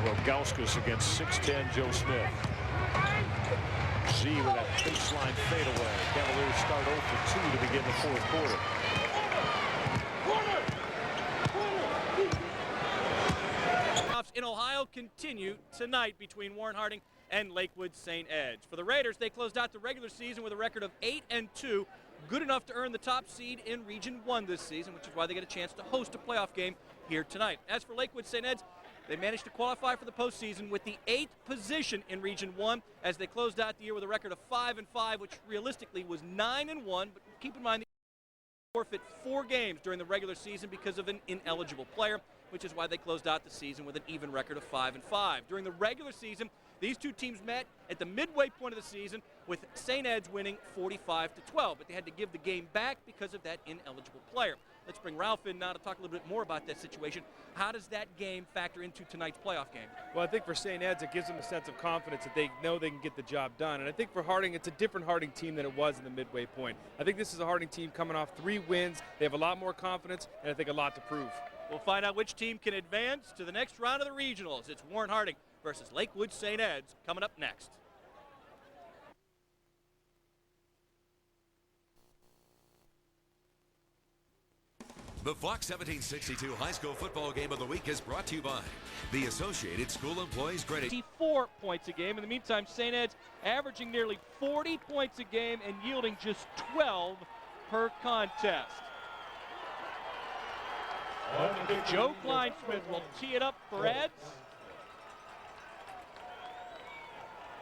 Rogauskas against 6'10" Joe Smith. Z with that baseline fadeaway. Cavaliers start 0 for 2 to begin the fourth quarter. In Ohio continue tonight between Warren Harding and Lakewood St. Ed's. For the Raiders, they closed out the regular season with a record of 8-2, good enough to earn the top seed in Region 1 this season, which is why they get a chance to host a playoff game here tonight. As for Lakewood St. Ed's, they managed to qualify for the postseason with the 8th position in Region 1 as they closed out the year with a record of 5-5, which realistically was 9-1, but keep in mind they forfeit 4 games during the regular season because of an ineligible player, which is why they closed out the season with an even record of 5-5. During the regular season, these two teams met at the midway point of the season with St. Ed's winning 45-12, but they had to give the game back because of that ineligible player. Let's bring Ralph in now to talk a little bit more about that situation. How does that game factor into tonight's playoff game? Well, I think for St. Ed's, it gives them a sense of confidence that they know they can get the job done. And I think for Harding, it's a different Harding team than it was in the midway point. I think this is a Harding team coming off 3 wins. They have a lot more confidence, and I think a lot to prove. We'll find out which team can advance to the next round of the regionals. It's Warren Harding versus Lakewood St. Ed's coming up next. The Fox 1762 High School Football Game of the Week is brought to you by the Associated School Employees Credit. 54 points a game. In the meantime, St. Ed's averaging nearly 40 points a game and yielding just 12 per contest. Joe Kleinsmith will tee it up for Eds.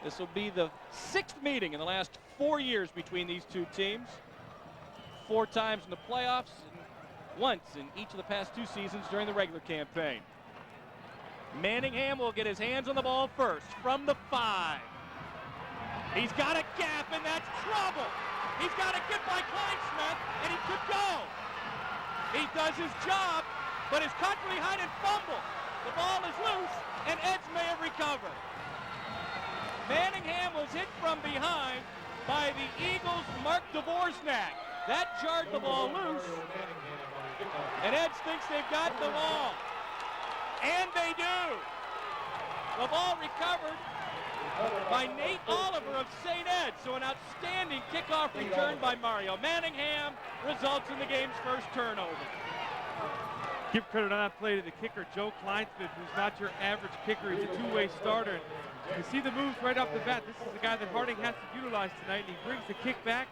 This will be the 6th meeting in the last 4 years between these two teams. 4 times in the playoffs and once in each of the past 2 seasons during the regular campaign. Manningham will get his hands on the ball first from the 5. He's got a gap and that's trouble. He's got to get by Kleinsmith and he could go. He does his job, but is caught from behind and fumbled. The ball is loose, and Eds may have recovered. Manningham was hit from behind by the Eagles' Mark Dvorsnak. That jarred the ball loose, and Eds thinks they've got the ball. And they do. The ball recovered by Nate Oliver of St. Ed. So an outstanding kickoff return by Mario Manningham results in the game's first turnover. Give credit on that play to the kicker, Joe Kleinsmith, who's not your average kicker. He's a 2-way starter. You see the moves right off the bat. This is the guy that Harding has to utilize tonight, and he brings the kick back.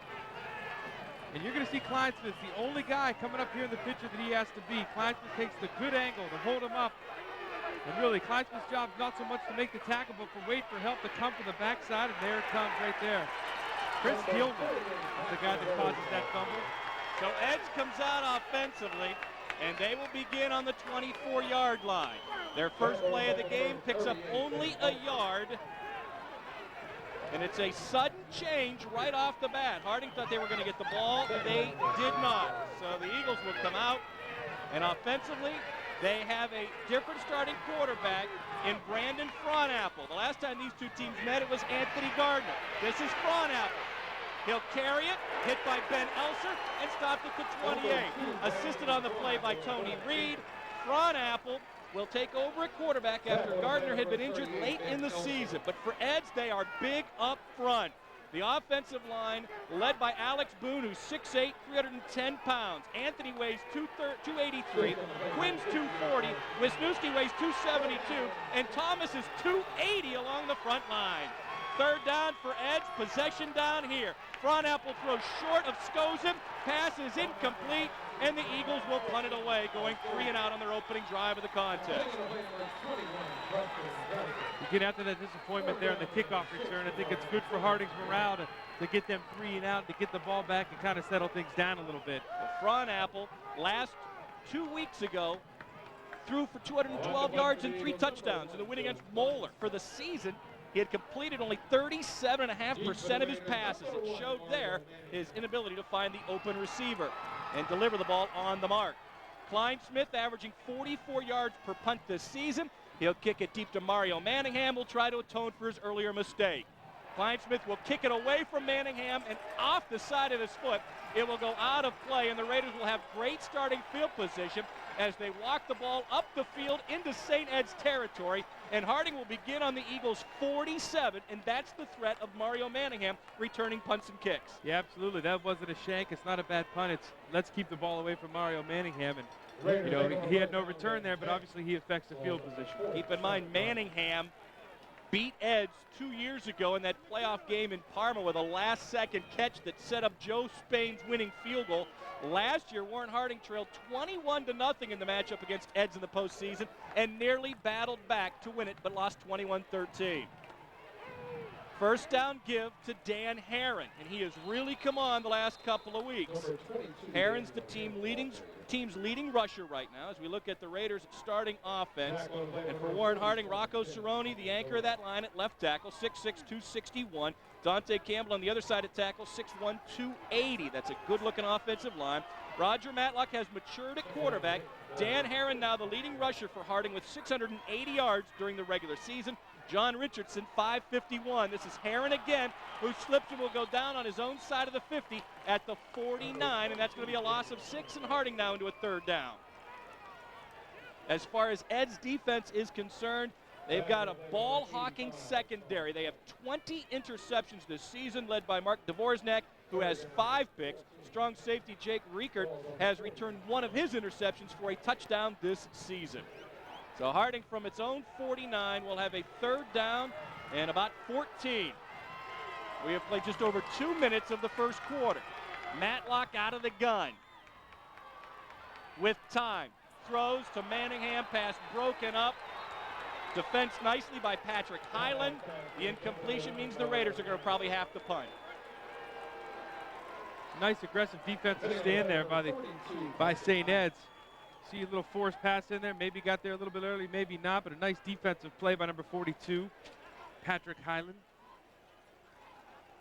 And you're going to see Kleinsmith, the only guy coming up here in the picture that he has to be. Kleinsmith takes the good angle to hold him up. And really, Kleinsmith's job is not so much to make the tackle, but for wait for help to come from the backside, and there it comes right there. Chris Gilman is the guy that causes that fumble. So Eds comes out offensively, and they will begin on the 24-yard line. Their first play of the game picks up only a yard, and it's a sudden change right off the bat. Harding thought they were going to get the ball. They did not. So the Eagles will come out, and offensively, they have a different starting quarterback in Brandon Fronapple. The last time these two teams met, it was Anthony Gardner. This is Fronapple. He'll carry it, hit by Ben Elser, and stopped at the 28. Assisted on the play by Tony Reed. Fronapple will take over at quarterback after Gardner had been injured late in the season. But for Eds, they are big up front. The offensive line led by Alex Boone, who's 6'8", 310 pounds. Anthony weighs 283, Quinn's 240, Wisniewski weighs 272, and Thomas is 280 along the front line. Third down for Eds, possession down here. Fronapple throws short of Skozin, pass is incomplete, and the Eagles will punt it away, going 3 and out on their opening drive of the contest. You get after that disappointment there on the kickoff return. I think it's good for Harding's morale to get them 3 and out, to get the ball back and kind of settle things down a little bit. Well, Apple, last 2 weeks ago, threw for 212 yards and 3 touchdowns in the win against Moeller. For the season, he had completed only 37.5% of his passes. It showed there his inability to find the open receiver and deliver the ball on the mark. Klein Smith averaging 44 yards per punt this season. He'll kick it deep to Mario Manningham. Will try to atone for his earlier mistake. Klein Smith will kick it away from Manningham and off the side of his foot. It will go out of play, and the Raiders will have great starting field position as they walk the ball up the field into St. Ed's territory. And Harding will begin on the Eagles' 47, and that's the threat of Mario Manningham returning punts and kicks. Yeah, absolutely. That wasn't a shank. It's not a bad punt. It's let's keep the ball away from Mario Manningham. And, you know, he had no return there, but obviously he affects the field position. Keep in mind, Manningham beat Eds 2 years ago in that playoff game in Parma with a last-second catch that set up Joe Spain's winning field goal. Last year, Warren Harding trailed 21-0 in the matchup against Eds in the postseason and nearly battled back to win it, but lost 21-13. First down give to Dan Herron, and he has really come on the last couple of weeks. Herron's the team's leading rusher right now as we look at the Raiders' starting offense. And for Warren Harding, Rocco Cerrone, the anchor of that line at left tackle, 6'6", 261. Dante Campbell on the other side at tackle, 6'1", 280. That's a good-looking offensive line. Roger Matlock has matured at quarterback. Dan Herron now the leading rusher for Harding with 680 yards during the regular season. John Richardson, 551. This is Herron again, who slips and will go down on his own side of the 50 at the 49, and that's going to be a loss of 6, and Harding now into a third down. As far as Ed's defense is concerned, they've got a ball-hawking secondary. They have 20 interceptions this season, led by Mark Dvorak, who has 5 picks. Strong safety Jake Riekert has returned one of his interceptions for a touchdown this season. So Harding from its own 49 will have a third down and about 14. We have played just over 2 minutes of the first quarter. Matlock out of the gun. With time. Throws to Manningham. Pass broken up. Defense nicely by Patrick Highland. The incompletion means the Raiders are going to probably have to punt. Nice aggressive defensive stand there by St. Ed's. See a little forced pass in there. Maybe got there a little bit early, maybe not, but a nice defensive play by number 42, Patrick Highland.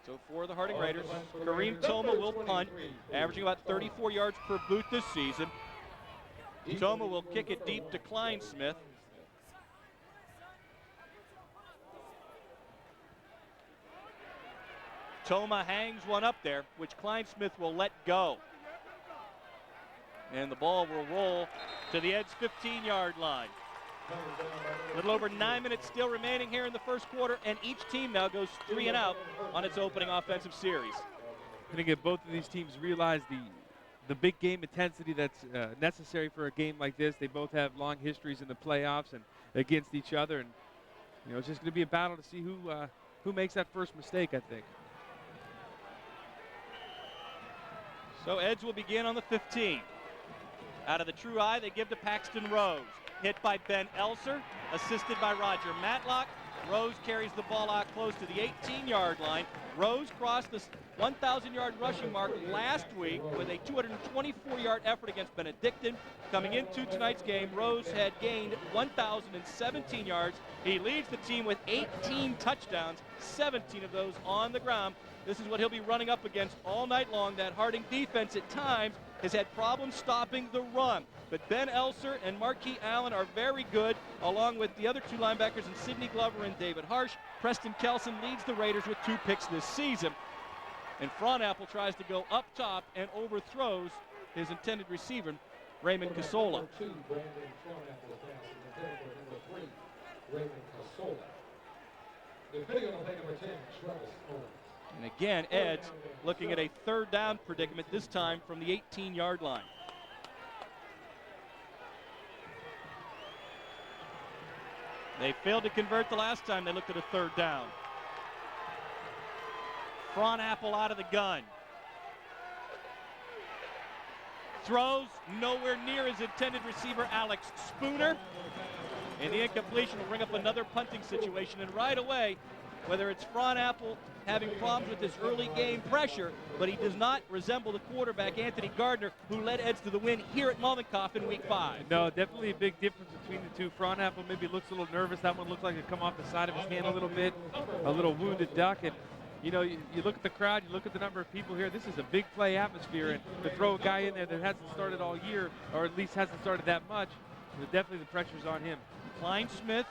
So for the Harding Raiders, Kareem Toma will punt, averaging about 34 yards per boot this season. Toma will kick it deep to Klein Smith. Toma hangs one up there, which Klein Smith will let go. And the ball will roll to the Ed's 15-yard line. A little over 9 minutes still remaining here in the first quarter, and each team now goes 3 and out on its opening offensive series. I think if both of these teams realize the big game intensity that's necessary for a game like this, they both have long histories in the playoffs and against each other, and you know it's just going to be a battle to see who makes that first mistake, I think. So Eds will begin on the 15. Out of the true eye, they give to Paxton Rose. Hit by Ben Elser, assisted by Roger Matlock. Rose carries the ball out close to the 18-yard line. Rose crossed the 1,000-yard rushing mark last week with a 224-yard effort against Benedictine. Coming into tonight's game, Rose had gained 1,017 yards. He leads the team with 18 touchdowns, 17 of those on the ground. This is what he'll be running up against all night long. That Harding defense at times has had problems stopping the run. But Ben Elser and Marquis Allen are very good, along with the other 2 linebackers in Sidney Glover and David Harsh. Preston Kelson leads the Raiders with 2 picks this season. And Fronapple tries to go up top and overthrows his intended receiver, Raymond Casola. And again, Ed's looking at a third down predicament, this time from the 18-yard line. They failed to convert the last time they looked at a third down. Fronapple out of the gun. Throws nowhere near his intended receiver, Alex Spooner. And the incompletion will bring up another punting situation. And right away, whether it's Frohnapple having problems with his early game pressure, but he does not resemble the quarterback, Anthony Gardner, who led Eds to the win here at Mollenkoff in Week 5. No, definitely a big difference between the two. Frohnapple maybe looks a little nervous. That one looks like it come off the side of his hand a little bit, a little wounded duck. And you know, you look at the crowd, you look at the number of people here. This is a big play atmosphere, and to throw a guy in there that hasn't started all year, or at least hasn't started that much, definitely the pressure's on him. Klein Smith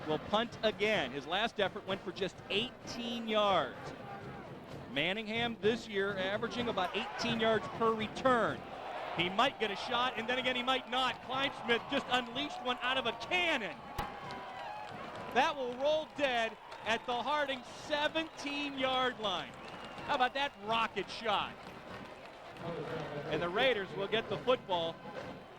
will punt again. His last effort went for just 18 yards. Manningham this year averaging about 18 yards per return. He might get a shot, and then again he might not. Klein Smith just unleashed one out of a cannon. That will roll dead at the Harding 17-yard line. How about that rocket shot? And the Raiders will get the football,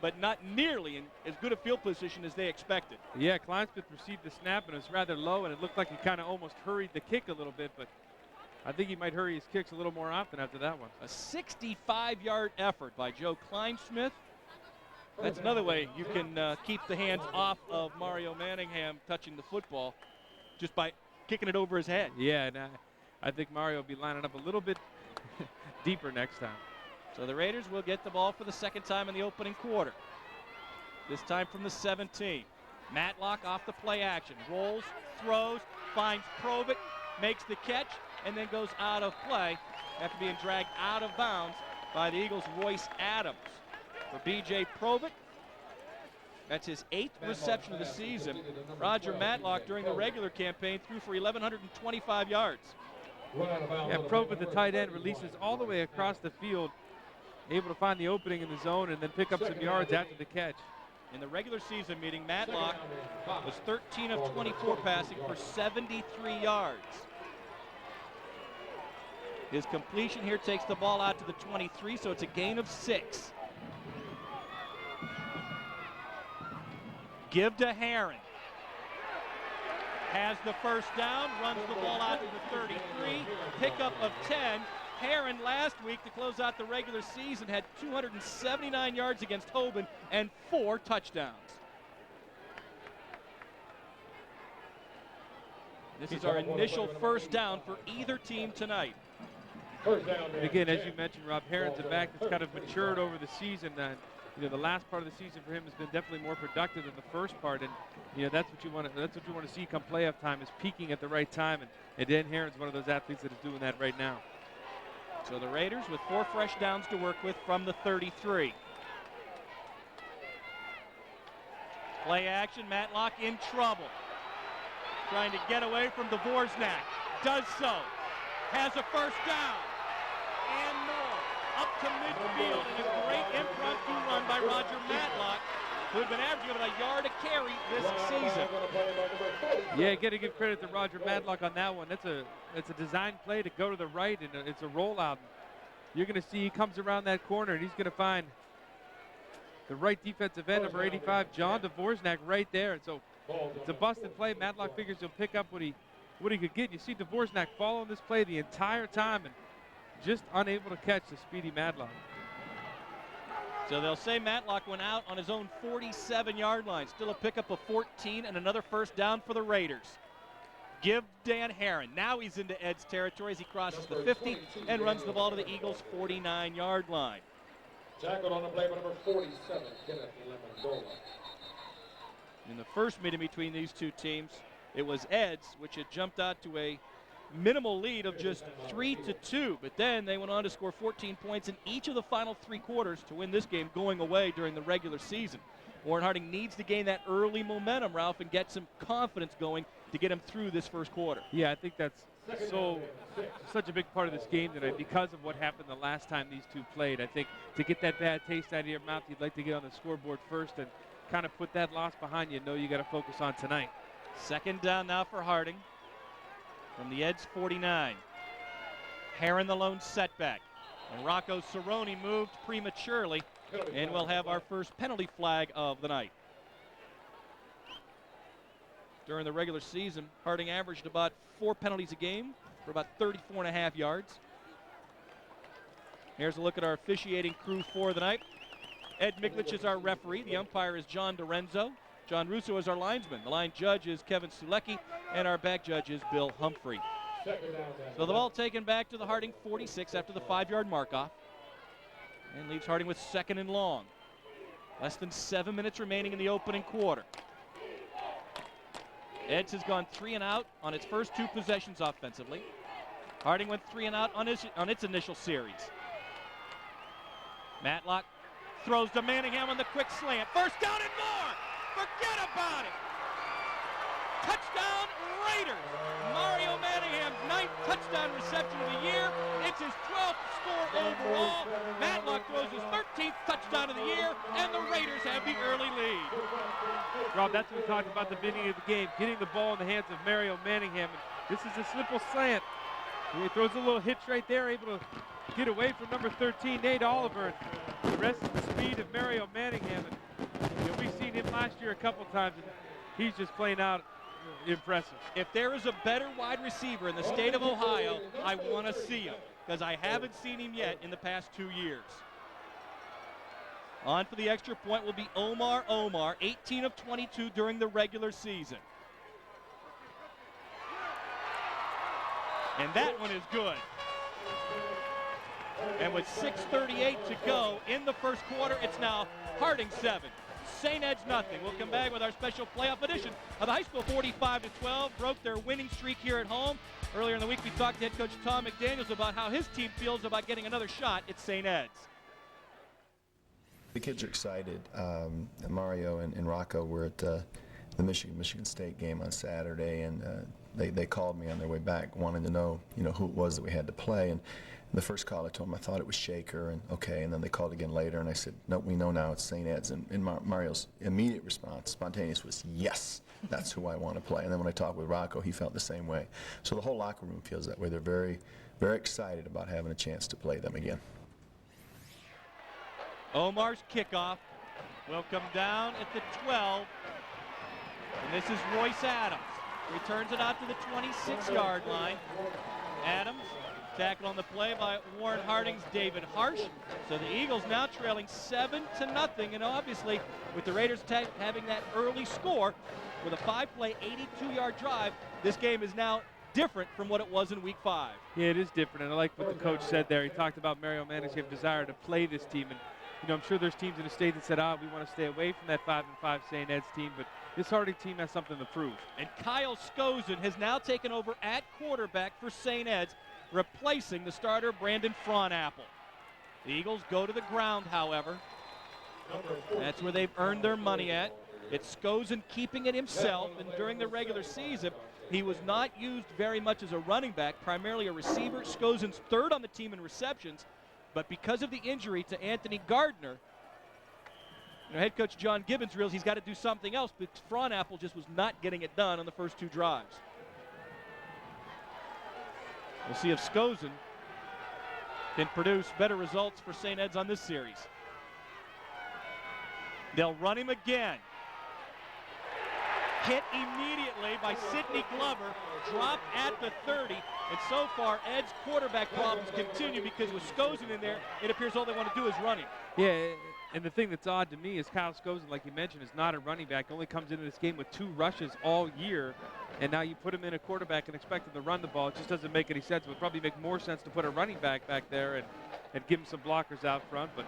but not nearly in as good a field position as they expected. Yeah, Kleinsmith received the snap, and it was rather low, and it looked like he kind of almost hurried the kick a little bit, but I think he might hurry his kicks a little more often after that one. A 65-yard effort by Joe Kleinsmith. That's another way you can keep the hands off of Mario Manningham touching the football, just by kicking it over his head. Yeah, and I think Mario will be lining up a little bit deeper next time. So the Raiders will get the ball for the second time in the opening quarter. This time from the 17. Matlock off the play action. Rolls, throws, finds Provitt, makes the catch, and then goes out of play after being dragged out of bounds by the Eagles' Royce Adams. For B.J. Provitt, that's his 8th reception of the season. Roger Matlock during the regular campaign threw for 1,125 yards. Yeah, Provitt, the tight end, releases all the way across the field, able to find the opening in the zone and then pick up some yards after the catch. In the regular season meeting, Matlock was 13 of 24 passing for 73 yards. His completion here takes the ball out to the 23, so it's a gain of 6. Give to Herron. Has the first down, runs the ball out to the 33, pickup of 10. Herron last week to close out the regular season had 279 yards against Hoban and 4 touchdowns. This is our initial first down for either team tonight. Again, as you mentioned, Rob, Herron's a back that's kind of matured over the season. You know, the last part of the season for him has been definitely more productive than the first part, and you know that's what you want to. That's what you want to see come playoff time, is peaking at the right time, and Dan Herron's one of those athletes that is doing that right now. So the Raiders with 4 fresh downs to work with from the 33. Play action, Matlock in trouble. Trying to get away from Dvorak. Does so. Has a first down. And more. Up to midfield, and a great impromptu run by Roger Matlock, who had been averaging about a yard a carry this season. Yeah, you got to give credit to Roger Matlock on that one. That's a design play to go to the right, and it's a rollout. You're going to see he comes around that corner, and he's going to find the right defensive end, number 85, John Dvorak, right there. And so it's a busted play. Matlock figures he'll pick up what he could get. You see Dvorak following this play the entire time and just unable to catch the speedy Matlock. So they'll say Matlock went out on his own 47-yard line. Still a pickup of 14 and another first down for the Raiders. Give Dan Herron. Now he's into Ed's territory as he crosses the 50 and runs the ball to the Eagles' 49-yard line. Tackled on the play by number 47, Kenneth Lemondola. In the first meeting between these two teams, it was Ed's, which had jumped out to a minimal lead of just 3-2, but then they went on to score 14 points in each of the final 3 quarters to win this game going away during the regular season. Warren Harding needs to gain that early momentum, Ralph, and get some confidence going to get him through this first quarter. Yeah, I think that's such a big part of this game tonight because of what happened the last time these two played. I think to get that bad taste out of your mouth, you'd like to get on the scoreboard first and kind of put that loss behind you and know you got to focus on tonight. Second down now for Harding from the Eds 49. Herron the lone setback. And Rocco Cerrone moved prematurely, and we'll have our first penalty flag of the night. During the regular season, Harding averaged about 4 penalties a game for about 34.5 yards. Here's a look at our officiating crew for the night. Ed Miglich is our referee. The umpire is John DiRenzo. John Russo is our linesman. The line judge is Kevin Sulecki, and our back judge is Bill Humphrey. So the ball taken back to the Harding 46 after the 5-yard mark-off. And leaves Harding with 2nd and long. Less than 7 minutes remaining in the opening quarter. Eds has gone 3 and out on its first 2 possessions offensively. Harding went 3 and out on its initial series. Matlock throws to Manningham on the quick slant. First down and more! Forget about it! Touchdown Raiders! Mario Manningham's 9th touchdown reception of the year. It's his 12th score overall. Matlock throws his 13th touchdown of the year, and the Raiders have the early lead. Rob, that's what we talked about at the beginning of the game, getting the ball in the hands of Mario Manningham. And this is a simple slant. He throws a little hitch right there, able to get away from number 13, Nate Oliver. And the rest is the speed of Mario Manningham. And, we've seen him last year a couple times, and he's just playing out impressive. If there is a better wide receiver in the state of Ohio, I want to see him, because I haven't seen him yet in the past 2 years. On for the extra point will be Omar, 18 of 22 during the regular season. And that one is good. And with 6:38 to go in the first quarter, it's now Harding 7, St. Ed's nothing. We'll come back with our special playoff edition of the high school 45-12. Broke their winning streak here at home. Earlier in the week, we talked to head coach Tom McDaniels about how his team feels about getting another shot at St. Ed's. The kids are excited. Mario and Rocco were at the Michigan State game on Saturday, and they called me on their way back, wanting to know, who it was that we had to play. And the first call I told them I thought it was Shaker, and okay. And then they called again later, and I said, no, we know now it's St. Ed's. And Mario's immediate response, spontaneous, was yes, that's who I want to play. And then when I talked with Rocco, he felt the same way. So the whole locker room feels that way. They're very, very excited about having a chance to play them again. Omar's kickoff will come down at the 12. And this is Royce Adams. Returns it out to the 26-yard line. Adams tackled on the play by Warren Harding's David Harsh. So the Eagles now trailing 7-0. And obviously, with the Raiders having that early score with a 5-play, 82-yard drive, this game is now different from what it was in week 5. Yeah, it is different. And I like what the coach said there. He talked about Mario Manningham's desire to play this team. And I'm sure there's teams in the state that said, we want to stay away from that 5-5 St. Ed's team, but this Harding team has something to prove. And Kyle Skozen has now taken over at quarterback for St. Ed's, replacing the starter Brandon Fronapple. The Eagles go to the ground, however. That's where they've earned their money at. It's Skozen keeping it himself, and during the regular season, he was not used very much as a running back, primarily a receiver. Skozen's 3rd on the team in receptions. But because of the injury to Anthony Gardner, head coach John Gibbons realized he's got to do something else, but Fronapple just was not getting it done on the first 2 drives. We'll see if Skozen can produce better results for St. Ed's on this series. They'll run him again. Hit immediately by Sidney Glover, dropped at the 30, and so far Ed's quarterback problems continue because with Skozen in there, it appears all they want to do is run him. Yeah, and the thing that's odd to me is Kyle Skozen, like you mentioned, is not a running back. Only comes into this game with 2 rushes all year, and now you put him in a quarterback and expect him to run the ball. It just doesn't make any sense. It would probably make more sense to put a running back there and give him some blockers out front, but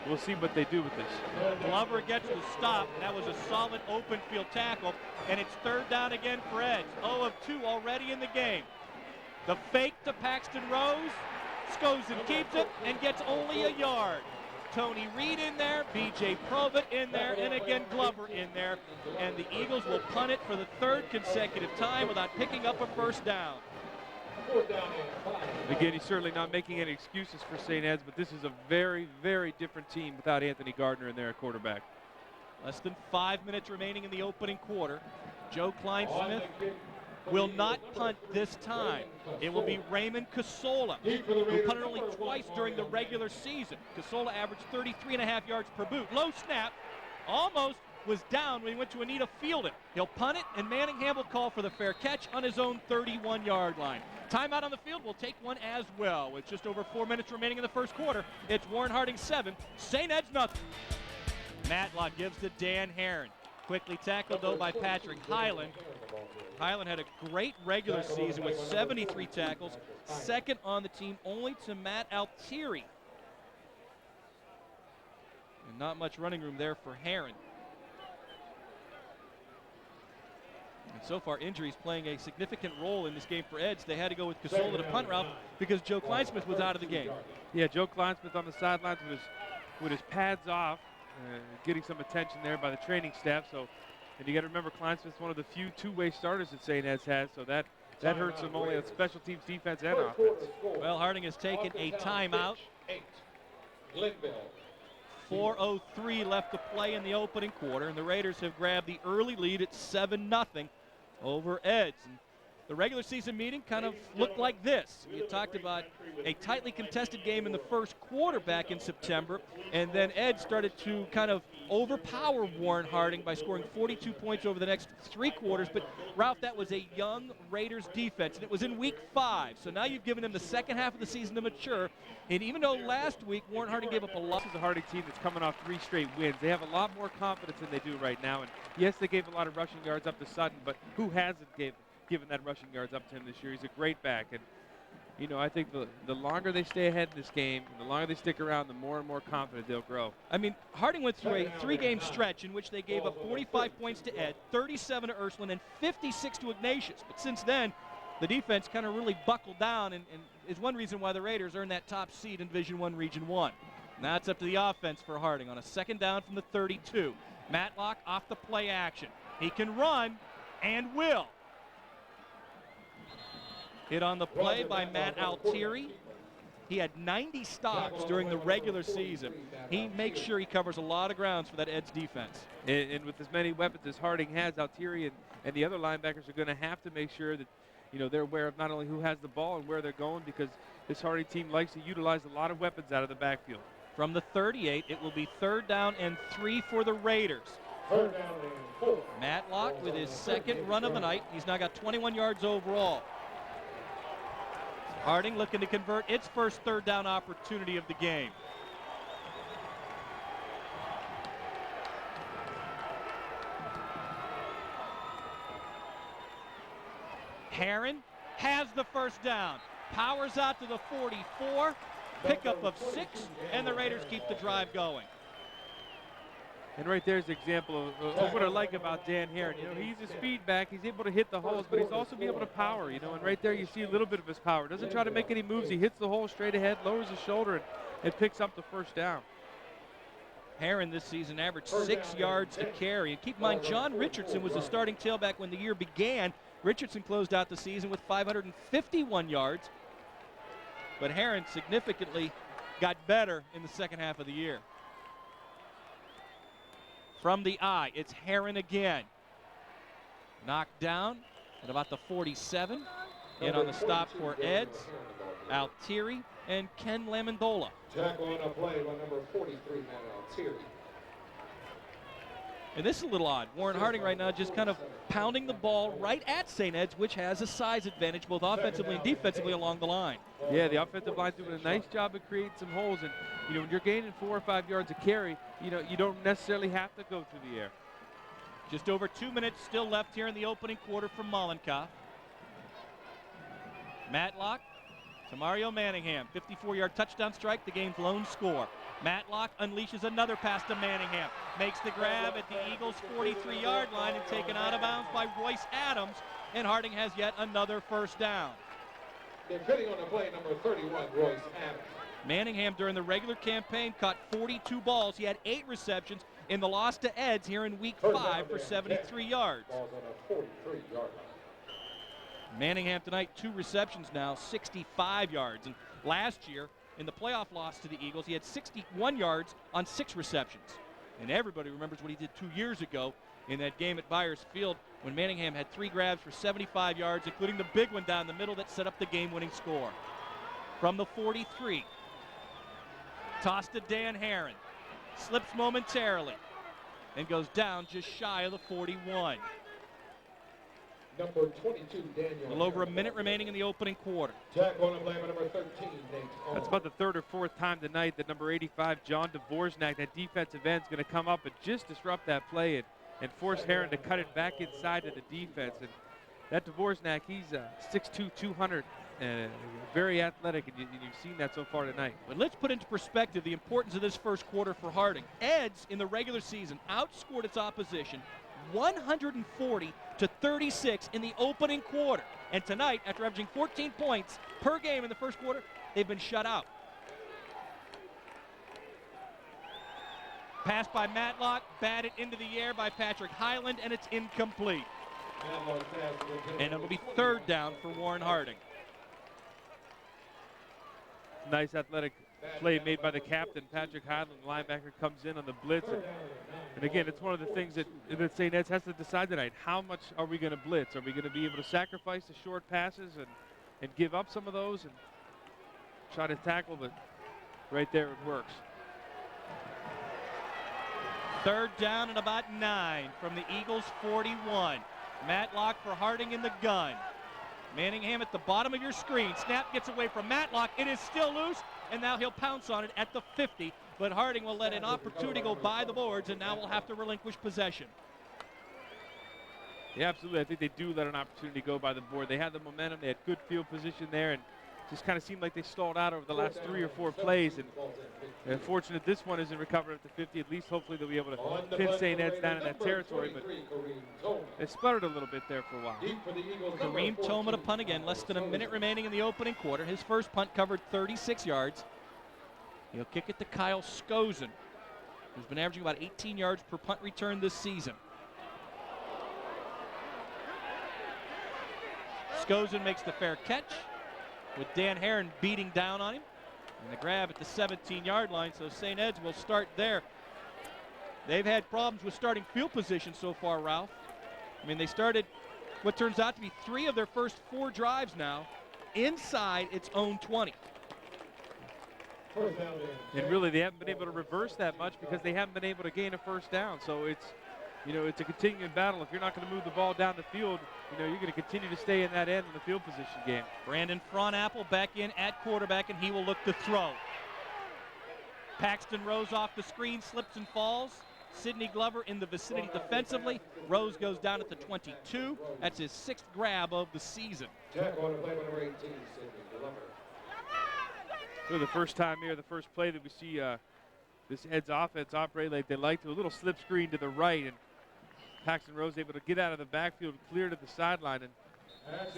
we'll see what they do with this. Glover gets the stop. That was a solid open field tackle, and it's 3rd down again for Edge. 0 of 2 already in the game. The fake to Paxton Rose. Skozen keeps it and gets only a yard. Tony Reed in there, B.J. Provitt in there, and again Glover in there. And the Eagles will punt it for the 3rd consecutive time without picking up a first down. Again, he's certainly not making any excuses for St. Ed's, but this is a very, very different team without Anthony Gardner in there at quarterback. Less than 5 minutes remaining in the opening quarter. Joe Kleinsmith will not punt this time. It will be Raymond Casola, who punted only twice during the regular season. Casola averaged 33.5 yards per boot. Low snap, almost was down when he went to Anita Fielding. He'll punt it, and Manningham will call for the fair catch on his own 31-yard line. Timeout on the field. We'll take one as well. With just over 4 minutes remaining in the first quarter, it's Warren Harding 7, St. Ed's nothing. Matlock gives to Dan Herron. Quickly tackled, though, by Patrick Hyland. Hyland had a great regular season with 73 tackles, second on the team only to Matt Altieri. And not much running room there for Herron. And so far, injuries playing a significant role in this game for Eds. They had to go with Casola to punt route because Joe Kleinsmith was out of the game. Yeah, Joe Kleinsmith on the sidelines with his pads off, getting some attention there by the training staff. So, and you got to remember, Kleinsmith's one of the few two-way starters that St. Ed's has, so that hurts him only on special teams, defense, and offense. Well, Harding has taken a timeout. 4:03 left to play in the opening quarter, and the Raiders have grabbed the early lead at 7-0 over Eds. And the regular season meeting kind of looked like this. We had talked about a tightly contested game in the first quarter back in September, and then Ed started to kind of overpower Warren Harding by scoring 42 points over the next 3 quarters. But, Ralph, that was a young Raiders defense, and it was in week 5. So now you've given them the second half of the season to mature. And even though last week Warren Harding gave up a lot. This is a Harding team that's coming off 3 straight wins. They have a lot more confidence than they do right now. And yes, they gave a lot of rushing yards up to Sutton, but who hasn't given that rushing yards up to him this year? He's a great back. And, you know, I think the longer they stay ahead in this game, and the longer they stick around, the more and more confident they'll grow. I mean, Harding went through a 3-game stretch in which they gave up 45 points to Ed, 37 to Ursuline, and 56 to Ignatius. But since then, the defense kind of really buckled down and is one reason why the Raiders earned that top seed in Division I, Region 1. Now it's up to the offense for Harding on a second down from the 32. Matlock off the play action. He can run and will. Hit on the play by Matt Altieri. He had 90 stops during the regular season. He makes sure he covers a lot of grounds for that Ed's defense. And with as many weapons as Harding has, Altieri and the other linebackers are going to have to make sure that, you know, they're aware of not only who has the ball and where they're going, because this Harding team likes to utilize a lot of weapons out of the backfield. From the 38, it will be 3rd down and 3 for the Raiders. 3rd down and 4. Matlock with his second run of the night. He's now got 21 yards overall. Harding looking to convert its first 3rd down opportunity of the game. Herron has the first down. Powers out to the 44. Pickup of 6, and the Raiders keep the drive going. And right there's an example of what I like about Dan Herron. You know, he's a speed back. He's able to hit the holes, but he's also be able to power, you know. And right there you see a little bit of his power. Doesn't try to make any moves. He hits the hole straight ahead, lowers his shoulder, and picks up the first down. Herron this season averaged 6 yards to carry. And keep in mind, John Richardson was the starting tailback when the year began. Richardson closed out the season with 551 yards. But Herron significantly got better in the second half of the year. From the eye, it's Herron again. Knocked down at about the 47. In on the stop for Eds, Altieri, and Ken Lamondola. Tackle on a play by number 43, Matt Altieri. And this is a little odd. Warren Harding right now just kind of pounding the ball right at St. Ed's, which has a size advantage both offensively and defensively along the line. Yeah, the offensive line doing a nice job of creating some holes. And, you know, when you're gaining 4 or 5 yards of carry, you know, you don't necessarily have to go through the air. Just over 2 minutes still left here in the opening quarter from Mollenkopf. Matlock to Mario Manningham. 54-yard touchdown strike, the game's lone score. Matlock unleashes another pass to Manningham. Makes the grab at the Eagles' 43-yard line and taken out of bounds by Royce Adams. And Harding has yet another first down. They're fitting on the play number 31, Royce Adams. Manningham during the regular campaign caught 42 balls. He had 8 receptions in the loss to Eds here in week 5 for 73 yards. Balls on a 43-yard line. Manningham tonight, 2 receptions now, 65 yards. And last year, in the playoff loss to the Eagles, he had 61 yards on 6 receptions. And everybody remembers what he did 2 years ago in that game at Byers Field when Manningham had 3 grabs for 75 yards, including the big one down the middle that set up the game-winning score. From the 43, tossed to Dan Herron. Slips momentarily. and goes down just shy of the 41. Number 22, Daniel. A little over a minute remaining in the opening quarter. Tackle on the play by number 13, Nate. That's about the third or fourth time tonight that number 85, John Dvorak, that defensive end, is going to come up and just disrupt that play and force Heron to cut it back inside to the defense. And that Dvorak, he's 6'2", 200, and very athletic, and you've seen that so far tonight. But let's put into perspective the importance of this first quarter for Harding. Eds in the regular season outscored its opposition 140 to 36 in the opening quarter. And tonight, after averaging 14 points per game in the first quarter, they've been shut out. Pass by Matlock, batted into the air by Patrick Highland, and it's incomplete. And it'll be third down for Warren Harding. Nice athletic play made by the captain, Patrick Highland. The linebacker comes in on the blitz. And again, it's one of the things that St. Ed's has to decide tonight. How much are we going to blitz? Are we going to be able to sacrifice the short passes and give up some of those and try to tackle? But right there it works. Third down and about 9 from the Eagles' 41. Matlock for Harding in the gun. Manningham at the bottom of your screen. Snap gets away from Matlock. It is still loose, and now he'll pounce on it at the 50. But Harding will let an opportunity go by the boards, and now will have to relinquish possession. Yeah, absolutely. I think they do let an opportunity go by the board. They had the momentum. They had good field position there, and just kind of seemed like they stalled out over the last 3 or 4 plays. And unfortunate this one isn't recovered at the 50. At least hopefully they'll be able to pin St. Ed's down in that territory. But they sputtered a little bit there for a while. Kareem Toma to punt again. Less than a minute remaining in the opening quarter. His first punt covered 36 yards. He'll kick it to Kyle Skozen, who's been averaging about 18 yards per punt return this season. Skozen makes the fair catch, with Dan Heron beating down on him. And the grab at the 17-yard line, so St. Ed's will start there. They've had problems with starting field position so far, Ralph. I mean, they started what turns out to be 3 of their first 4 drives now inside its own 20. And really, they haven't been able to reverse that much because they haven't been able to gain a first down. So it's, it's a continuing battle. If you're not going to move the ball down the field, you're going to continue to stay in that end in the field position game. Brandon Fronapple back in at quarterback, and he will look to throw. Paxton Rose off the screen, slips and falls. Sidney Glover in the vicinity defensively. Rose goes down at the 22. That's his 6th grab of the season. For the first time here, the first play that we see this Ed's offense operate like they like to. A little slip screen to the right, and Paxton Rose able to get out of the backfield, clear to the sideline, and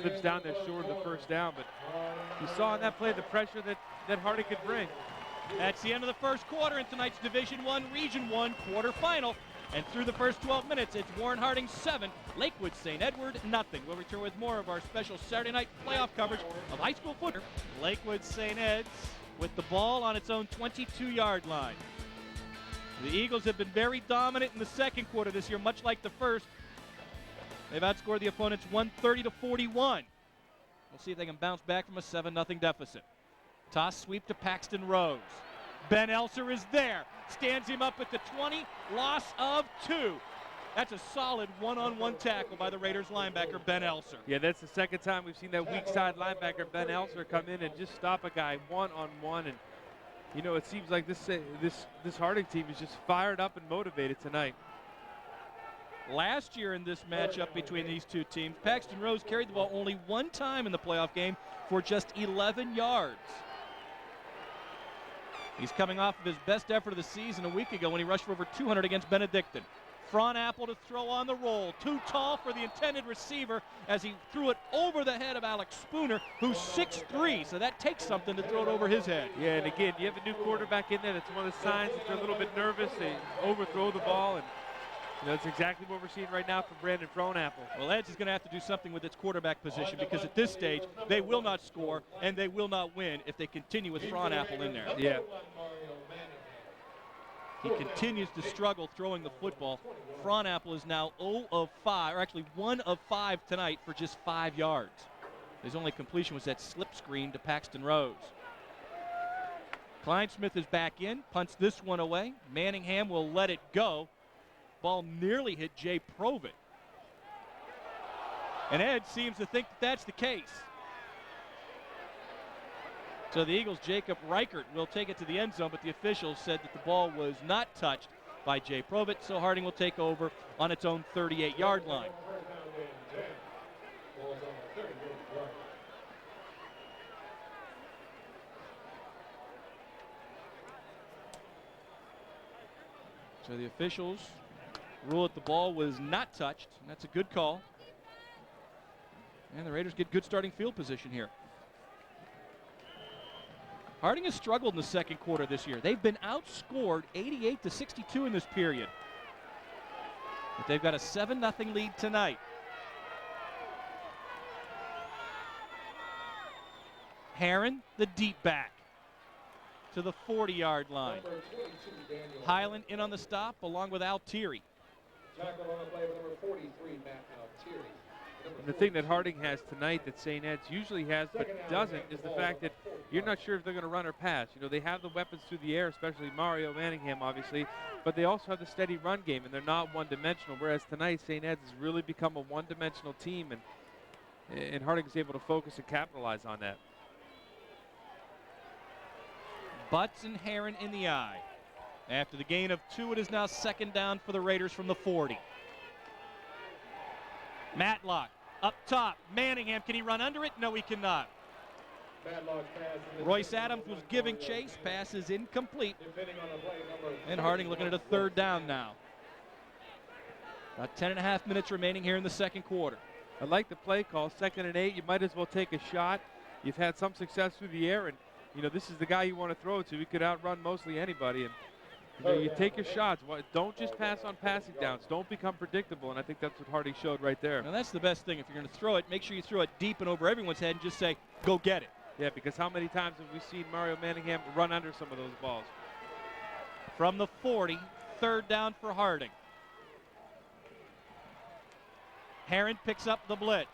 slips down there short of the first down. But you saw in that play the pressure that Harding could bring. That's the end of the first quarter in tonight's Division I Region I quarterfinal. And through the first 12 minutes, it's Warren Harding 7, Lakewood St. Edward nothing. We'll return with more of our special Saturday night playoff coverage of high school football. Lakewood St. Ed's with the ball on its own 22-yard line. The Eagles have been very dominant in the second quarter this year, much like the first. They've outscored the opponents 130 to 41. We'll see if they can bounce back from a 7-0 deficit. Toss sweep to Paxton Rose. Ben Elser is there. Stands him up at the 20. Loss of 2. That's a solid one-on-one tackle by the Raiders linebacker, Ben Elser. Yeah, that's the second time we've seen that weak side linebacker, Ben Elser, come in and just stop a guy one-on-one. And, it seems like this Harding team is just fired up and motivated tonight. Last year in this matchup between these two teams, Paxton Rose carried the ball only 1 time in the playoff game for just 11 yards. He's coming off of his best effort of the season a week ago when he rushed for over 200 against Benedictine. Fronapple to throw on the roll. Too tall for the intended receiver as he threw it over the head of Alex Spooner, who's 6'3", so that takes something to throw it over his head. Yeah, and again, you have a new quarterback in there. That's one of the signs that they're a little bit nervous. They overthrow the ball, and that's exactly what we're seeing right now from Brandon Fronapple. Well, Ed's is going to have to do something with its quarterback position because at this stage, they will not score and they will not win if they continue with Fronapple in there. Yeah. He continues to struggle throwing the football. Fronapple is now 0 of 5, or actually 1 of 5 tonight for just 5 yards. His only completion was that slip screen to Paxton Rose. Kleinsmith is back in, punts this one away. Manningham will let it go. Ball nearly hit Jay Provitt. And Ed seems to think that that's the case. So the Eagles' Jacob Reichert will take it to the end zone, but the officials said that the ball was not touched by Jay Provitt, so Harding will take over on its own 38-yard line. So the officials rule that the ball was not touched, and that's a good call. And the Raiders get good starting field position here. Harding has struggled in the second quarter this year. They've been outscored 88-62 in this period. But they've got a 7-0 lead tonight. Herron, the deep back, to the 40-yard line. Highland in on the stop along with Altieri. Tackle on the play with number 43, Matt Altieri. And the thing that Harding has tonight that St. Ed's usually has but doesn't is the fact that you're not sure if they're going to run or pass. You know, they have the weapons through the air, especially Mario Manningham, obviously, but they also have the steady run game, and they're not one-dimensional, whereas tonight St. Ed's has really become a one-dimensional team, and Harding is able to focus and capitalize on that. Butts and Herron in the eye. After the gain of 2, it is now second down for the Raiders from the 40. Matlock up top. Manningham, can he run under it? No, he cannot. Royce Adams was giving chase. Pass is incomplete. And Harding looking at a third down now. About 10.5 minutes remaining here in the second quarter. I like the play call. 2nd and 8. You might as well take a shot. You've had some success through the air, and you know this is the guy you want to throw to. He could outrun mostly anybody, and you know, you take your shots. Don't just pass on passing downs. Don't become predictable, and I think that's what Harding showed right there. Now that's the best thing. If you're going to throw it, make sure you throw it deep and over everyone's head and just say, go get it. Yeah, because how many times have we seen Mario Manningham run under some of those balls? From the 40, third down for Harding. Herron picks up the blitz.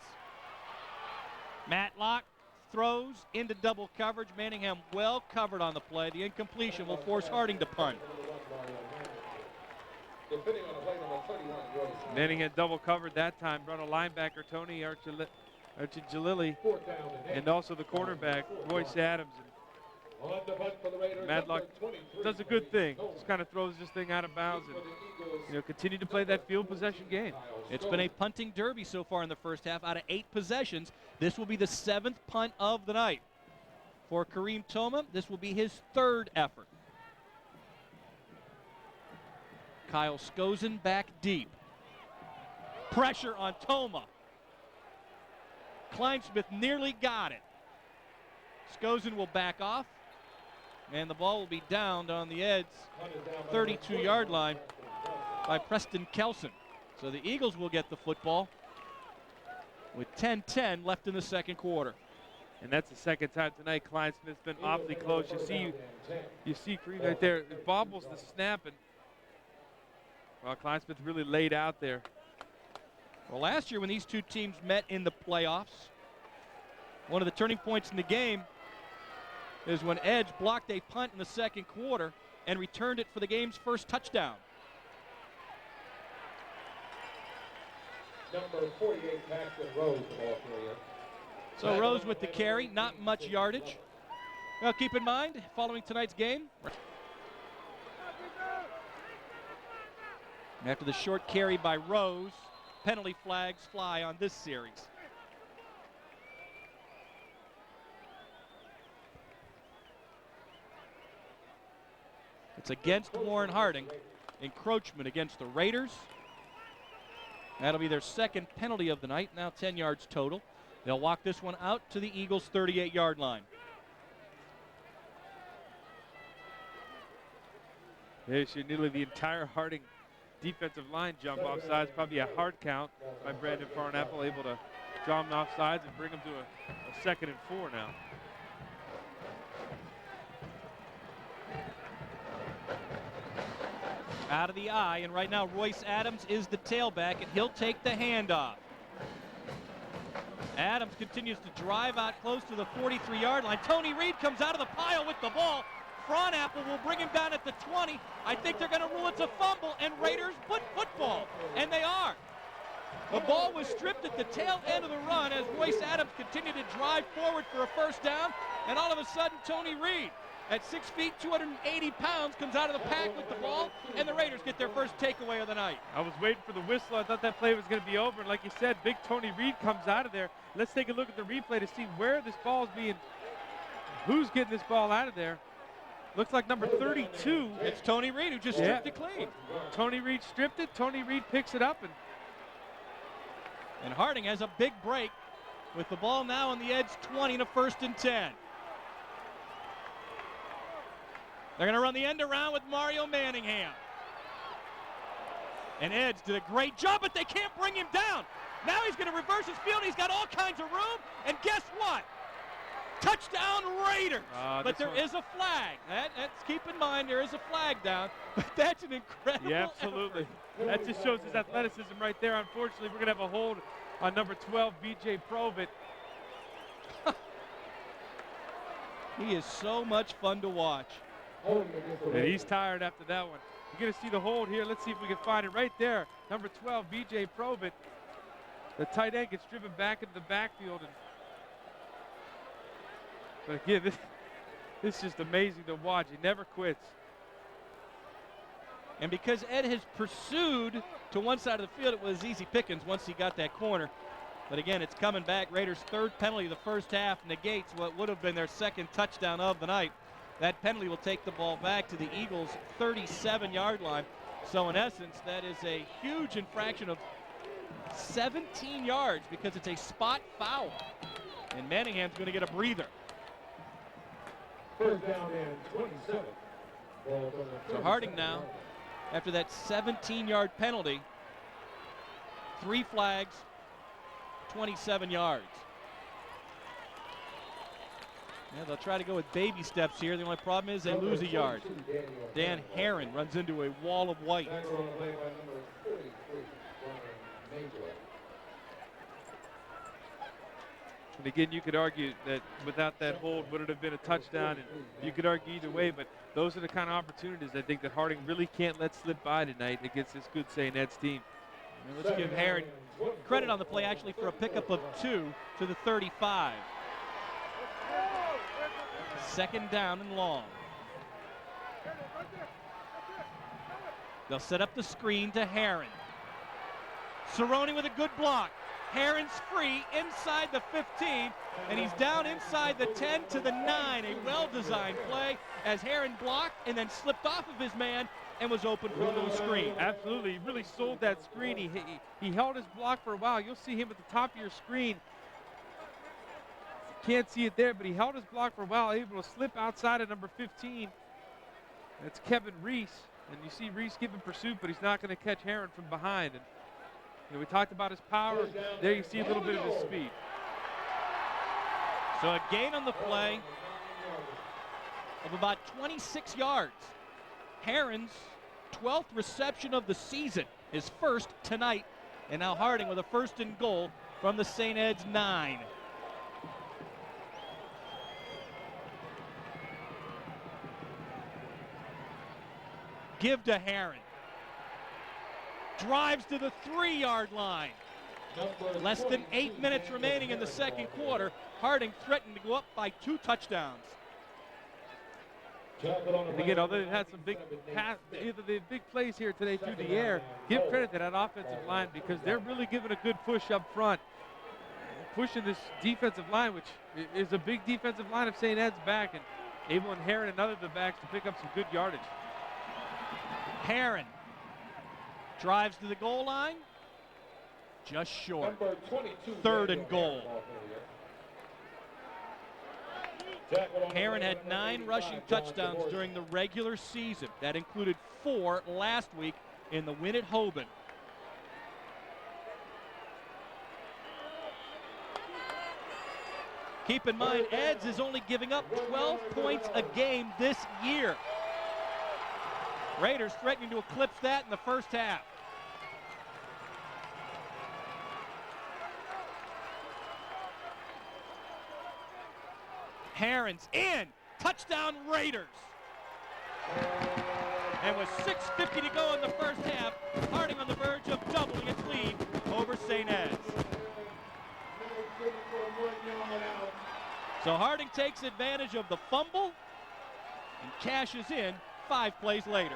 Matlock throws into double coverage. Manningham well covered on the play. The incompletion will force Harding to punt. Manningham double covered that time. Brought a linebacker, Tony Archigalili, and also the cornerback, Royce Adams. And Matlock does a good thing. Just kind of throws this thing out of bounds and continue to play that field possession game. It's been a punting derby so far in the first half. Out of 8 possessions, this will be the 7th punt of the night. For Kareem Toma, this will be his 3rd effort. Kyle Skozen back deep. Pressure on Toma. Kleinsmith nearly got it. Skozen will back off, and the ball will be downed on the Ed's 32-yard line by Preston Kelson. So the Eagles will get the football with 10-10 left in the second quarter. And that's the second time tonight Kleinsmith's been awfully close. You see Kareem right there. It bobbles the snap, and well, Kleinsmith really laid out there. Well, last year when these two teams met in the playoffs, one of the turning points in the game is when Edge blocked a punt in the second quarter and returned it for the game's first touchdown. Number 48, Paxton Rose, the ball carrier. So Rose with the carry, not much yardage. Now keep in mind, following tonight's game, after the short carry by Rose, penalty flags fly on this series. It's against Warren Harding. Encroachment against the Raiders. That'll be their second penalty of the night, now 10 yards total. They'll walk this one out to the Eagles' 38-yard line. There's nearly the entire Harding defensive line jump off sides. Probably a hard count by Brandon Farnapple, able to draw him off sides and bring him to a 2nd and 4 now. Out of the eye, and right now Royce Adams is the tailback, and he'll take the handoff. Adams continues to drive out close to the 43-yard line. Tony Reed comes out of the pile with the ball, Fronapple will bring him down at the 20. I think they're going to rule it's a fumble, and Raiders put football, and they are. The ball was stripped at the tail end of the run as Royce Adams continued to drive forward for a first down, and all of a sudden Tony Reed, at 6 feet, 280 pounds, comes out of the pack with the ball, and the Raiders get their first takeaway of the night. I was waiting for the whistle. I thought that play was going to be over. And like you said, big Tony Reed comes out of there. Let's take a look at the replay to see where this ball is being, who's getting this ball out of there. Looks like number 32. It's Tony Reed who just stripped it clean. Tony Reed stripped it. Tony Reed picks it up. And Harding has a big break with the ball now on the edge, 20 to 1st and 10. They're going to run the end around with Mario Manningham. And Edge did a great job, but they can't bring him down. Now he's going to reverse his field. He's got all kinds of room. And guess what? Touchdown Raiders. But there is a flag. That's, keep in mind, there is a flag down. But that's an incredible absolutely. effort. That just shows his athleticism right there. Unfortunately, we're going to have a hold on number 12, B.J. Provit. He is so much fun to watch. And he's tired after that one. You're going to see the hold here. Let's see if we can find it right there. Number 12, B.J. Provit. The tight end gets driven back into the backfield. But again, this is just amazing to watch. He never quits. And because Ed has pursued to one side of the field, it was easy pickings once he got that corner. But again, it's coming back. Raiders' third penalty of the first half negates what would have been their second touchdown of the night. That penalty will take the ball back to the Eagles' 37-yard line. So in essence, that is a huge infraction of 17 yards because it's a spot foul. And Manningham's going to get a breather. First down and 27. So Harding now, after that 17-yard penalty, 3 flags, 27 yards. Yeah, they'll try to go with baby steps here. The only problem is they lose a yard. Dan Herron runs into a wall of white. And again, you could argue that without that hold, would it have been a touchdown? And you could argue either way, but those are the kind of opportunities I think that Harding really can't let slip by tonight against this good St. Ed's team. And let's give Herron credit on the play actually for a pickup of 2 to the 35. Second down and long. They'll set up the screen to Herron. Cerrone with a good block. Herron's free inside the 15, and he's down inside the 10 to the 9. A well-designed play as Herron blocked and then slipped off of his man and was open for the little screen. Absolutely. He really sold that screen. He held his block for a while. You'll see him at the top of your screen. Can't see it there, but he held his block for a while, able to slip outside of number 15. That's Kevin Reese, and you see Reese giving pursuit, but he's not going to catch Herron from behind. And we talked about his power. There you see a little bit of his speed. So a gain on the play of about 26 yards. Herron's 12th reception of the season, his first tonight, and now Harding with a 1st and goal from the St. Ed's 9. Give to Herron. Drives to the 3-yard line. Less than 8 minutes remaining in the second quarter. Harding threatened to go up by 2 touchdowns. And again, although they've had some big big plays here today through the air, give credit to that offensive line because they're really giving a good push up front. Pushing this defensive line, which is a big defensive line of St. Ed's back, and able to Herron and other of the backs to pick up some good yardage. Herron drives to the goal line. Just short. 3rd and goal. Herron had 9 rushing touchdowns during the regular season. That included 4 last week in the win at Hoban. Keep in mind, Eds is only giving up 12 points a game this year. Raiders threatening to eclipse that in the first half. Herron's in. Touchdown Raiders. And with 6:50 to go in the first half, Harding on the verge of doubling its lead over St. Ed's. So Harding takes advantage of the fumble and cashes in 5 plays later.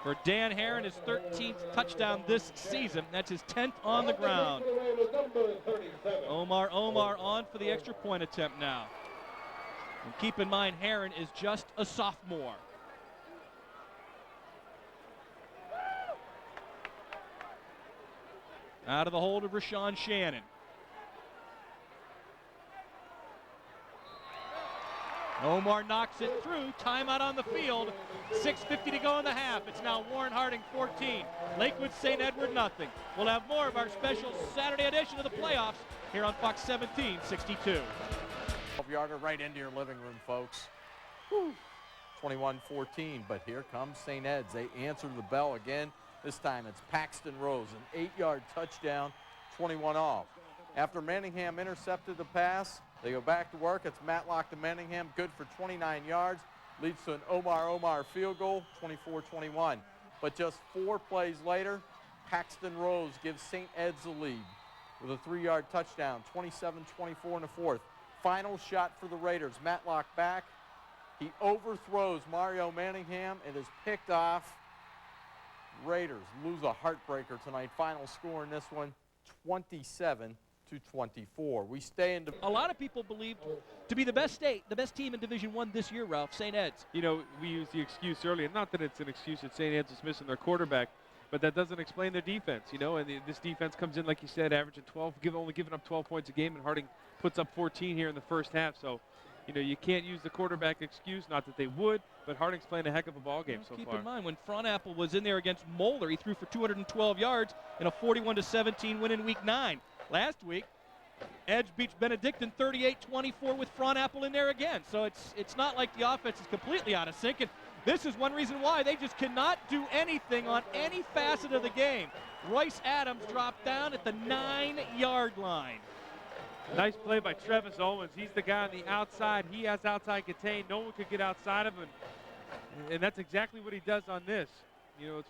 For Dan Herron, his 13th touchdown this season. That's his 10th on the ground. Omar on for the extra point attempt now. And keep in mind, Herron is just a sophomore. Out of the hold of Rashawn Shannon. Omar knocks it through. Timeout on the field. 6:50 to go in the half. It's now Warren Harding 14. Lakewood St. Edward nothing. We'll have more of our special Saturday edition of the playoffs here on Fox 1762. 12-yarder right into your living room, folks. 21-14, but here comes St. Ed's. They answer the bell again. This time it's Paxton Rose, an 8-yard touchdown, 21 off. After Manningham intercepted the pass, they go back to work. It's Matlock to Manningham, good for 29 yards. Leads to an Omar field goal, 24-21. But just 4 plays later, Paxton Rose gives St. Ed's the lead with a 3-yard touchdown, 27-24 in the fourth. Final shot for the Raiders. Matlock back. He overthrows Mario Manningham and is picked off. Raiders lose a heartbreaker tonight. Final score in this one, 27-24. We stay in. A lot of people believed to be the best team in Division I this year, Ralph, St. Ed's. You know, we used the excuse earlier, not that it's an excuse that St. Ed's is missing their quarterback, but that doesn't explain their defense, you know, and this defense comes in, like you said, averaging 12, only giving up 12 points a game, and Harding puts up 14 here in the first half. So, you know, you can't use the quarterback excuse, not that they would, but Harding's playing a heck of a ball game so far. Keep in mind, when Fronapple was in there against Moeller, he threw for 212 yards in a 41-17 win in Week 9. Last week, Edge beats Benedictine 38-24 with Fronapple in there again. So it's not like the offense is completely out of sync. And this is one reason why they just cannot do anything on any facet of the game. Royce Adams dropped down at the 9-yard line. Nice play by Travis Owens. He's the guy on the outside. He has outside contain. No one could get outside of him. And that's exactly what he does on this. You know,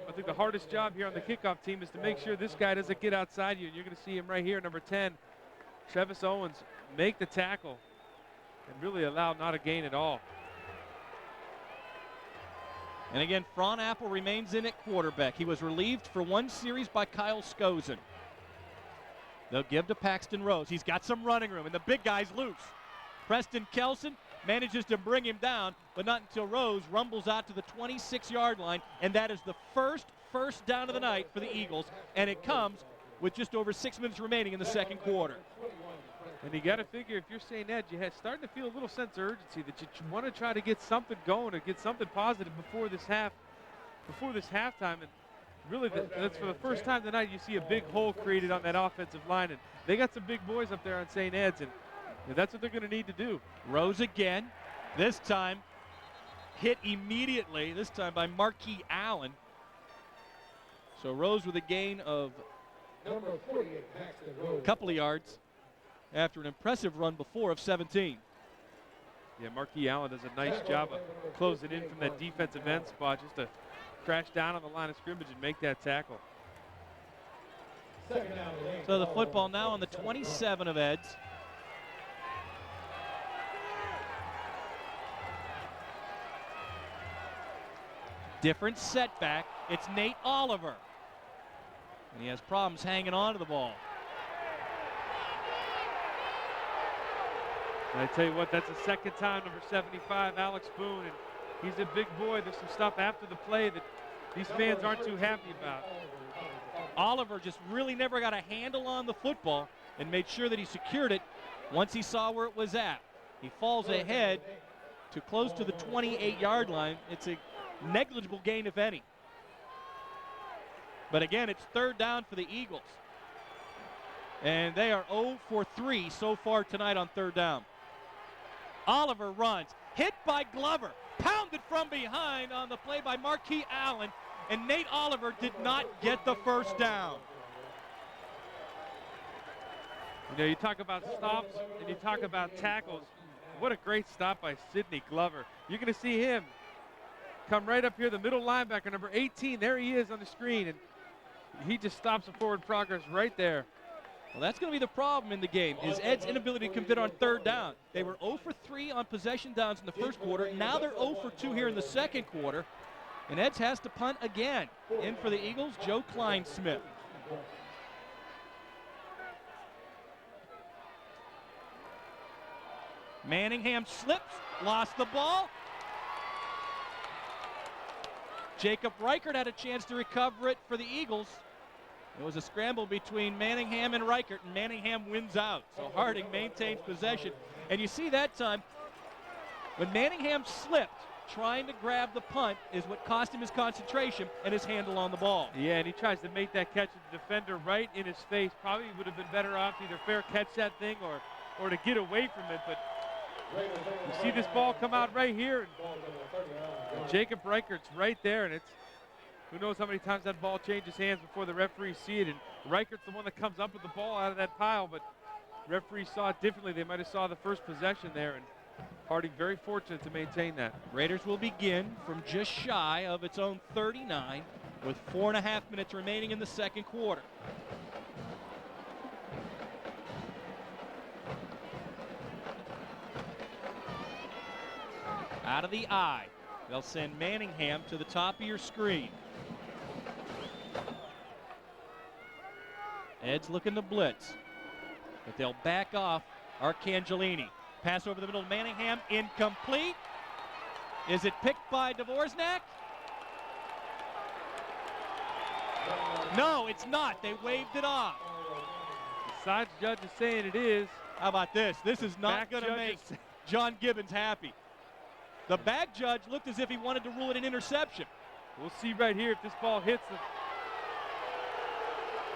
I think the hardest job here on the kickoff team is to make sure this guy doesn't get outside you. And you're going to see him right here, number 10, Travis Owens, make the tackle and really allow not a gain at all. And again, Fronapple remains in at quarterback. He was relieved for one series by Kyle Skozen. They'll give to Paxton Rose. He's got some running room, and the big guy's loose. Preston Kelson manages to bring him down, but not until Rose rumbles out to the 26-yard line, and that is the first down of the night for the Eagles, and it comes with just over 6 minutes remaining in the second quarter. And you got to figure, if you're St. Ed, you're starting to feel a little sense of urgency that you want to try to get something going or get something positive before this halftime. And really, that's for the first time tonight you see a big hole created on that offensive line. And they got some big boys up there on St. Ed's, and that's what they're going to need to do. Rose again, this time hit immediately, this time by Marquis Allen. So Rose with a gain of a couple of yards after an impressive run before of 17. Yeah, Marquis Allen does a nice job of closing in from that defensive end spot just to crash down on the line of scrimmage and make that tackle. So the football now on the 27 of Ed's. Different setback. It's Nate Oliver. And he has problems hanging on to the ball. And I tell you what, that's the second time number 75, Alex Boone, and he's a big boy. There's some stuff after the play that these fans aren't too happy about. Oliver just really never got a handle on the football and made sure that he secured it once he saw where it was at. He falls ahead to close to the 28-yard line. It's a negligible gain, if any. But again, it's third down for the Eagles. And they are 0 for 3 so far tonight on third down. Oliver runs, hit by Glover, pounded from behind on the play by Marquis Allen, and Nate Oliver did not get the first down. You know, you talk about stops and you talk about tackles. What a great stop by Sidney Glover. You're going to see him come right up here, the middle linebacker, number 18. There he is on the screen, and he just stops the forward progress right there. Well, that's going to be the problem in the game, is Ed's inability to convert on third down. They were 0 for 3 on possession downs in the first quarter. Now they're 0 for 2 here in the second quarter. And Ed's has to punt again. In for the Eagles, Joe Kleinsmith. Manningham slips, lost the ball. Jacob Reichert had a chance to recover it for the Eagles. It was a scramble between Manningham and Reichert, and Manningham wins out. So Harding maintains possession. And you see that time, when Manningham slipped, trying to grab the punt is what cost him his concentration and his handle on the ball. Yeah, and he tries to make that catch with the defender right in his face. Probably would have been better off to either fair catch that thing or to get away from it. But you see this ball come out right here, and Jacob Reichert's right there, and it's who knows how many times that ball changes hands before the referees see it. And Reichert's the one that comes up with the ball out of that pile, but referees saw it differently. They might have saw the first possession there, and Harding very fortunate to maintain that. Raiders will begin from just shy of its own 39 with 4.5 minutes remaining in the second quarter. Out of the eye, they'll send Manningham to the top of your screen. Ed's looking to blitz, but they'll back off Arcangellini. Pass over the middle to Manningham, incomplete. Is it picked by Dvorak? No, it's not. They waved it off. The side judge is saying it is. How about this? This is not going to make John Gibbons happy. The back judge looked as if he wanted to rule it an interception. We'll see right here if this ball hits the...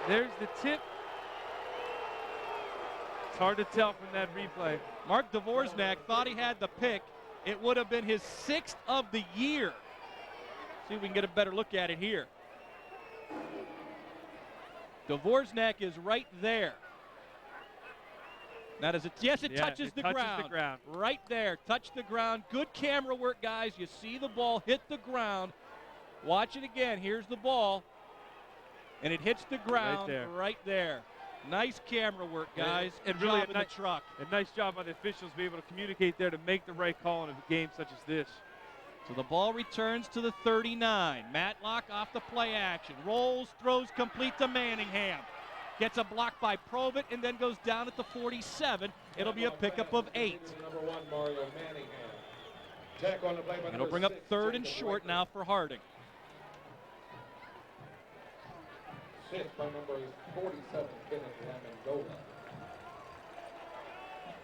There's the tip. It's hard to tell from that replay. Mark Dvorak thought he had the pick. It would have been his 6th of the year. See if we can get a better look at it here. Dvorak is right there. Now does it? Yes, it touches the ground. Right there, touch the ground. Good camera work, guys. You see the ball hit the ground. Watch it again. Here's the ball. And it hits the ground right there. Nice camera work, guys. And really a nice job by the officials to be able to communicate there to make the right call in a game such as this. So the ball returns to the 39. Matlock off the play action. Rolls, throws complete to Manningham. Gets a block by Provitt and then goes down at the 47. It'll be a pickup of 8. It'll bring up 3rd and short now for Harding. By number 47, Kenneth Amendola.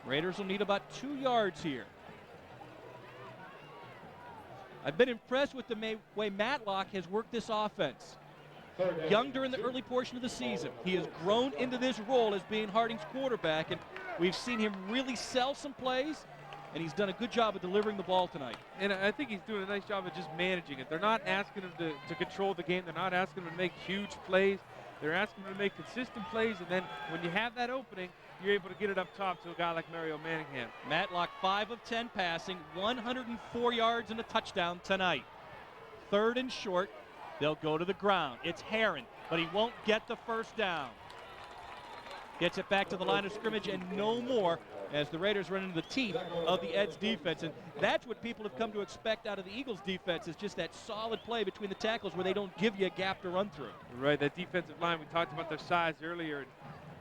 Raiders will need about 2 yards here. I've been impressed with the way Matlock has worked this offense. Young during the early portion of the season. He has grown into this role as being Harding's quarterback, and we've seen him really sell some plays, and he's done a good job of delivering the ball tonight. And I think he's doing a nice job of just managing it. They're not asking him to control the game. They're not asking him to make huge plays. They're asking him to make consistent plays, and then when you have that opening, you're able to get it up top to a guy like Mario Manningham. Matlock 5 of 10 passing, 104 yards and a touchdown tonight. 3rd and short. They'll go to the ground. It's Herron, but he won't get the first down. Gets it back to the line of scrimmage and no more as the Raiders run into the teeth of the Eds defense. And that's what people have come to expect out of the Eagles defense, is just that solid play between the tackles where they don't give you a gap to run through. Right, that defensive line, we talked about their size earlier. And,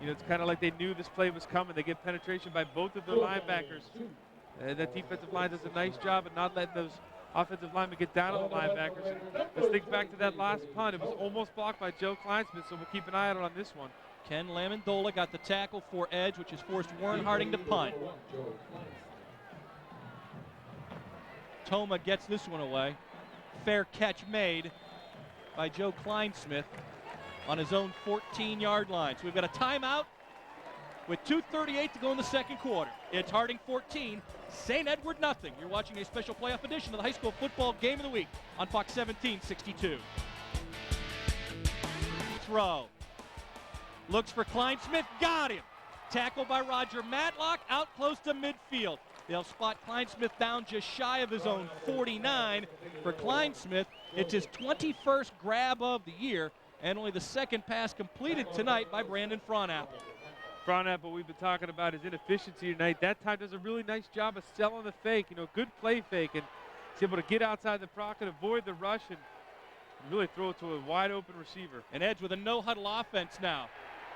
you know, it's kind of like they knew this play was coming. They get penetration by both of their linebackers. And that defensive line does a nice job of not letting those offensive linemen get down on the linebackers. And let's think back to that last punt. It was almost blocked by Joe Kleinsmith, so we'll keep an eye out on this one. Ken Lamendola got the tackle for Edge, which has forced Warren Harding to punt. Toma gets this one away. Fair catch made by Joe Kleinsmith on his own 14-yard line. So we've got a timeout with 2:38 to go in the second quarter. It's Harding 14, St. Edward nothing. You're watching a special playoff edition of the high school football game of the week on Fox 1762. Throw. Looks for Kleinsmith, got him. Tackled by Roger Matlock, out close to midfield. They'll spot Kleinsmith down just shy of his own 49. For Kleinsmith, it's his 21st grab of the year and only the second pass completed tonight by Brandon Fronapple. Fronapple, we've been talking about his inefficiency tonight. That time does a really nice job of selling the fake, good play fake, and he's able to get outside the pocket, avoid the rush, and really throw it to a wide open receiver. And Edge with a no-huddle offense now.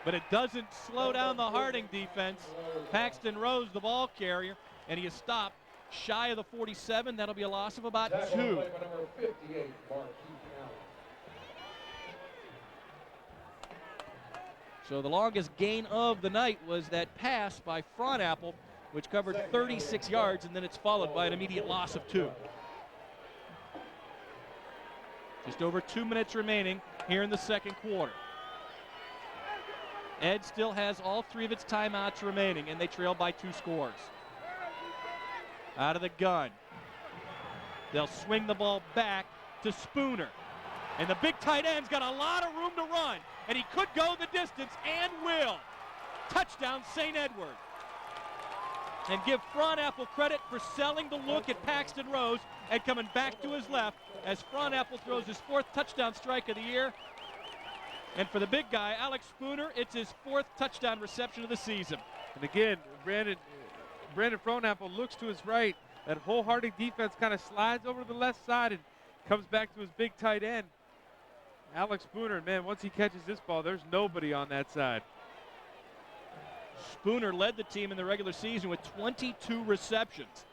But it doesn't slow down the Harding defense. Paxton Rose, the ball carrier, and he is stopped shy of the 47. That'll be a loss of about 2. So the longest gain of the night was that pass by Fronapple, which covered 36 yards, and then it's followed by an immediate loss of 2. Just over 2 minutes remaining here in the second quarter. Ed still has all 3 of its timeouts remaining, and they trail by 2 scores. Out of the gun. They'll swing the ball back to Spooner. And the big tight end's got a lot of room to run, and he could go the distance and will. Touchdown, St. Edward. And give Fronapple credit for selling the look at Paxton Rose and coming back to his left as Fronapple throws his 4th touchdown strike of the year. And for the big guy, Alex Spooner, it's his 4th touchdown reception of the season. And again, Brandon Fronapple looks to his right. That whole Harding defense kind of slides over to the left side and comes back to his big tight end. Alex Spooner, man, once he catches this ball, there's nobody on that side. Spooner led the team in the regular season with 22 receptions.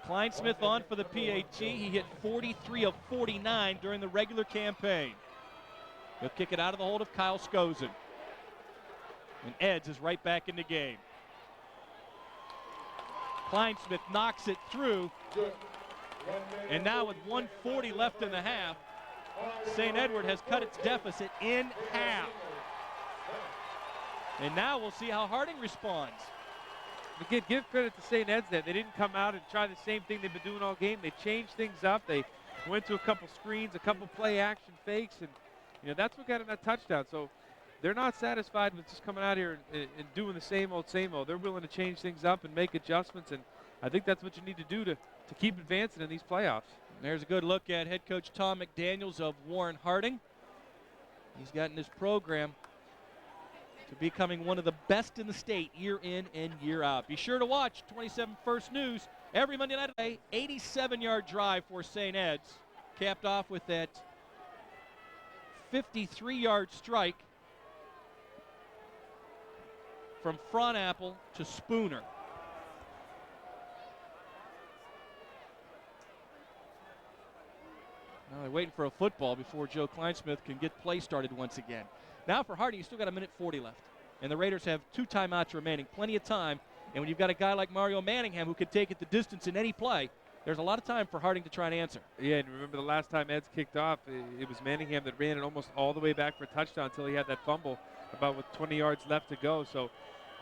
Kleinsmith on for the PAT. He hit 43 of 49 during the regular campaign. He'll kick it out of the hold of Kyle Skozen. And Eds is right back in the game. Kleinsmith knocks it through. And now with 1:40 left in the half, St. Edward has cut its deficit in half. And now we'll see how Harding responds. Again, give credit to St. Ed's there. They didn't come out and try the same thing they've been doing all game. They changed things up. They went to a couple screens, a couple play action fakes, and that's what got them that touchdown. So they're not satisfied with just coming out here and doing the same old, same old. They're willing to change things up and make adjustments, and I think that's what you need to do to keep advancing in these playoffs. There's a good look at head coach Tom McDaniels of Warren Harding. He's gotten this program to becoming one of the best in the state year in and year out. Be sure to watch 27 First News every Monday night. 87-yard drive for St. Ed's, capped off with that 53-yard strike from Fronapple to Spooner. Now they're waiting for a football before Joe Kleinsmith can get play started once again. Now for Harding, he's still got 1:40 left. And the Raiders have 2 timeouts remaining, plenty of time. And when you've got a guy like Mario Manningham who could take it the distance in any play, there's a lot of time for Harding to try and answer. Yeah, and remember the last time Ed's kicked off, it was Manningham that ran it almost all the way back for a touchdown until he had that fumble about with 20 yards left to go. So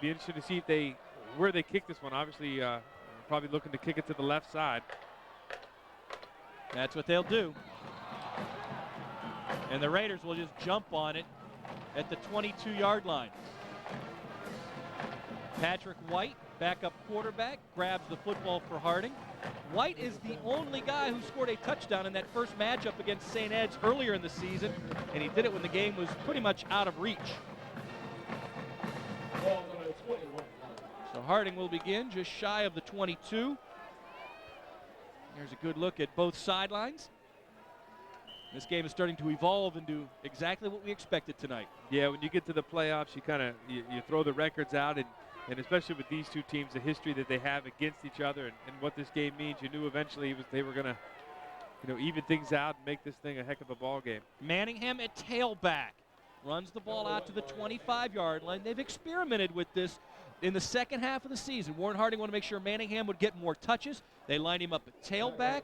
be interested to see where they kick this one. Obviously, probably looking to kick it to the left side. That's what they'll do. And the Raiders will just jump on it at the 22-yard line. Patrick White, backup quarterback, grabs the football for Harding. White is the only guy who scored a touchdown in that first matchup against St. Ed's earlier in the season, and he did it when the game was pretty much out of reach. So Harding will begin just shy of the 22. There's a good look at both sidelines. This game is starting to evolve into exactly what we expected tonight. Yeah, when you get to the playoffs, you throw the records out, and especially with these two teams, the history that they have against each other and what this game means, you knew eventually they were going to even things out and make this thing a heck of a ball game. Manningham at tailback runs the ball out to the 25-yard line. They've experimented with this in the second half of the season. Warren Harding wanted to make sure Manningham would get more touches. They lined him up at tailback,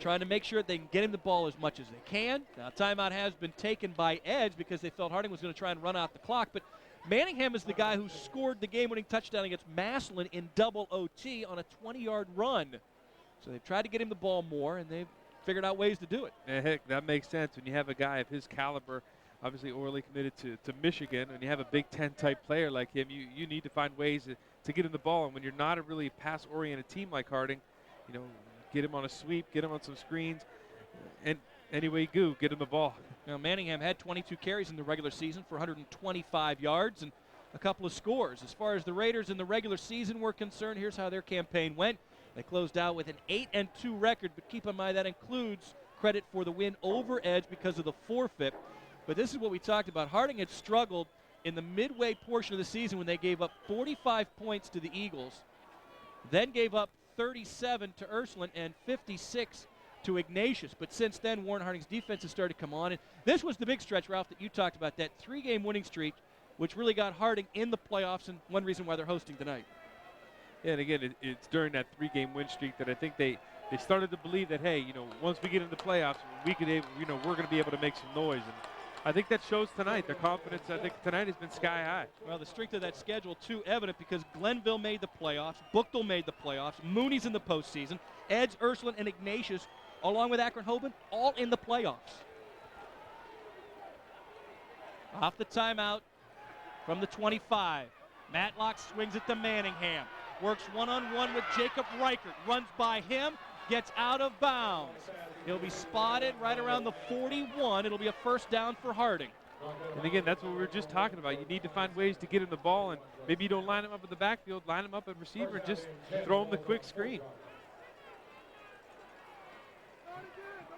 trying to make sure they can get him the ball as much as they can. Now, timeout has been taken by Edge because they felt Harding was going to try and run out the clock. But Manningham is the guy who scored the game-winning touchdown against Massillon in double OT on a 20-yard run. So they've tried to get him the ball more, and they've figured out ways to do it. Yeah, heck, that makes sense when you have a guy of his caliber obviously orally committed to Michigan, and you have a Big Ten type player like him, you need to find ways to get him the ball. And when you're not a really pass-oriented team like Harding, you know, get him on a sweep, get him on some screens, and anyway, get him the ball. Now, Manningham had 22 carries in the regular season for 125 yards and a couple of scores. As far as the Raiders in the regular season were concerned, here's how their campaign went. They closed out with an 8-2 record, but keep in mind that includes credit for the win over Edge because of the forfeit. But this is what we talked about. Harding had struggled in the midway portion of the season when they gave up 45 points to the Eagles, then gave up 37 to Ursuline and 56 to Ignatius. But since then, Warren Harding's defense has started to come on. And this was the big stretch, Ralph, that you talked about, that 3-game winning streak, which really got Harding in the playoffs, and one reason why they're hosting tonight. Yeah, and again, it's during that 3-game win streak that I think they started to believe that, hey, you know, once we get into the playoffs, we're going to be able to make some noise. And I think that shows tonight. Their confidence, I think, tonight has been sky high. Well, the strength of that schedule, too, evident because Glenville made the playoffs, Bookdale made the playoffs, Mooney's in the postseason, Edge, Ursuline, and Ignatius, along with Akron-Hoban, all in the playoffs. Off the timeout from the 25. Matlock swings it to Manningham. Works one-on-one with Jacob Reichert. Runs by him, gets out of bounds. He'll be spotted right around the 41. It'll be a first down for Harding. And again, that's what we were just talking about. You need to find ways to get him the ball, and maybe you don't line him up in the backfield, line him up at receiver, and just throw him the quick screen.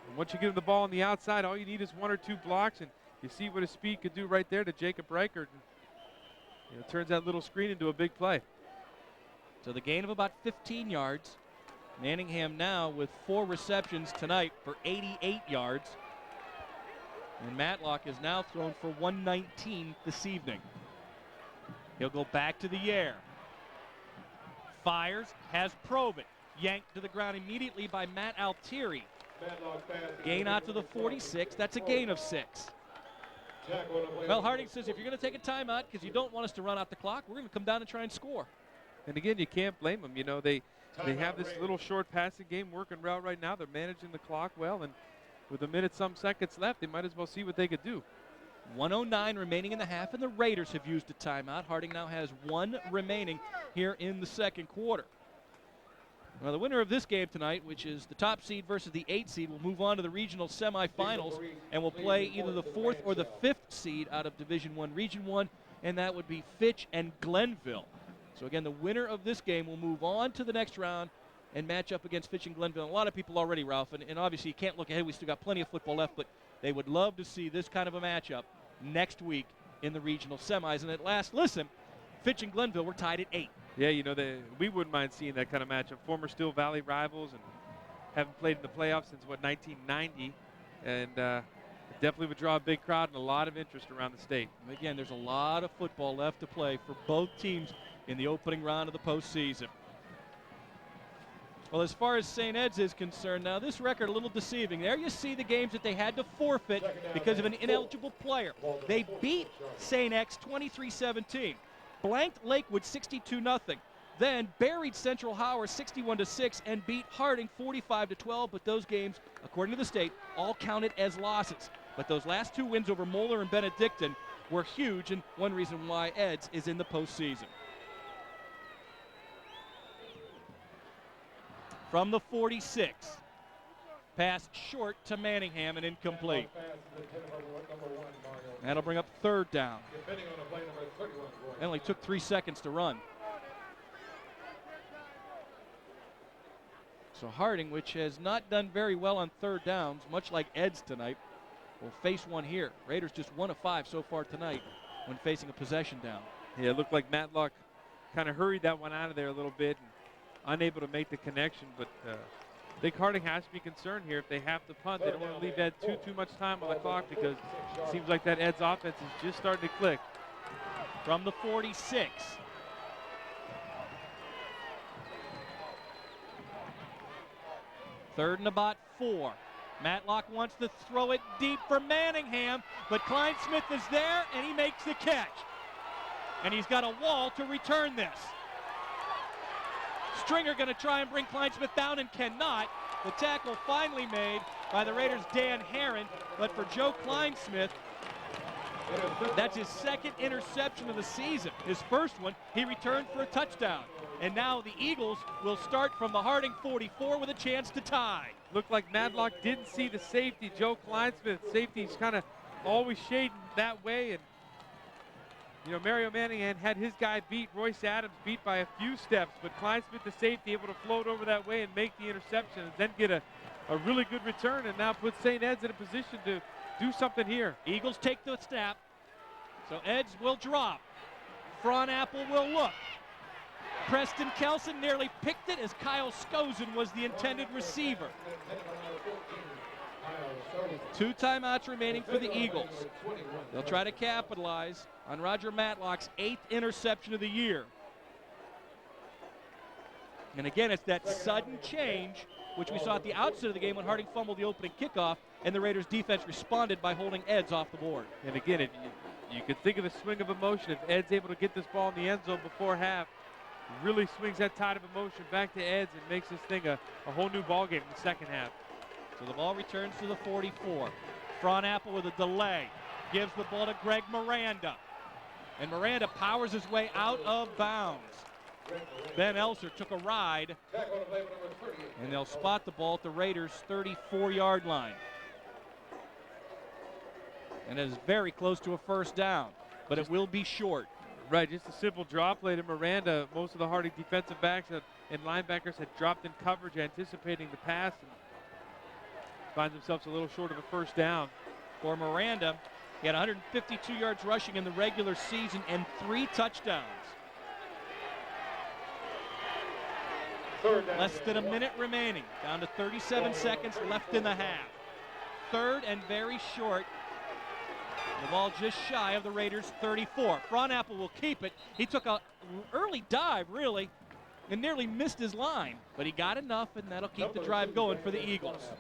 And once you get him the ball on the outside, all you need is 1 or 2 blocks, and you see what his speed could do right there to Jacob Reichert. And, you know, turns that little screen into a big play. So the gain of about 15 yards. Manningham now with 4 receptions tonight for 88 yards. And Matlock is now thrown for 119 this evening. He'll go back to the air. Fires, has Probit. Yanked to the ground immediately by Matt Altieri. Gain out to the 46. That's a gain of 6. Well, Harding says if you're going to take a timeout because you don't want us to run out the clock, we're going to come down and try and score. And again, you can't blame them. You know, they have this little short passing game working route right now. They're managing the clock well, and with a minute some seconds left, they might as well see what they could do. 1:09 remaining in the half, and the Raiders have used a timeout. Harding now has 1 remaining here in the second quarter. Well, the winner of this game tonight, which is the top seed versus the 8 seed, will move on to the regional semifinals and will play either the 4th or the 5th seed out of Division I, Region 1, and that would be Fitch and Glenville. So again, the winner of this game will move on to the next round and match up against Fitch and Glenville. A lot of people already, Ralph, and obviously you can't look ahead. We still got plenty of football left, but they would love to see this kind of a matchup next week in the regional semis. And at last, listen, Fitch and Glenville were tied at 8. Yeah, you know, we wouldn't mind seeing that kind of matchup. Former Still Valley rivals and haven't played in the playoffs since, 1990. And definitely would draw a big crowd and a lot of interest around the state. And again, there's a lot of football left to play for both teams in the opening round of the postseason. Well, as far as St. Ed's is concerned, now this record a little deceiving. There you see the games that they had to forfeit because of an ineligible player. They beat St. X 23-17. Blanked Lakewood 62-0. Then buried Central Howard 61-6 and beat Harding 45-12. But those games, according to the state, all counted as losses. But those last 2 wins over Moeller and Benedictine were huge, and one reason why Ed's is in the postseason. From the 46, pass short to Manningham and incomplete. That'll bring up 3rd down. It only took 3 seconds to run. So Harding, which has not done very well on 3rd downs, much like Ed's tonight, will face one here. Raiders just 1 of 5 so far tonight when facing a possession down. Yeah, it looked like Matlock kind of hurried that one out of there a little bit, and unable to make the connection. But I think Harding has to be concerned here. If they have to punt, they don't want to leave Ed too much time on the clock because it seems like that Ed's offense is just starting to click. From the 46. Third and about 4. Matlock wants to throw it deep for Manningham, but Klein Smith is there, and he makes the catch. And he's got a wall to return this. Stringer going to try and bring Klein Smith down and cannot. The tackle finally made by the Raiders' Dan Herron, but for Joe Kleinsmith, That's his second interception of the season. His first one, he returned for a touchdown. And now the Eagles will start from the Harding 44 with a chance to tie. Looked like Matlock didn't see the safety. Joe Kleinsmith, safety's kind of always shading that way. And, you know, Mario Manningham had his guy beat, Royce Adams beat by a few steps. But Kleinsmith, the safety, able to float over that way and make the interception and then get a really good return and now put St. Ed's in a position to do something here. Eagles take the snap. So Ed's will drop. Fronapple will look. Preston Kelson nearly picked it as Kyle Scozen was the intended receiver. 2 timeouts remaining for the Eagles. They'll try to capitalize on Roger Matlock's 8th interception of the year. And again, it's that sudden change, which we saw at the outset of the game when Harding fumbled the opening kickoff, and the Raiders' defense responded by holding Eds off the board. And again, you could think of a swing of emotion. If Ed's able to get this ball in the end zone before half, really swings that tide of emotion back to Eds and makes this thing a whole new ball game in the second half. So the ball returns to the 44. Fronapple with a delay. Gives the ball to Greg Miranda. And Miranda powers his way out of bounds. Ben Elser took a ride. And they'll spot the ball at the Raiders' 34-yard line. And it is very close to a first down, but it will be short. Right, just a simple drop play to Miranda. Most of the Harding defensive backs and linebackers had dropped in coverage anticipating the pass and finds themselves a little short of a first down. For Miranda, he had 152 yards rushing in the regular season and 3 touchdowns. Less than a minute remaining, down to 37 seconds left in the half. 3rd and very short. The ball just shy of the Raiders' 34. Fronapple will keep it. He took an early dive, really, and nearly missed his line. But he got enough, and that'll keep the drive going for the Eagles.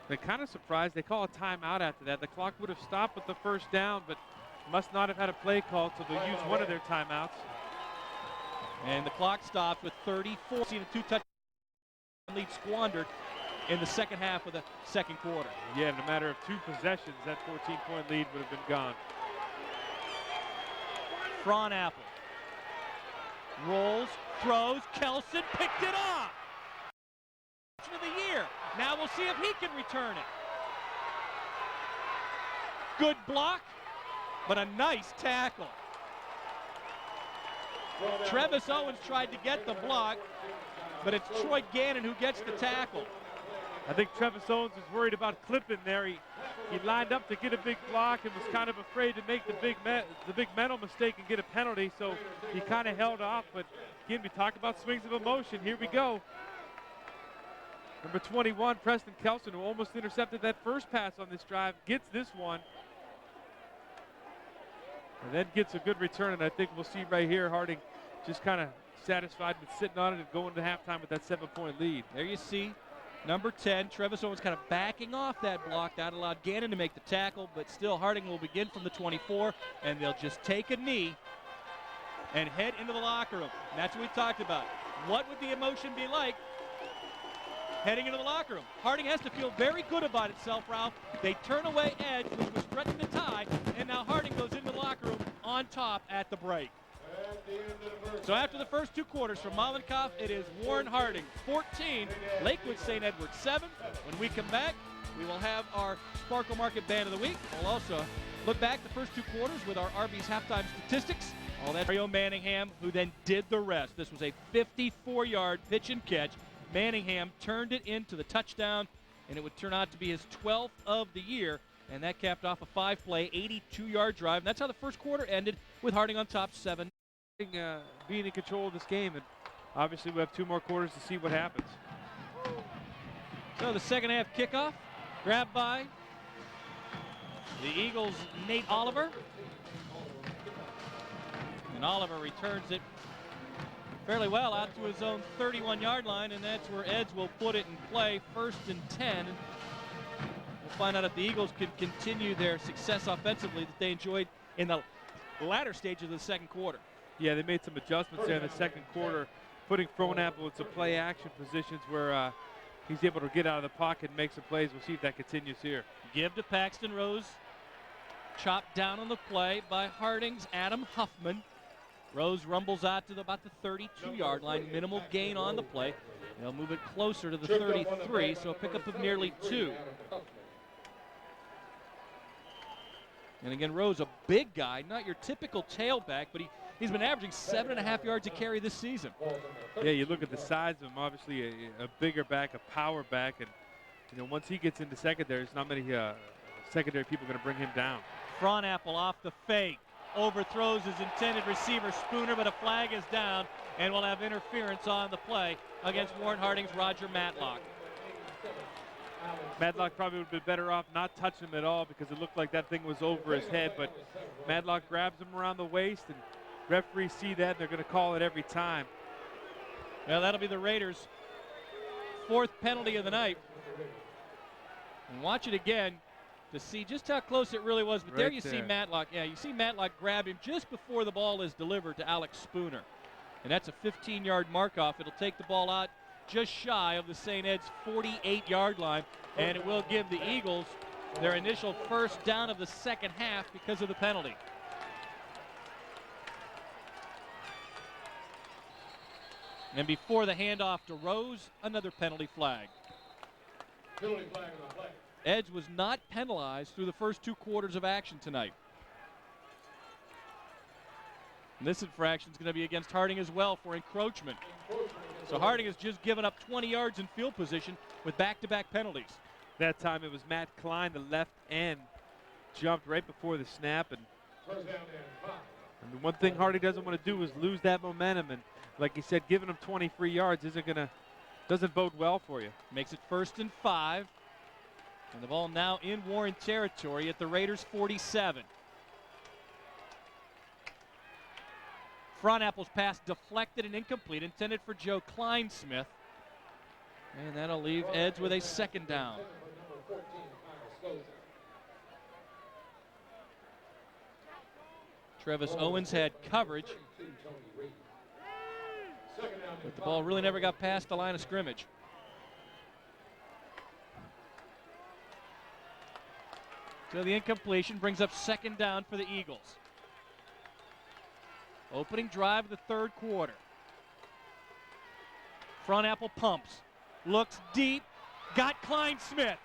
They're kind of surprised. They call a timeout after that. The clock would have stopped with the first down, but must not have had a play call, so they'll use one of their timeouts. And the clock stops with 34. Seen a 2-touchdown lead squandered in the second half of the second quarter. Yeah, in a matter of 2 possessions, that 14-point lead would have been gone. Fronapple rolls, throws, Kelson picked it off. Of the year. Now we'll see if he can return it. Good block, but a nice tackle. Trevis Owens tried to get the block, but it's Troy Gannon who gets the tackle. I think Trevis Owens was worried about clipping there. He lined up to get a big block and was kind of afraid to make the big mental mistake and get a penalty, so he kind of held off. But again, we talk about swings of emotion. Here we go. Number 21, Preston Kelson, who almost intercepted that first pass on this drive, gets this one. And then gets a good return, and I think we'll see right here Harding just kind of satisfied with sitting on it and going to halftime with that 7-point lead. There you see number 10, Trevis Owens kind of backing off that block. That allowed Gannon to make the tackle, but still Harding will begin from the 24, and they'll just take a knee and head into the locker room. And that's what we talked about. What would the emotion be like heading into the locker room? Harding has to feel very good about itself, Ralph. They turn away Edge, which was threatening to tie, and now Harding goes into the locker room on top at the break. So after the first 2 quarters from Mollenkopf, it is Warren Harding 14, Lakewood St. Edward 7. When we come back, we will have our Sparkle Market Band of the Week. We'll also look back the first 2 quarters with our Arby's halftime statistics. All that Mario Manningham, who then did the rest. This was a 54-yard pitch and catch. Manningham turned it into the touchdown, and it would turn out to be his 12th of the year, and that capped off a 5-play, 82-yard drive. And that's how the first quarter ended, with Harding on top 7. Being in control of this game, and obviously we have 2 more quarters to see what happens. So the second half kickoff, grabbed by the Eagles' Nate Oliver. And Oliver returns it fairly well out to his own 31-yard line, and that's where Eds will put it in play, 1st and 10. We'll find out if the Eagles can continue their success offensively that they enjoyed in the latter stages of the second quarter. Yeah, they made some adjustments there in the second quarter, putting Fronapple into play-action positions where he's able to get out of the pocket and make some plays. We'll see if that continues here. Give to Paxton Rose. chopped down on the play by Harding's Adam Huffman. Rose rumbles out to about the 32-yard line. Minimal gain on the play. They'll move it closer to the 33, so a pickup of nearly 2. And again, Rose, a big guy, not your typical tailback, but he's been averaging 7.5 yards a carry this season. Yeah, you look at the size of him, obviously a bigger back, a power back, and once he gets into secondary, there's not many secondary people going to bring him down. Fronapple off the fake. Overthrows his intended receiver, Spooner, but a flag is down, and we'll have interference on the play against Warren Harding's Roger Matlock. Matlock probably would have been better off not touching him at all because it looked like that thing was over his head, but Matlock grabs him around the waist, and referees see that, and they're going to call it every time. Well, that'll be the Raiders' 4th penalty of the night. And watch it again to see just how close it really was. But there you see Matlock. Yeah, you see Matlock grab him just before the ball is delivered to Alex Spooner. And that's a 15-yard mark-off. It'll take the ball out just shy of the St. Ed's 48-yard line, and it will give the Eagles their initial first down of the second half because of the penalty. And before the handoff to Rose, another penalty flag. Penalty flag on the play. Edge was not penalized through the first 2 quarters of action tonight. And this infraction is going to be against Harding as well for encroachment. So Harding has just given up 20 yards in field position with back-to-back penalties. That time it was Matt Klein, the left end, jumped right before the snap. And the one thing Harding doesn't want to do is lose that momentum. And like he said, giving him 20 free yards doesn't bode well for you. Makes it 1st and 5. And the ball now in Warren territory at the Raiders' 47. Fronapple's pass deflected and incomplete, intended for Joe Kleinsmith. And that'll leave Eds with a 2nd down. Travis Owens had coverage, but the ball really never got past the line of scrimmage. So the incompletion brings up 2nd down for the Eagles. Opening drive of the 3rd quarter. Frontapple pumps, looks deep, got Kleinsmith,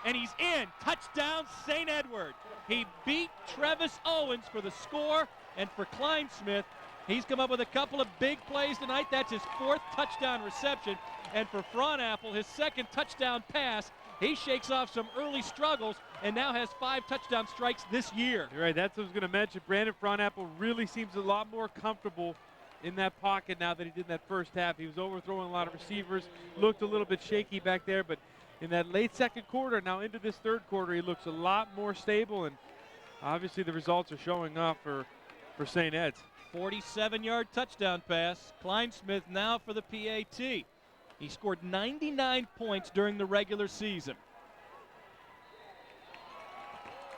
and he's in. Touchdown, St. Edward. He beat Travis Owens for the score, and for Kleinsmith, he's come up with a couple of big plays tonight. That's his 4th touchdown reception, and for Frontapple, his 2nd touchdown pass. He shakes off some early struggles and now has 5 touchdown strikes this year. You're right, that's what I was going to mention. Brandon Frontapple really seems a lot more comfortable in that pocket now than he did in that first half. He was overthrowing a lot of receivers, looked a little bit shaky back there, but in that late 2nd quarter, now into this 3rd quarter, he looks a lot more stable, and obviously the results are showing off for St. Ed's. 47-yard touchdown pass. Kleinsmith now for the PAT. He scored 99 points during the regular season.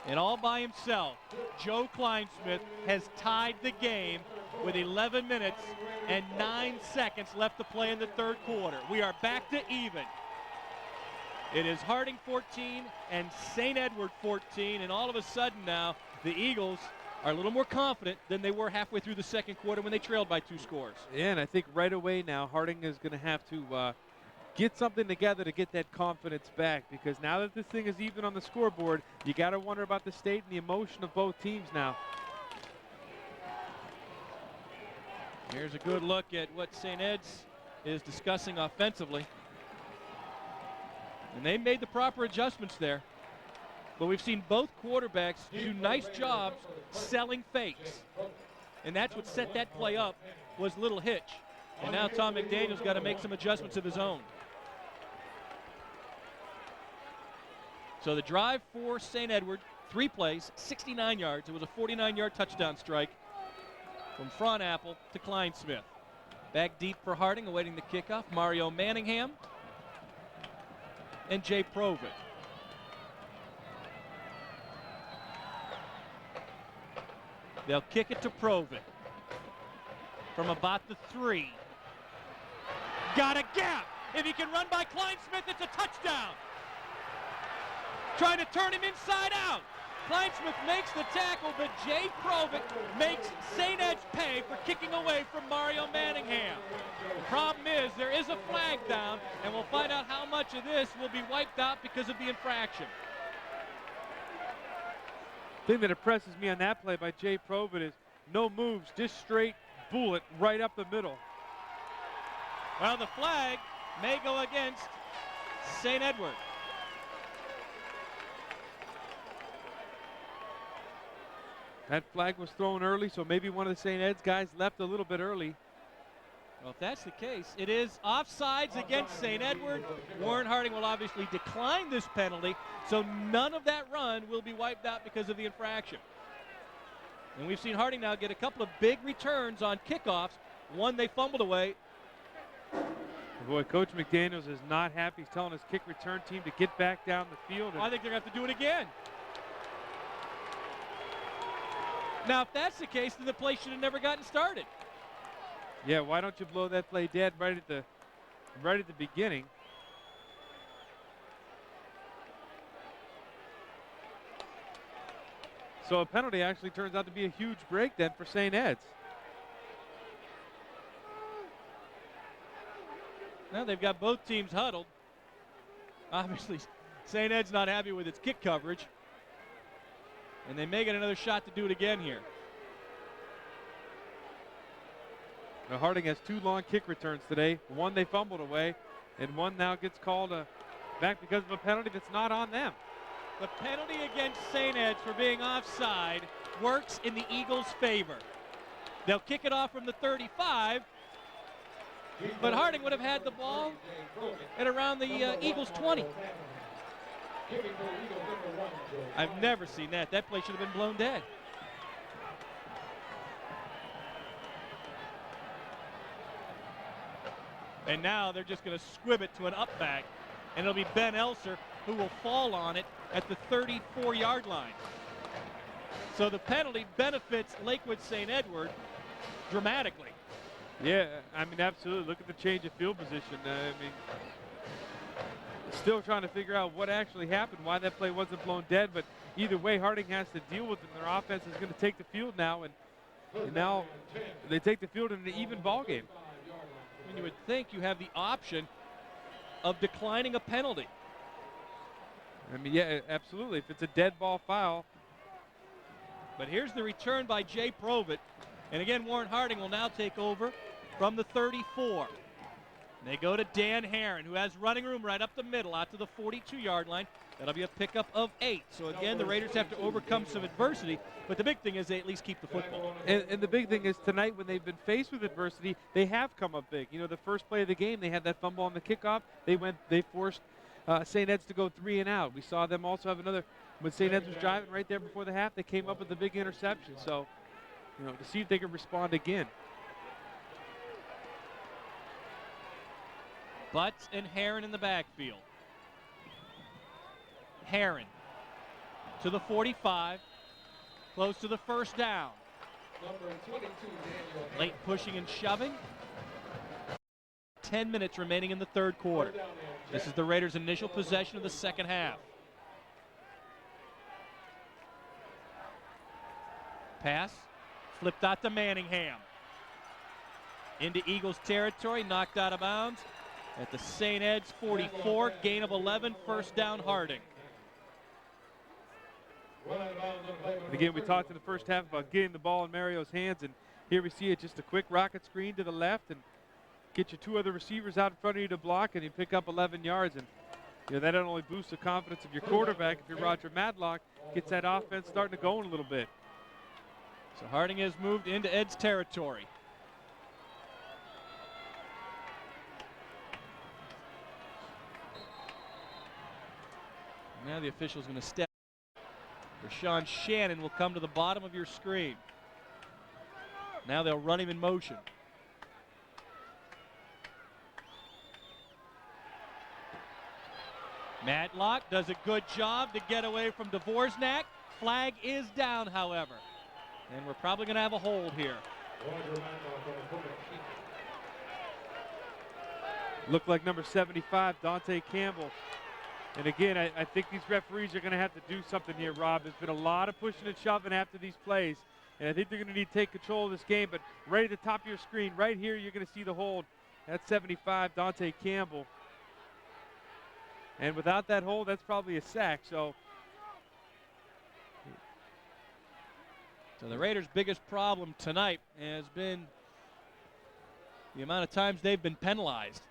And all by himself, Joe Kleinsmith has tied the game with 11 minutes and 9 seconds left to play in the 3rd quarter. We are back to even. It is Harding 14 and St. Edward 14, and all of a sudden now the Eagles are a little more confident than they were halfway through the 2nd quarter when they trailed by 2 scores. Yeah, and I think right away now Harding is going to have to get something together to get that confidence back, because now that this thing is even on the scoreboard, you got to wonder about the state and the emotion of both teams now. Here's a good look at what St. Ed's is discussing offensively. And they made the proper adjustments there. But we've seen both quarterbacks do nice jobs selling fakes. And that's what set that play up, was Little Hitch. And now Tom McDaniel's got to make some adjustments of his own. So the drive for St. Edward, 3 plays, 69 yards. It was a 49-yard touchdown strike from Frontapple to Kleinsmith. Back deep for Harding, awaiting the kickoff, Mario Manningham and Jay Provitt. They'll kick it to Provitt from about the 3. Got a gap. If he can run by Kleinsmith, it's a touchdown. Trying to turn him inside out. Kleinsmith makes the tackle, but Jay Provitt makes St. Ed's pay for kicking away from Mario Manningham. The problem is there is a flag down, and we'll find out how much of this will be wiped out because of the infraction. The thing that impresses me on that play by Jay Provitt is no moves, just straight bullet right up the middle. Well, the flag may go against St. Edward. That flag was thrown early, so maybe one of the St. Ed's guys left a little bit early. Well, if that's the case, it is offsides against St. Edward. Warren Harding will obviously decline this penalty, so none of that run will be wiped out because of the infraction. And we've seen Harding now get a couple of big returns on kickoffs. One they fumbled away. Boy, Coach McDaniels is not happy. He's telling his kick return team to get back down the field. I think they're going to have to do it again. Now, if that's the case, then the play should have never gotten started. Yeah, why don't you blow that play dead right at the beginning? So a penalty actually turns out to be a huge break then for St. Ed's. Now they've got both teams huddled. Obviously, St. Ed's not happy with its kick coverage. And they may get another shot to do it again here. Now Harding has 2 long kick returns today. One they fumbled away, and one now gets called back because of a penalty that's not on them. The penalty against St. Ed's for being offside works in the Eagles' favor. They'll kick it off from the 35, but Harding would have had the ball at around the Eagles' 20. I've never seen that. That play should have been blown dead. And now they're just going to squib it to an up back, and it'll be Ben Elser who will fall on it at the 34-yard line. So the penalty benefits Lakewood St. Edward dramatically. Yeah, I mean, absolutely. Look at the change of field position. I mean, still trying to figure out what actually happened, why that play wasn't blown dead, but either way, Harding has to deal with it. Their offense is going to take the field now, and now they take the field in an even ball game. I mean, you would think you have the option of declining a penalty. I mean, yeah, absolutely. If it's a dead ball foul. But here's the return by Jay Provitt. And again, Warren Harding will now take over from the 34. They go to Dan Herron, who has running room right up the middle out to the 42-yard line. That'll be a pickup of 8. So again, the Raiders have to overcome some adversity, but the big thing is they at least keep the football. And the big thing is tonight when they've been faced with adversity, they have come up big. You know, the first play of the game, they had that fumble on the kickoff. They forced St. Ed's to go 3 and out. We saw them also have another, when St. Ed's was driving right there before the half, they came up with a big interception. So, you know, to see if they can respond again. Butts and Herron in the backfield. Herron to the 45, close to the first down. Late pushing and shoving. 10 minutes remaining in the third quarter. This is the Raiders' initial possession of the second half. Pass flipped out to Manningham. Into Eagles territory, knocked out of bounds at the St. Ed's 44, gain of 11, first down Harding. Again, we talked in the first half about getting the ball in Mario's hands, and here we see it, just a quick rocket screen to the left and get your 2 other receivers out in front of you to block, and you pick up 11 yards. And you know, that not only boosts the confidence of your quarterback, if you're Roger Matlock, gets that offense starting to go in a little bit. So Harding has moved into Ed's territory. Now the official's going to step. Rashawn Shannon will come to the bottom of your screen. Now they'll run him in motion. Matlock does a good job to get away from Dvorak. Flag is down, however. And we're probably going to have a hold here. Looked like number 75, Dante Campbell, And again, I think these referees are going to have to do something here, Rob. There's been a lot of pushing and shoving after these plays, and I think they're going to need to take control of this game. But right at the top of your screen, right here, you're going to see the hold. That's 75, Dante Campbell. And without that hold, that's probably a sack. So the Raiders' biggest problem tonight has been the amount of times they've been penalized.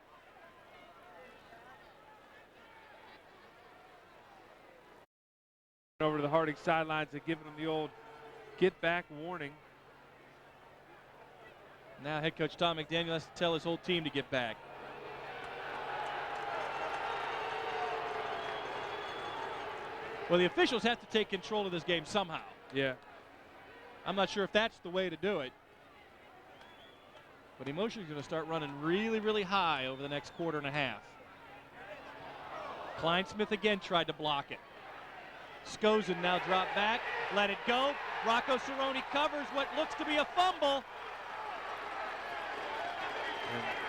over to the Harding sidelines and giving them the old get-back warning. Now head coach Tom McDaniel has to tell his whole team to get back. Well, the officials have to take control of this game somehow. Yeah. I'm not sure if that's the way to do it. But emotion's going to start running really, really high over the next quarter and a half. Kleinsmith again tried to block it. Skozen now dropped back, let it go. Rocco Cerrone covers what looks to be a fumble.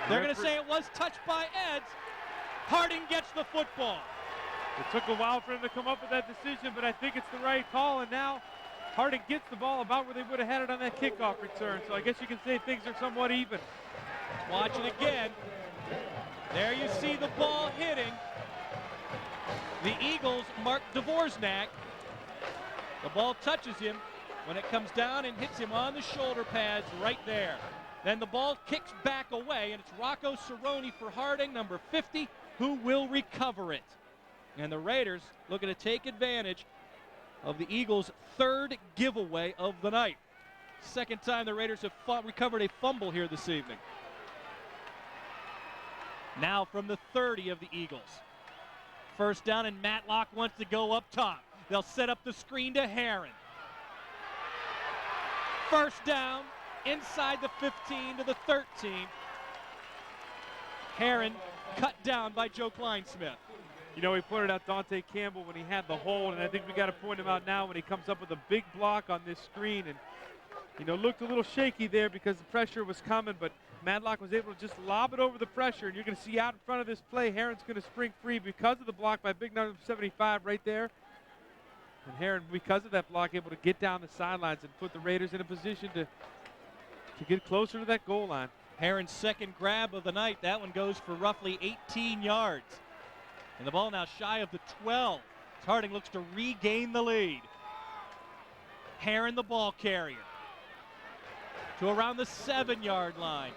They're going to say it was touched by Eds. Harding gets the football. It took a while for him to come up with that decision, but I think it's the right call, and now Harding gets the ball about where they would have had it on that kickoff return. So I guess you can say things are somewhat even. Watch it again. There you see the ball hitting the Eagles, Mark Dvorak. The ball touches him when it comes down and hits him on the shoulder pads right there. Then the ball kicks back away, and it's Rocco Cerrone for Harding, number 50, who will recover it. And the Raiders looking to take advantage of the Eagles' third giveaway of the night. Second time the Raiders have recovered a fumble here this evening. Now from the 30 of the Eagles. First down, and Matlock wants to go up top. They'll set up the screen to Herron. First down, inside the 15 to the 13. Herron cut down by Joe Kleinsmith. You know, we pointed out Dante Campbell when he had the hold, and I think we got to point him out now when he comes up with a big block on this screen. And, you know, looked a little shaky there because the pressure was coming, but Matlock was able to just lob it over the pressure. And you're going to see out in front of this play, Herron's going to spring free because of the block by big number 75 right there. And Herron, because of that block, able to get down the sidelines and put the Raiders in a position to get closer to that goal line. Herron's second grab of the night. That one goes for roughly 18 yards. And the ball now shy of the 12. Harding looks to regain the lead. Herron, the ball carrier, to around the 7-yard line.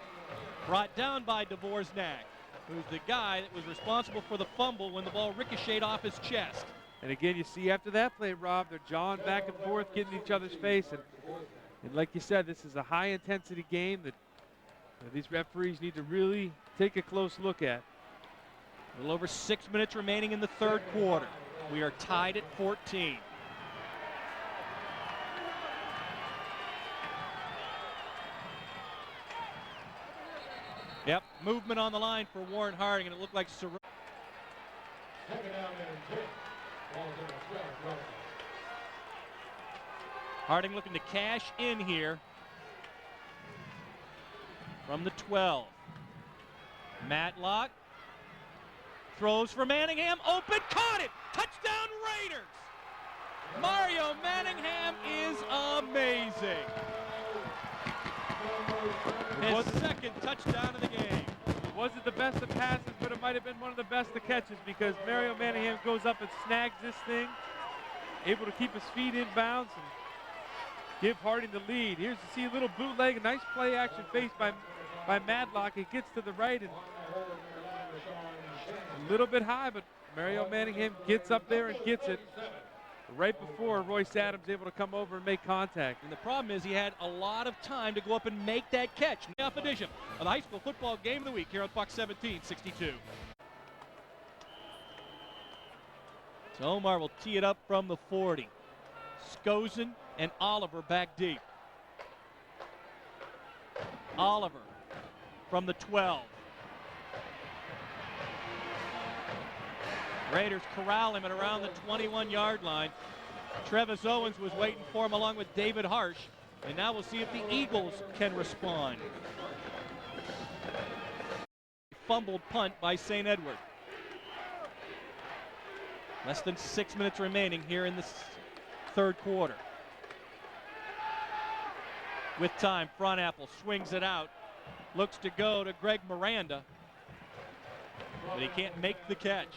Brought down by Dvorak, who's the guy that was responsible for the fumble when the ball ricocheted off his chest. And again, you see after that play, Rob, they're jawing back and forth, getting each other's face. And like you said, this is a high-intensity game that these referees need to really take a close look at. A little over 6 minutes remaining in the third quarter. We are tied at 14. Yep, movement on the line for Warren Harding, and it looked like Cerrone. Harding looking to cash in here from the 12. Matlock throws for Manningham, open, caught it! Touchdown Raiders! Mario Manningham is amazing. His second touchdown of the game. It wasn't the best of passes, but it might have been one of the best of catches because Mario Manningham goes up and snags this thing, able to keep his feet in bounds and give Harding the lead. Here's to see a little bootleg, a nice play action faced by Matlock. He gets to the right and a little bit high, but Mario Manningham gets up there and gets it right before Royce Adams able to come over and make contact. And the problem is he had a lot of time to go up and make that catch. Playoff edition of the high school football game of the week here on Fox 1762. So Omar will tee it up from the 40. Skozen and Oliver back deep. Oliver from the 12. Raiders corral him at around the 21-yard line. Trevis Owens was waiting for him along with David Harsh. And now we'll see if the Eagles can respond. Fumbled punt by St. Edward. Less than 6 minutes remaining here in the third quarter. With time, Front Apple swings it out. Looks to go to Greg Miranda, but he can't make the catch.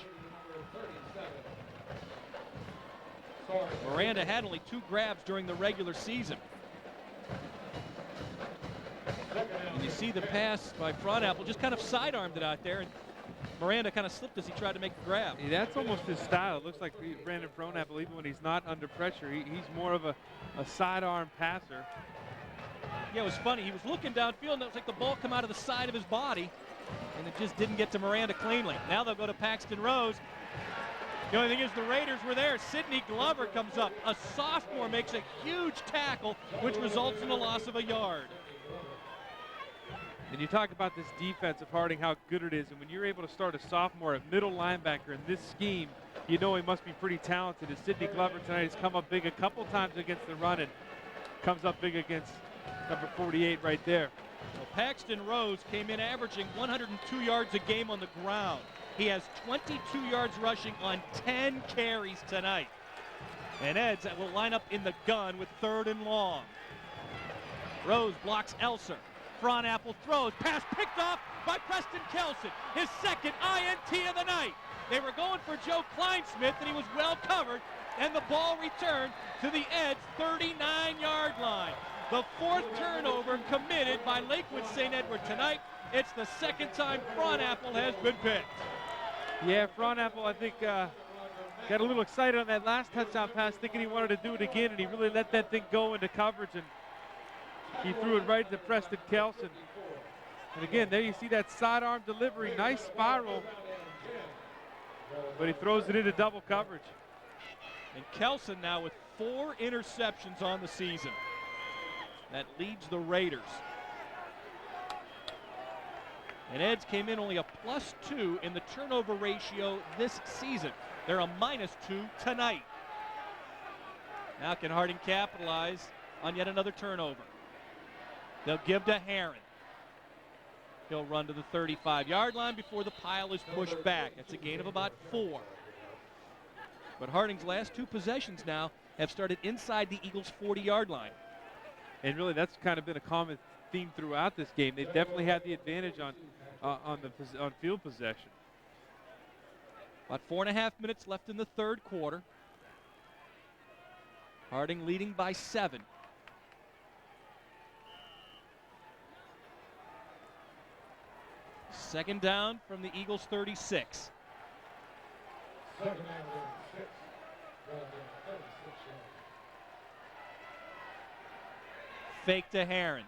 Miranda had only 2 grabs during the regular season. And you see the pass by Front Apple, just kind of sidearmed it out there, and Miranda kind of slipped as he tried to make the grab. Yeah, that's almost his style. It looks like Brandon Front Apple, even when he's not under pressure, he's more of a sidearm passer. Yeah, it was funny. He was looking downfield, and it was like the ball come out of the side of his body, and it just didn't get to Miranda cleanly. Now they'll go to Paxton Rose. The only thing is the Raiders were there. Sidney Glover comes up. A sophomore makes a huge tackle, which results in the loss of a yard. And you talk about this defense of Harding, how good it is. And when you're able to start a sophomore at middle linebacker in this scheme, you know he must be pretty talented. And Sidney Glover tonight has come up big a couple times against the run and comes up big against number 48 right there. Well, Paxton Rose came in averaging 102 yards a game on the ground. He has 22 yards rushing on 10 carries tonight. And Eds will line up in the gun with 3rd and long. Rose blocks Elser. Front Apple throws. Pass picked off by Preston Kelson. His second INT of the night. They were going for Joe Kleinsmith, and he was well covered. And the ball returned to the Eds' 39-yard line. The 4th turnover committed by Lakewood St. Edward tonight. It's the 2nd time Front Apple has been picked. Yeah, Front Apple, I think, got a little excited on that last touchdown pass, thinking he wanted to do it again, and he really let that thing go into coverage, and he threw it right to Preston Kelson. And again, there you see that sidearm delivery, nice spiral, but he throws it into double coverage. And Kelson now with 4 interceptions on the season. That leads the Raiders. And Eds came in only a +2 in the turnover ratio this season. They're a -2 tonight. Now can Harding capitalize on yet another turnover? They'll give to Herron. He'll run to the 35-yard line before the pile is pushed back. That's a gain of about 4. But Harding's last 2 possessions now have started inside the Eagles' 40-yard line. And really, that's kind of been a common theme throughout this game. They definitely had the advantage on field possession. About 4.5 minutes left in the third quarter. Harding leading by 7. Second down from the Eagles' 36. Fake to Herron.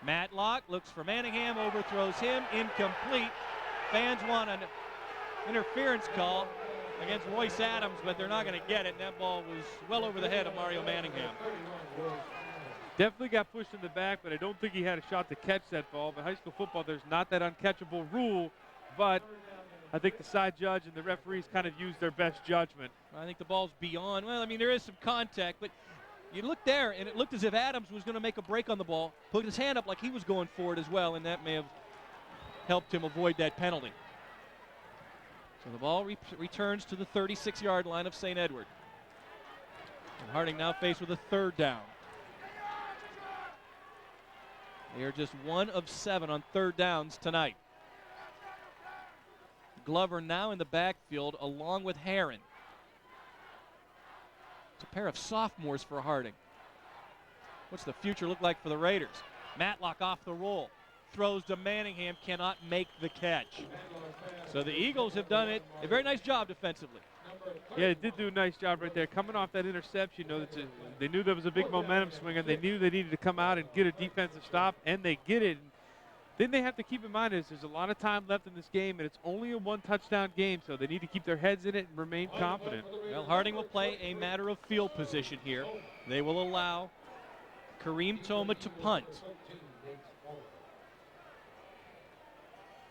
Matlock looks for Manningham, overthrows him, incomplete. Fans want an interference call against Royce Adams, but they're not going to get it. And that ball was well over the head of Mario Manningham. Definitely got pushed in the back, but I don't think he had a shot to catch that ball. But high school football, there's not that uncatchable rule, but I think the side judge and the referees kind of used their best judgment. I think the ball's beyond. Well, I mean, there is some contact, but you look there, and it looked as if Adams was going to make a break on the ball, put his hand up like he was going for it as well, and that may have helped him avoid that penalty. So the ball returns to the 36-yard line of St. Edward. And Harding now faced with a 3rd down. They are just 1 of 7 on 3rd downs tonight. Glover now in the backfield along with Herron. It's a pair of sophomores for Harding. What's the future look like for the Raiders? Matlock off the roll. Throws to Manningham, cannot make the catch. So the Eagles have done it a very nice job defensively. Yeah, they did do a nice job right there. Coming off that interception, they knew there was a big momentum swing, and they knew they needed to come out and get a defensive stop, and they get it. Then they have to keep in mind is there's a lot of time left in this game, and it's only a 1-touchdown game, so they need to keep their heads in it and remain confident. Well, Harding will play a matter of field position here. They will allow Kareem Toma to punt.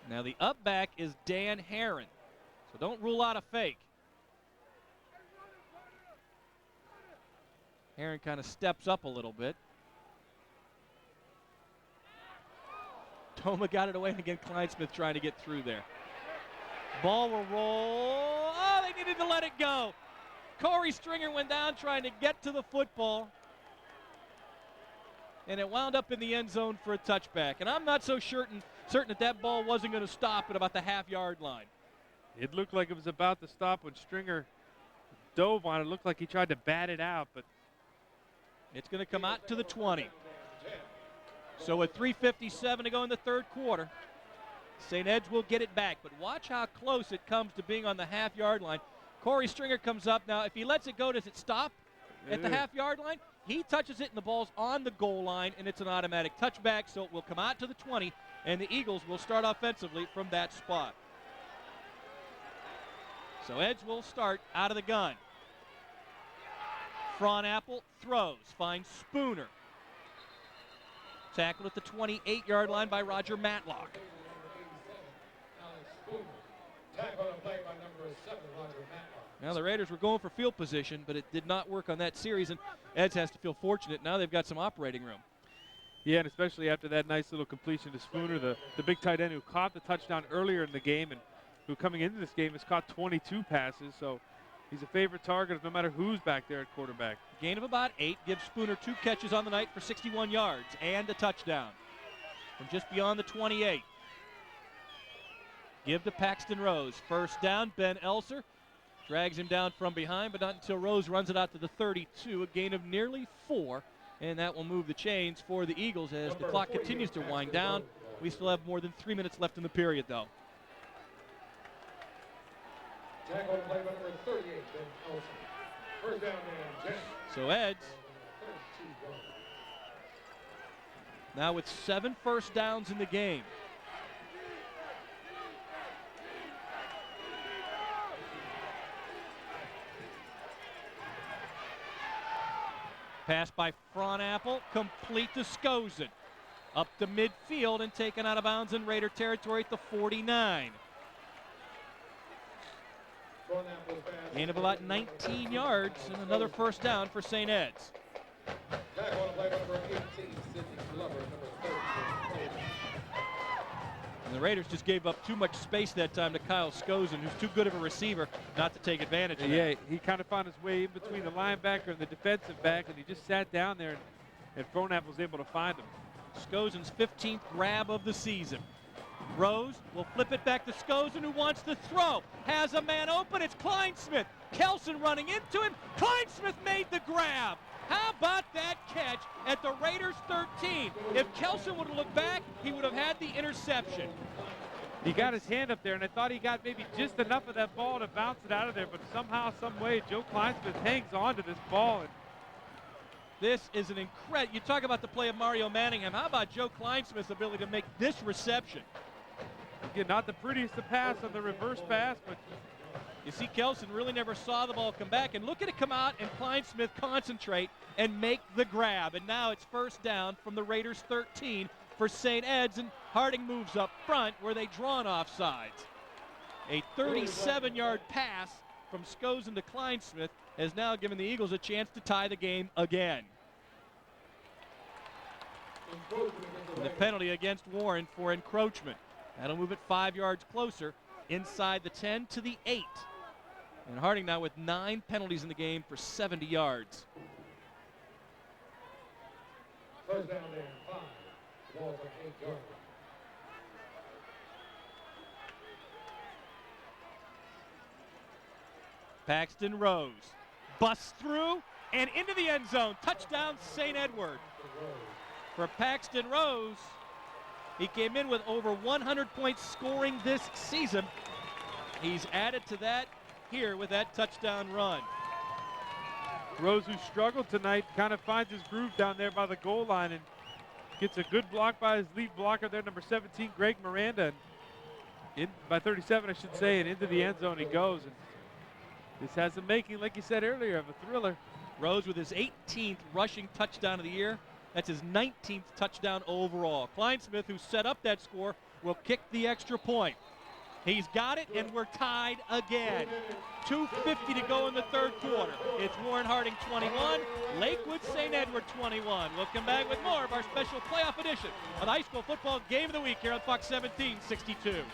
Now the up back is Dan Herron, so don't rule out a fake. Herron kind of steps up a little bit. Toma got it away, and again Kleinsmith trying to get through there. Ball will roll. Oh, they needed to let it go. Corey Stringer went down trying to get to the football, and it wound up in the end zone for a touchback. And I'm not so certain that that ball wasn't going to stop at about the half-yard line. It looked like it was about to stop when Stringer dove on it. It looked like he tried to bat it out, but it's going to come out to the 20. So with 3:57 to go in the third quarter, St. Ed's will get it back. But watch how close it comes to being on the half-yard line. Corey Stringer comes up. Now, if he lets it go, does it stop at the half-yard line? He touches it, and the ball's on the goal line, and it's an automatic touchback, so it will come out to the 20, and the Eagles will start offensively from that spot. So Ed's will start out of the gun. Fronapple throws, finds Spooner. Tackled at the 28-yard line by Roger Matlock. Now the Raiders were going for field position, but it did not work on that series, and Eds has to feel fortunate. Now they've got some operating room. yeah, and especially after that nice little completion to Spooner, the big tight end who caught the touchdown earlier in the game and who coming into this game has caught 22 passes, so he's a favorite target no matter who's back there at quarterback. Gain of about 8 gives Spooner 2 catches on the night for 61 yards and a touchdown from just beyond the 28. Give to Paxton Rose. First down, Ben Elser drags him down from behind, but not until Rose runs it out to the 32, a gain of nearly 4, and that will move the chains for the Eagles as the clock continues to wind down. We still have more than 3 minutes left in the period, though. Tackle play by number 38, Ben Elson. First down, man. So Eds now with 7 first downs in the game. Pass by Fronapple, complete to Skozen. Up to midfield and taken out of bounds in Raider territory at the 49. Gain of about 19 yards and another first down for St. Ed's. And the Raiders just gave up too much space that time to Kyle Skozen, who's too good of a receiver not to take advantage of that. Yeah, he kind of found his way in between the linebacker and the defensive back, and he just sat down there, and Fronapple was able to find him. Skozen's 15th grab of the season. Rose will flip it back to Skozen, who wants to throw. Has a man open. It's Kleinsmith. Kelson running into him. Kleinsmith made the grab. How about that catch at the Raiders 13? If Kelson would have looked back, he would have had the interception. He got his hand up there, and I thought he got maybe just enough of that ball to bounce it out of there, but somehow, some way, Joe Kleinsmith hangs on to this ball. And this is an incredible. You talk about the play of Mario Manningham. How about Joe Kleinsmith's ability to make this reception? Again, not the prettiest to pass on the reverse pass, but you see Kelson really never saw the ball come back, and look at it come out and Kleinsmith concentrate and make the grab. And now it's first down from the Raiders 13 for St. Ed's, and Harding moves up front where they draw an offsides. A 37-yard pass from Skozen to Kleinsmith has now given the Eagles a chance to tie the game again. And the penalty against Warren for encroachment. That'll move it 5 yards closer inside the 10 to the 8. And Harding now with 9 penalties in the game for 70 yards. First down there, 5. Walter 8 yards. Paxton Rose busts through and into the end zone. Touchdown, St. Edward. For Paxton Rose, he came in with over 100 points scoring this season. He's added to that here with that touchdown run. Rose, who struggled tonight, kind of finds his groove down there by the goal line and gets a good block by his lead blocker there, number 17, Greg Miranda. And by 37, I should say, and into the end zone he goes. And this has the making, like you said earlier, of a thriller. Rose with his 18th rushing touchdown of the year. That's his 19th touchdown overall. Kleinsmith, who set up that score, will kick the extra point. He's got it, and we're tied again. 2:50 to go in the third quarter. It's Warren Harding 21, Lakewood St. Edward 21. We'll come back with more of our special playoff edition of the High School Football Game of the Week here on Fox 1762.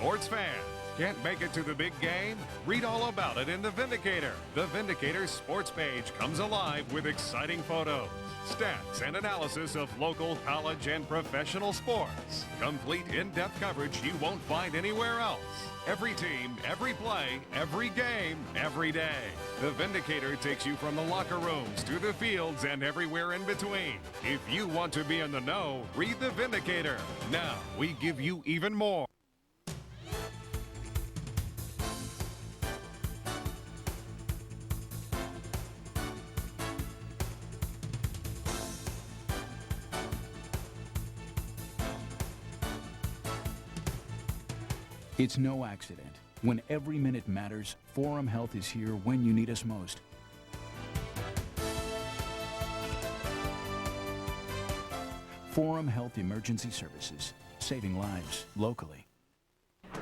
sports fans. Can't make it to the big game? Read all about it in The Vindicator. The Vindicator's sports page comes alive with exciting photos, stats, and analysis of local, college, and professional sports. Complete in-depth coverage you won't find anywhere else. Every team, every play, every game, every day. The Vindicator takes you from the locker rooms to the fields and everywhere in between. If you want to be in the know, read The Vindicator. Now, we give you even more. It's no accident. When every minute matters, Forum Health is here when you need us most. Forum Health Emergency Services, saving lives locally.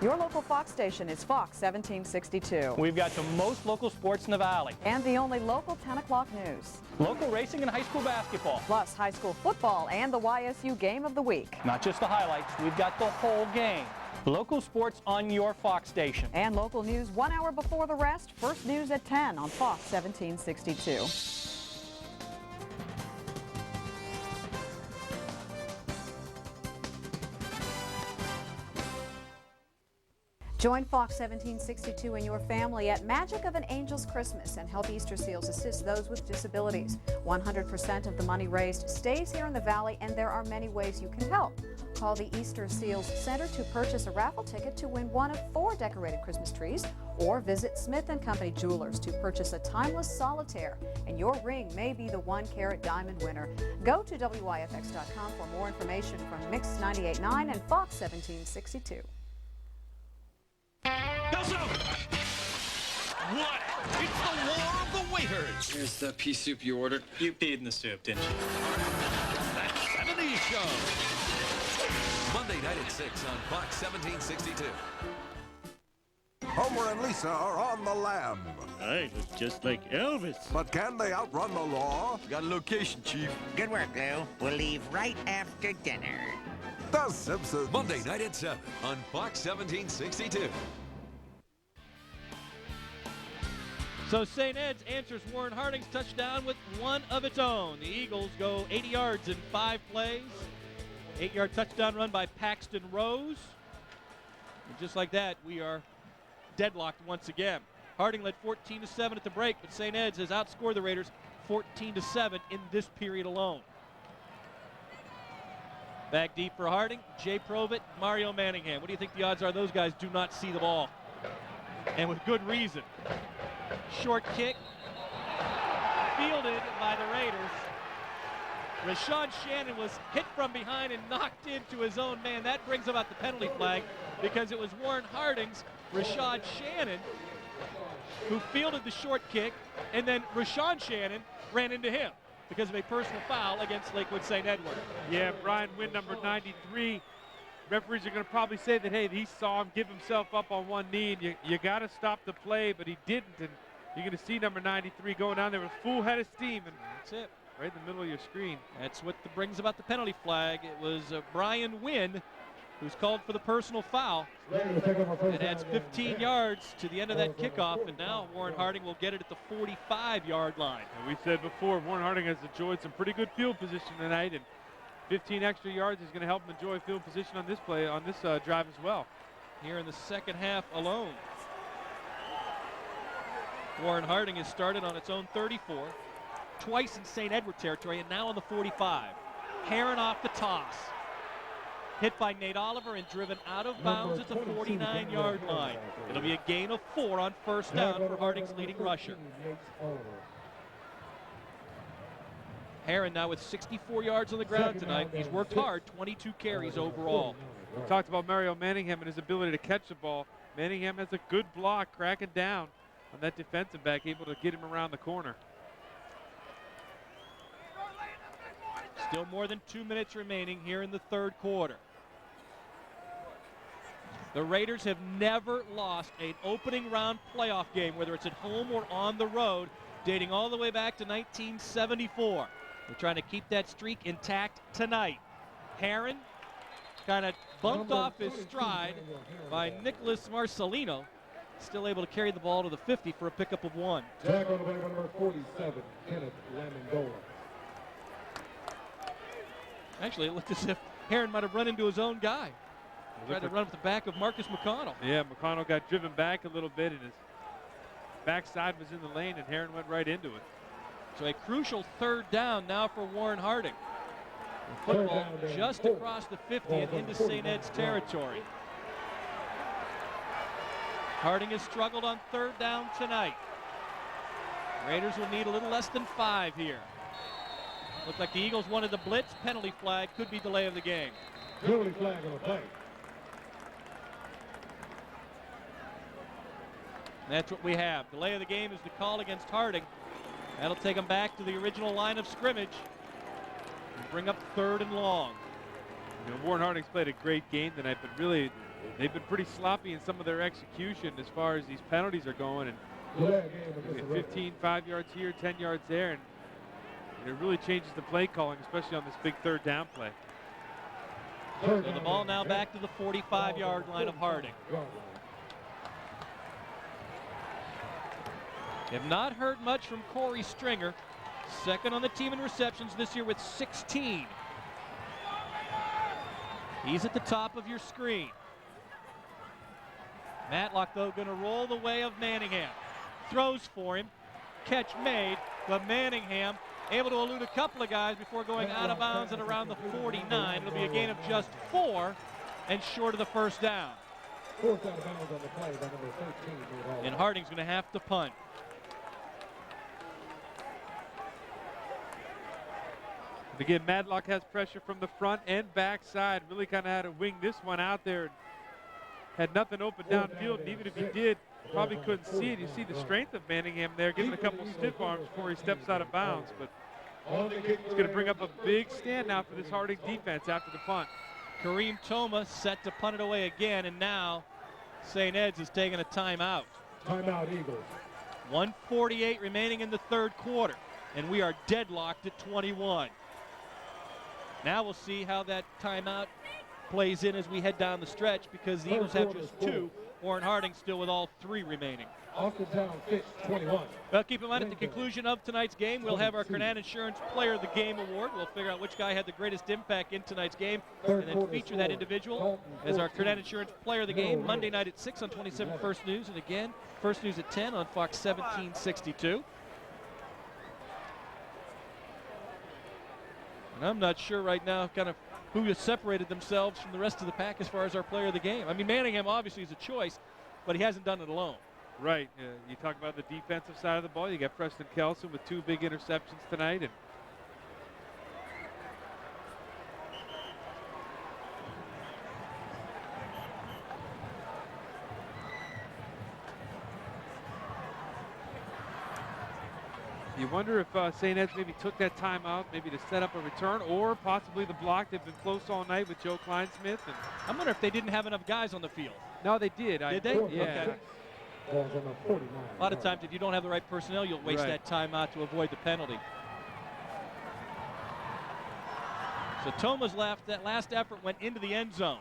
Your local Fox station is Fox 1762. We've got the most local sports in the Valley. And the only local 10 o'clock news. Local racing and high school basketball. Plus high school football and the YSU game of the week. Not just the highlights, we've got the whole game. Local sports on your Fox station. And local news 1 hour before the rest. First news at 10 on Fox 1762. Join Fox 1762 and your family at Magic of an Angel's Christmas and help Easter Seals assist those with disabilities. 100% of the money raised stays here in the Valley, and there are many ways you can help. Call the Easter Seals Center to purchase a raffle ticket to win one of 4 decorated Christmas trees, or visit Smith & Company Jewelers to purchase a timeless solitaire, and your ring may be the 1-carat diamond winner. Go to WYFX.com for more information from Mix 98.9 and Fox 1762. What? It's the war of the waiters. Here's the pea soup you ordered. You peed in the soup, didn't you? That 70s show. Monday night at 6 on Fox 1762. Homer and Lisa are on the lam. I look just like Elvis. But can they outrun the law? Got a location, Chief. Good work, Lou. We'll leave right after dinner. The Simpsons. Monday night at 7 on Fox 1762. So St. Ed's answers Warren Harding's touchdown with one of its own. The Eagles go 80 yards in 5 plays. 8-yard touchdown run by Paxton Rose. And just like that, we are deadlocked once again. Harding led 14-7 at the break, but St. Ed's has outscored the Raiders 14-7 in this period alone. Back deep for Harding, Jay Provitt, Mario Manningham. What do you think the odds are those guys do not see the ball? And with good reason. Short kick, fielded by the Raiders. Rashawn Shannon was hit from behind and knocked into his own man. That brings about the penalty flag because it was Warren Harding's Rashawn Shannon who fielded the short kick, and then Rashawn Shannon ran into him because of a personal foul against Lakewood St. Edward. Yeah, Brian Wynn, number 93. Referees are going to probably say that, hey, he saw him give himself up on one knee, and you got to stop the play, but he didn't. And you're going to see number 93 going down there with full head of steam. And that's it. Right in the middle of your screen. That's what brings about the penalty flag. It was Brian Wynn who's called for the personal foul. It adds 15 yards to the end of that kickoff, and now Warren Harding will get it at the 45-yard line. And we said before, Warren Harding has enjoyed some pretty good field position tonight, and 15 extra yards is going to help him enjoy field position on this play, on this drive as well. Here in the second half alone, Warren Harding has started on its own 34, twice in St. Edward territory, and now on the 45. Heron off the toss. Hit by Nate Oliver and driven out of bounds at the 49-yard line. It'll be a gain of 4 on first down for Harding's leading rusher. Heron now with 64 yards on the ground tonight. He's worked hard, 22 carries overall. We talked about Mario Manningham and his ability to catch the ball. Manningham has a good block, cracking down on that defensive back, able to get him around the corner. Still more than 2 minutes remaining here in the third quarter. The Raiders have never lost an opening round playoff game, whether it's at home or on the road, dating all the way back to 1974. They're trying to keep that streak intact tonight. Heron kind of bumped off his stride by Nicholas Marcelino. Still able to carry the ball to the 50 for a pickup of 1. Tag on the play by number 47, Kenneth Lamendola. Actually, it looked as if Heron might have run into his own guy. Tried to run up the back of Marcus McConnell. Yeah, McConnell got driven back a little bit, and his backside was in the lane, and Heron went right into it. So a crucial 3rd down now for Warren Harding. The football just across the 50 and into St. Ed's territory. Harding has struggled on 3rd down tonight. Raiders will need a little less than 5 here. Looked like the Eagles wanted the blitz. Penalty flag, could be delay of the game. Penalty flag on the play. That's what we have. Delay of the game is the call against Harding. That'll take them back to the original line of scrimmage and bring up 3rd and long. You know, Warren Harding's played a great game tonight, but really they've been pretty sloppy in some of their execution as far as these penalties are going. And 15, 5 yards here, 10 yards there, and it really changes the play calling, especially on this big 3rd down play. So the ball now back to the 45-yard line of Harding. Have not heard much from Corey Stringer. 2nd on the team in receptions this year with 16. He's at the top of your screen. Matlock, though, going to roll the way of Manningham. Throws for him. Catch made, but Manningham able to elude a couple of guys before going out of bounds at around the 49. It'll be a gain of just 4 and short of the 1st down. 4th out of bounds on the play by number 13. And Harding's going to have to punt. Again, Matlock has pressure from the front and backside. Really kind of had to wing this one out there. Had nothing open downfield, and even if he did, probably couldn't see it. You see the strength of Manningham there, giving a couple stiff arms before he steps out of bounds. But it's going to bring up a big stand now for this Harding defense after the punt. Kareem Toma set to punt it away again, and now St. Ed's is taking a timeout. Timeout, Eagles. 1:48 remaining in the 3rd quarter, and we are deadlocked at 21. Now we'll see how that timeout plays in as we head down the stretch, because the Eagles have just 2. Warren Harding still with all 3 remaining. Off the down, Fitch, 21. Well, keep in mind, at the conclusion of tonight's game, we'll have our Kernan Insurance Player of the Game Award. We'll figure out which guy had the greatest impact in tonight's game and then feature that individual as our Kernan Insurance Player of the Game Monday night at 6 on 27 First News, and again, First News at 10 on Fox 1762. And I'm not sure right now kind of who has separated themselves from the rest of the pack as far as our player of the game. I mean, Manningham obviously is a choice, but he hasn't done it alone. Right. You talk about the defensive side of the ball. You got Preston Kelson with 2 big interceptions tonight. And you wonder if St. Ed's maybe took that timeout maybe to set up a return, or possibly the block. They've been close all night with Joe Kleinsmith. And I wonder if they didn't have enough guys on the field. No, they did. Did they? Yeah. Okay. A lot of times, if you don't have the right personnel, you'll waste that timeout to avoid the penalty. So Toma's that last effort went into the end zone,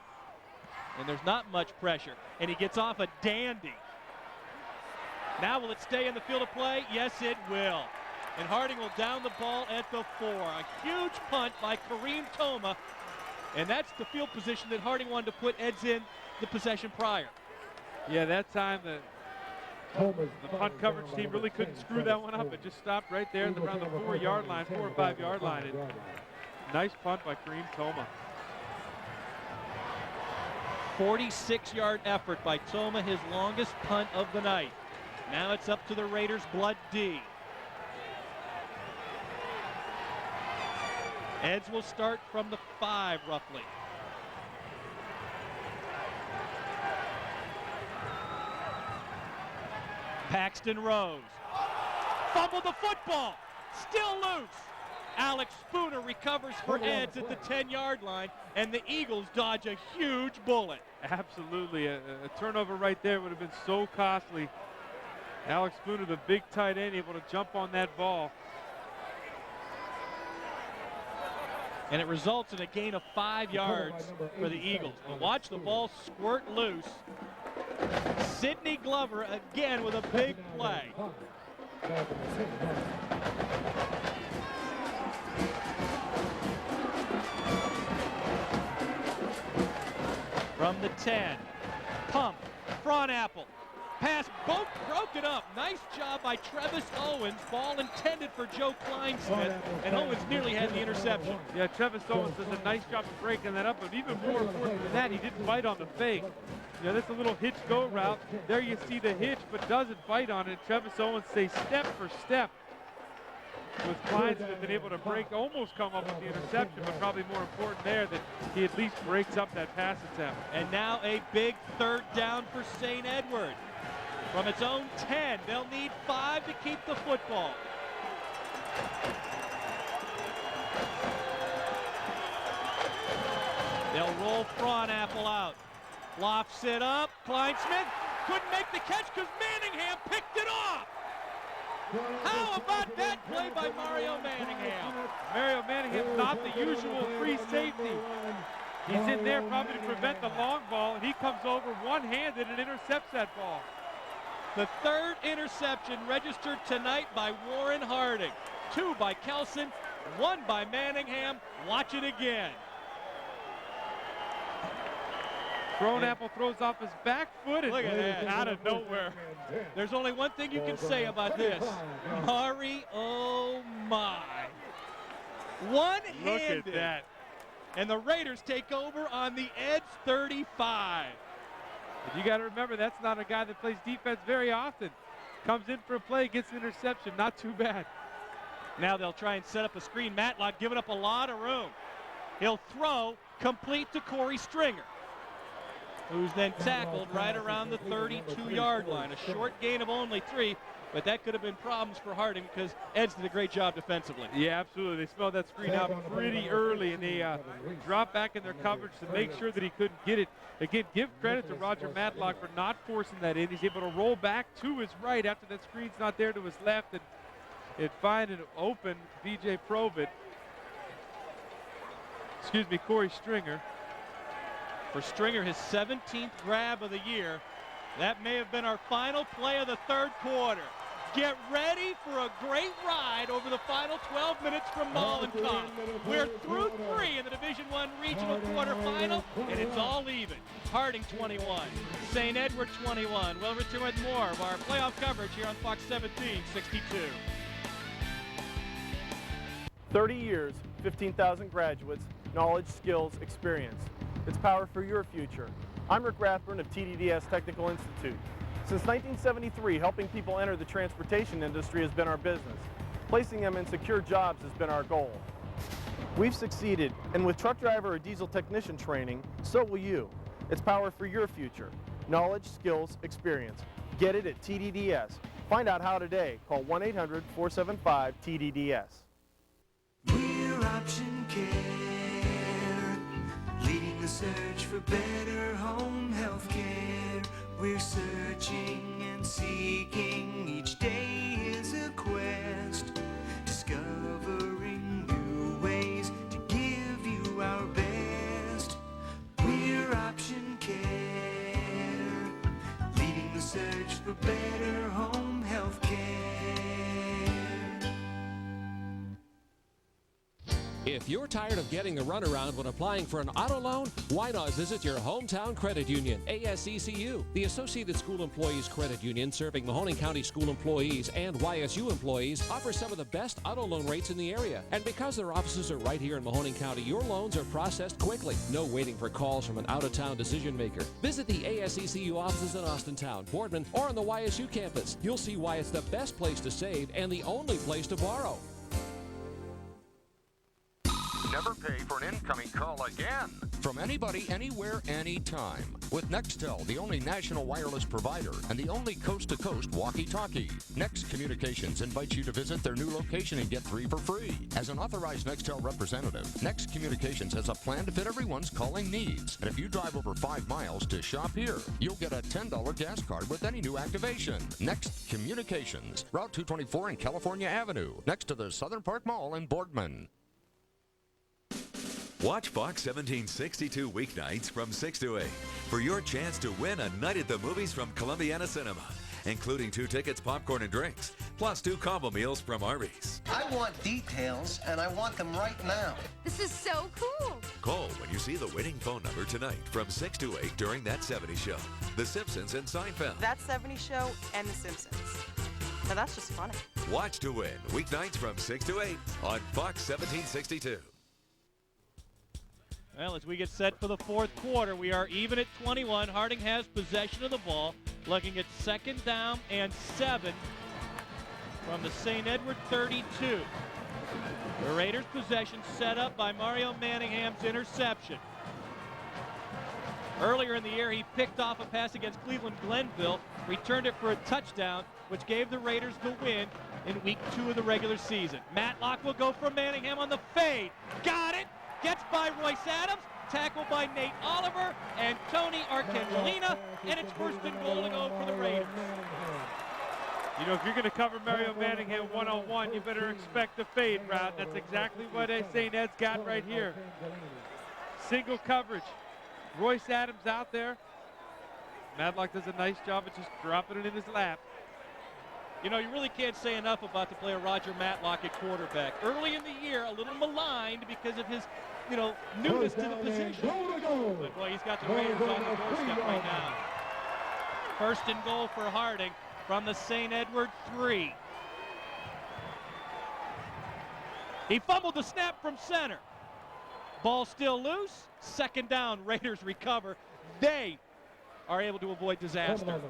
and there's not much pressure, and he gets off a dandy. Now will it stay in the field of play? Yes, it will. And Harding will down the ball at the 4. A huge punt by Kareem Toma, and that's the field position that Harding wanted to put Eds in the possession prior. Yeah, that time the punt coverage team really couldn't screw that one up. It just stopped right there around the 4 or 5 yard line. And nice punt by Kareem Toma. 46-yard effort by Toma, his longest punt of the night. Now it's up to the Raiders' Blood D. Eds will start from the 5 roughly. Paxton Rose. Fumbled the football. Still loose. Alex Spooner recovers for Eds at the 10-yard line, and the Eagles dodge a huge bullet. Absolutely. A turnover right there would have been so costly. Alex Spooner, the big tight end, able to jump on that ball. and it results in a gain of 5 yards for the Eagles. But watch the ball squirt loose. Sidney Glover again with a big play. From the 10, pump, Frauenapple, pass, both broken up. Nice job by Travis Owens. Ball intended for Joe Kleinsmith, and Owens nearly had the interception. Yeah, Travis Owens does a nice job of breaking that up, but even more important than that, he didn't bite on the fake. You know, that's a little hitch go route. There you see the hitch, but doesn't bite on it. Travis Owens stays step for step with Kleinsmith been able to break, almost come up with the interception, but probably more important there that he at least breaks up that pass attempt. And now a big third down for St. Edward. From its own 10, they'll need 5 to keep the football. They'll roll Frauenapple out. Lofts it up. Kleinsmith couldn't make the catch because Manningham picked it off. How about that play by Mario Manningham? Mario Manningham's not the usual free safety. He's in there probably to prevent the long ball, and he comes over one-handed and intercepts that ball. The third interception registered tonight by Warren Harding. 2 by Kelson, 1 by Manningham. Watch it again. Frauenapple throws off his back foot and look at that. Out of nowhere. There's only one thing you can say about this. Murray, oh my. One-handed. Look at that. And the Raiders take over on the Ed's 35. But you got to remember, that's not a guy that plays defense very often. Comes in for a play, gets an interception. Not too bad. Now they'll try and set up a screen. Matlock giving up a lot of room. He'll throw complete to Corey Stringer, who's then tackled right around the 32-yard line. A short gain of only 3, but that could have been problems for Harding because Eds did a great job defensively. Yeah, absolutely. They smelled that screen out pretty early, and they dropped back in their coverage to make sure that he couldn't get it. Again, give credit to Roger Matlock for not forcing that in. He's able to roll back to his right after that screen's not there to his left, and find an open B.J. Provitt. Excuse me, Corey Stringer. For Stringer, his 17th grab of the year. That may have been our final play of the third quarter. Get ready for a great ride over the final 12 minutes from Mollenkopf. We're through 3 in the Division I regional quarterfinal, and it's all even. Harding 21, St. Edward 21. We'll return with more of our playoff coverage here on Fox 1762. 30 years, 15,000 graduates, knowledge, skills, experience. It's power for your future. I'm Rick Rathburn of TDDS Technical Institute. Since 1973, helping people enter the transportation industry has been our business. Placing them in secure jobs has been our goal. We've succeeded, and with truck driver or diesel technician training, so will you. It's power for your future. Knowledge, skills, experience. Get it at TDDS. Find out how today. Call 1-800-475-TDDS. We're Option Care, leading the search for better home health care. We're searching and seeking, each day is a quest, discovering new ways to give you our best. We're Option Care, leading the search for better home health care. If you're tired of getting the runaround when applying for an auto loan, why not visit your hometown credit union, ASECU, the Associated School Employees Credit Union, serving Mahoning County school employees and YSU employees, offers some of the best auto loan rates in the area. And because their offices are right here in Mahoning County, your loans are processed quickly. No waiting for calls from an out-of-town decision maker. Visit the ASECU offices in Austintown, Boardman, or on the YSU campus. You'll see why it's the best place to save and the only place to borrow. Never pay for an incoming call again. From anybody, anywhere, anytime. With Nextel, the only national wireless provider and the only coast-to-coast walkie-talkie. Next Communications invites you to visit their new location and get 3 for free. As an authorized Nextel representative, Next Communications has a plan to fit everyone's calling needs. And if you drive over 5 miles to shop here, you'll get a $10 gas card with any new activation. Next Communications, Route 224 and California Avenue, next to the Southern Park Mall in Boardman. Watch Fox 1762 weeknights from 6 to 8 for your chance to win a night at the movies from Columbiana Cinema, including 2 tickets, popcorn, and drinks, plus 2 combo meals from Arby's. I want details, and I want them right now. This is so cool. Call when you see the winning phone number tonight from 6 to 8 during That 70s Show, The Simpsons, and Seinfeld. That 70s Show and The Simpsons. Now that's just funny. Watch to win weeknights from 6 to 8 on Fox 1762. Well, as we get set for the fourth quarter, we are even at 21. Harding has possession of the ball, looking at 2nd down and 7 from the St. Edward 32. The Raiders' possession set up by Mario Manningham's interception. Earlier in the year, he picked off a pass against Cleveland Glenville, returned it for a touchdown, which gave the Raiders the win in week 2 of the regular season. Matlock will go for Manningham on the fade. Got it! Gets by Royce Adams, tackled by Nate Oliver and Tony Arcangellina, and it's 1st and goal to go for the Raiders. You know, if you're going to cover Mario Manningham one-on-one, you better expect a fade route. That's exactly what St. Ed's got right here. Single coverage. Royce Adams out there. Matlock does a nice job of just dropping it in his lap. You know, you really can't say enough about the player Roger Matlock at quarterback. Early in the year, a little maligned because of his, newness to the position. But boy, he's got the Raiders on the doorstep right now. 1st and goal for Harding from the St. Edward 3. He fumbled the snap from center. Ball still loose. 2nd down. Raiders recover. They are able to avoid disaster.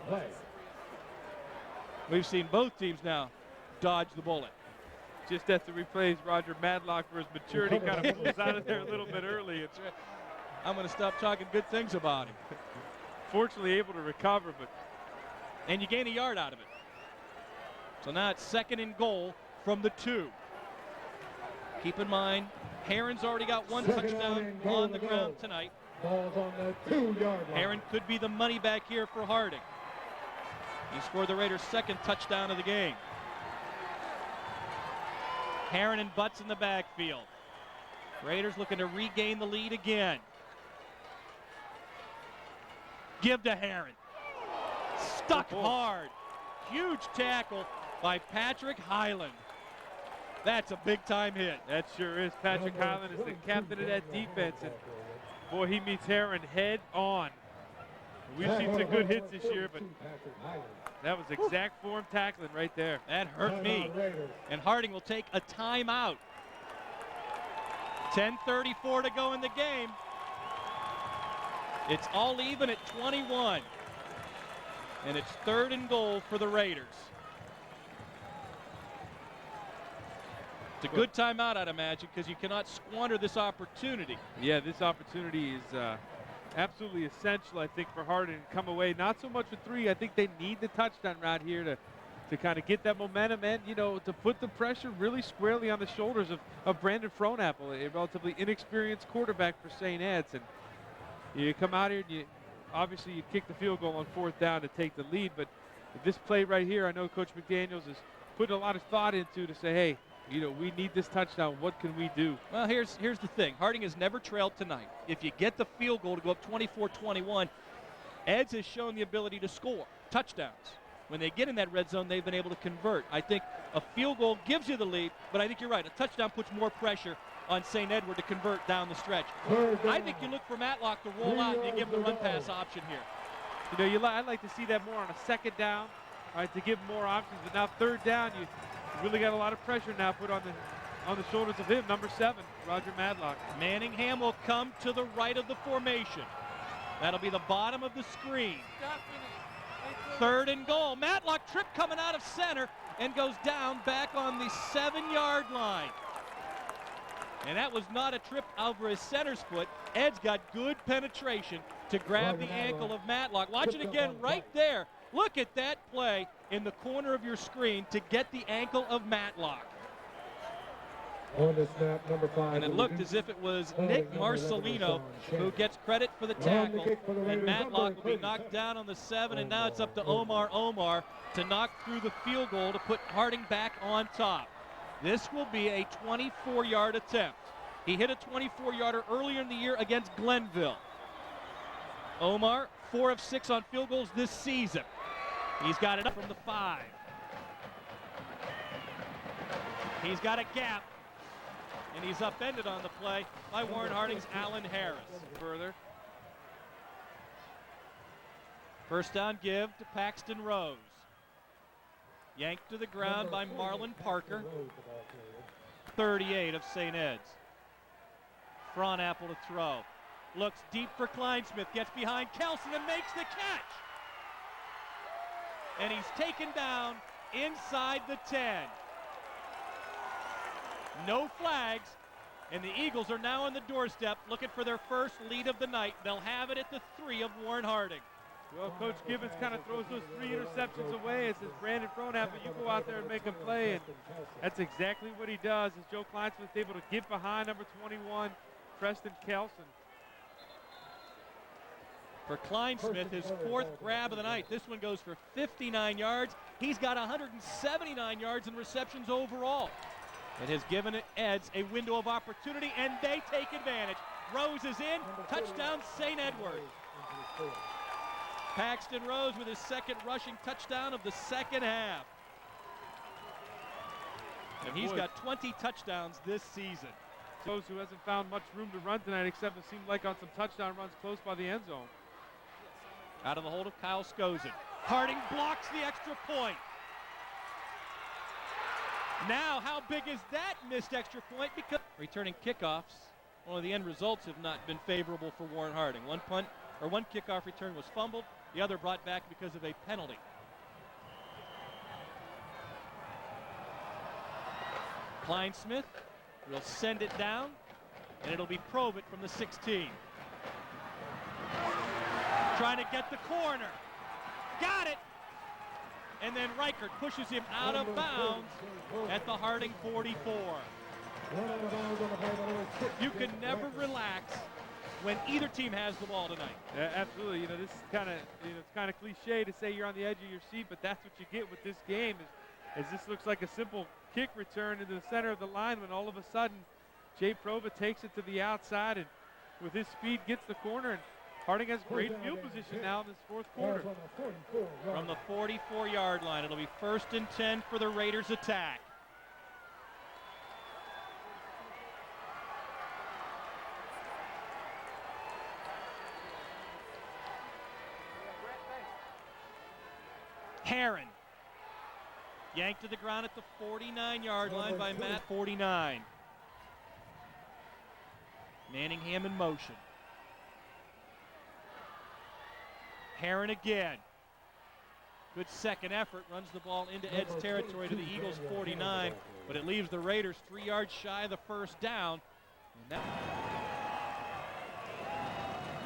We've seen both teams now dodge the bullet. Just as the replays, Roger Matlock, for his maturity, kind of pulls out of there a little bit early. I'm going to stop talking good things about him. Fortunately able to recover, and you gain a yard out of it. So now it's 2nd and goal from the 2. Keep in mind, Herron's already got 1 touchdown on the ground tonight. Ball's on the 2-yard line. Herron could be the money back here for Harding. He scored the Raiders' 2nd touchdown of the game. Herron and Butts in the backfield. Raiders looking to regain the lead again. Give to Herron. Stuck hard. Huge tackle by Patrick Highland. That's a big-time hit. That sure is. Patrick Highland is the captain of that defense. And boy, he meets Herron head on. We've seen some good hits this year, but that was exact form tackling right there. That hurt me. And Harding will take a timeout. 10:34 to go in the game. It's all even at 21. And it's 3rd and goal for the Raiders. It's a good timeout, I'd imagine, because you cannot squander this opportunity. Yeah, this opportunity is absolutely essential, I think, for Harding to come away. Not so much with 3. I think they need the touchdown route here to kind of get that momentum and, to put the pressure really squarely on the shoulders of Brandon Frohnapple, a relatively inexperienced quarterback for St. Ed's. And you come out here and obviously you kick the field goal on 4th down to take the lead, but this play right here, I know Coach McDaniels is putting a lot of thought into to say, hey, we need this touchdown. What can we do? Well, here's the thing. Harding has never trailed tonight. If you get the field goal to go up 24-21, Eds has shown the ability to score touchdowns. When they get in that red zone, they've been able to convert. I think a field goal gives you the lead, but I think you're right. A touchdown puts more pressure on St. Edward to convert down the stretch. I think you look for Matlock to roll out and you give him the run pass option here. I'd like to see that more on a 2nd down, right, to give more options. But now 3rd down, you really got a lot of pressure now put on the shoulders of him, number 7, Roger Matlock. Manningham will come to the right of the formation. That'll be the bottom of the screen. 3rd and goal. Matlock trip coming out of center and goes down back on the 7-yard line. And that was not a trip over his center's foot. Ed's got good penetration to grab the ankle of Matlock. Watch it again right there. Look at that play in the corner of your screen to get the ankle of Matlock. On the snap, number 5. And it looked as if it was Nick Marcelino who gets credit for the tackle. And Matlock will be knocked down on the 7, and now it's up to Omar to knock through the field goal to put Harding back on top. This will be a 24-yard attempt. He hit a 24-yarder earlier in the year against Glenville. Omar, 4 of 6 on field goals this season. He's got it up from the 5. He's got a gap, and he's upended on the play by Warren Harding's Alan Harris. Further. First down give to Paxton Rose. Yanked to the ground by Marlon Parker. 38 of St. Ed's. Fronapple to throw. Looks deep for Kleinsmith. Gets behind Kelson and makes the catch. And he's taken down inside the 10. No flags. And the Eagles are now on the doorstep looking for their first lead of the night. They'll have it at the 3 of Warren Harding. Well, Coach Gibbons kind of throws those 3 interceptions away and says, Brandon Fronapple, you go out there and make a play. And that's exactly what he does, as Joe Kleinsmith able to get behind number 21, Preston Kelson. For Kleinsmith, his 4th grab of the night. This one goes for 59 yards. He's got 179 yards in receptions overall. It has given Eds a window of opportunity, and they take advantage. Rose is in. Touchdown, St. Edward. Paxton Rose with his 2nd rushing touchdown of the 2nd half. And he's got 20 touchdowns this season. Rose, who hasn't found much room to run tonight, except it seemed like on some touchdown runs close by the end zone. Out of the hold of Kyle Skozen. Harding blocks the extra point. Now, how big is that missed extra point? Because returning kickoffs, one of the end results have not been favorable for Warren Harding. One kickoff return was fumbled, the other brought back because of a penalty. Kleinsmith will send it down, and it'll be Provitt from the 16. Trying to get the corner. Got it! And then Reichert pushes him out of bounds at the Harding 44. You can never relax when either team has the ball tonight. Yeah, absolutely. You know, this is kind of, it's kind of cliche to say you're on the edge of your seat, but that's what you get with this game. Is this looks like a simple kick return into the center of the line when all of a sudden Jay Provitt takes it to the outside and with his speed gets the corner, and Harding has great field position now in this 4th quarter. From the 44-yard line, it'll be 1st and 10 for the Raiders attack. Herron. Yanked to the ground at the 49-yard line by Matt 49. Manningham in motion. Herron again. Good second effort. Runs the ball into Ed's territory to the Eagles' 49, but it leaves the Raiders 3 yards shy of the first down.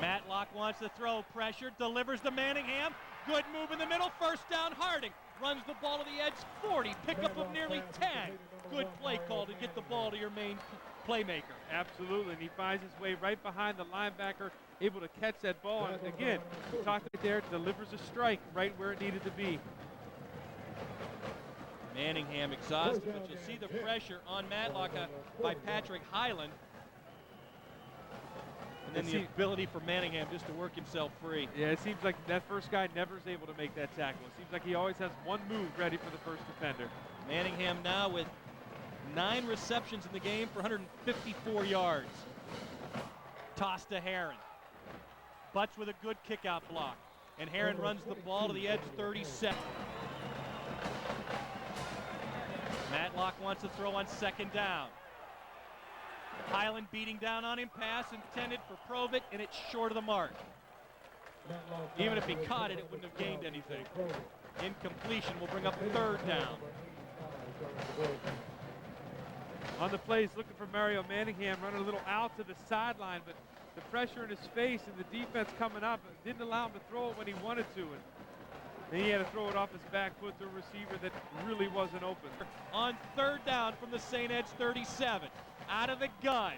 Matlock wants to throw. Pressure. Delivers to Manningham. Good move in the middle. First down, Harding. Runs the ball to the Ed's 40. Pickup of nearly 10. Good play call to get the ball to your main playmaker. Absolutely, and he finds his way right behind the linebacker, able to catch that ball. And again, talked right there, delivers a strike right where it needed to be. Manningham exhausted, but you'll see the pressure on Matlock by Patrick Highland. And then the ability for Manningham just to work himself free. Yeah, it seems like that first guy never is able to make that tackle. It seems like he always has one move ready for the first defender. Manningham now with 9 receptions in the game for 154 yards. Toss to Herron. Butts with a good kick-out block. And Herron runs the ball to the Ed's 37. Matlock wants to throw on 2nd down. Highland beating down on him. Pass intended for Provitt, and it's short of the mark. Even if he caught it, it wouldn't have gained anything. Incompletion will bring up 3rd down. On the plays, looking for Mario Manningham, running a little out to the sideline, but the pressure in his face and the defense coming up didn't allow him to throw it when he wanted to. And then he had to throw it off his back foot to a receiver that really wasn't open. On 3rd down from the St. Ed's 37. Out of the gun.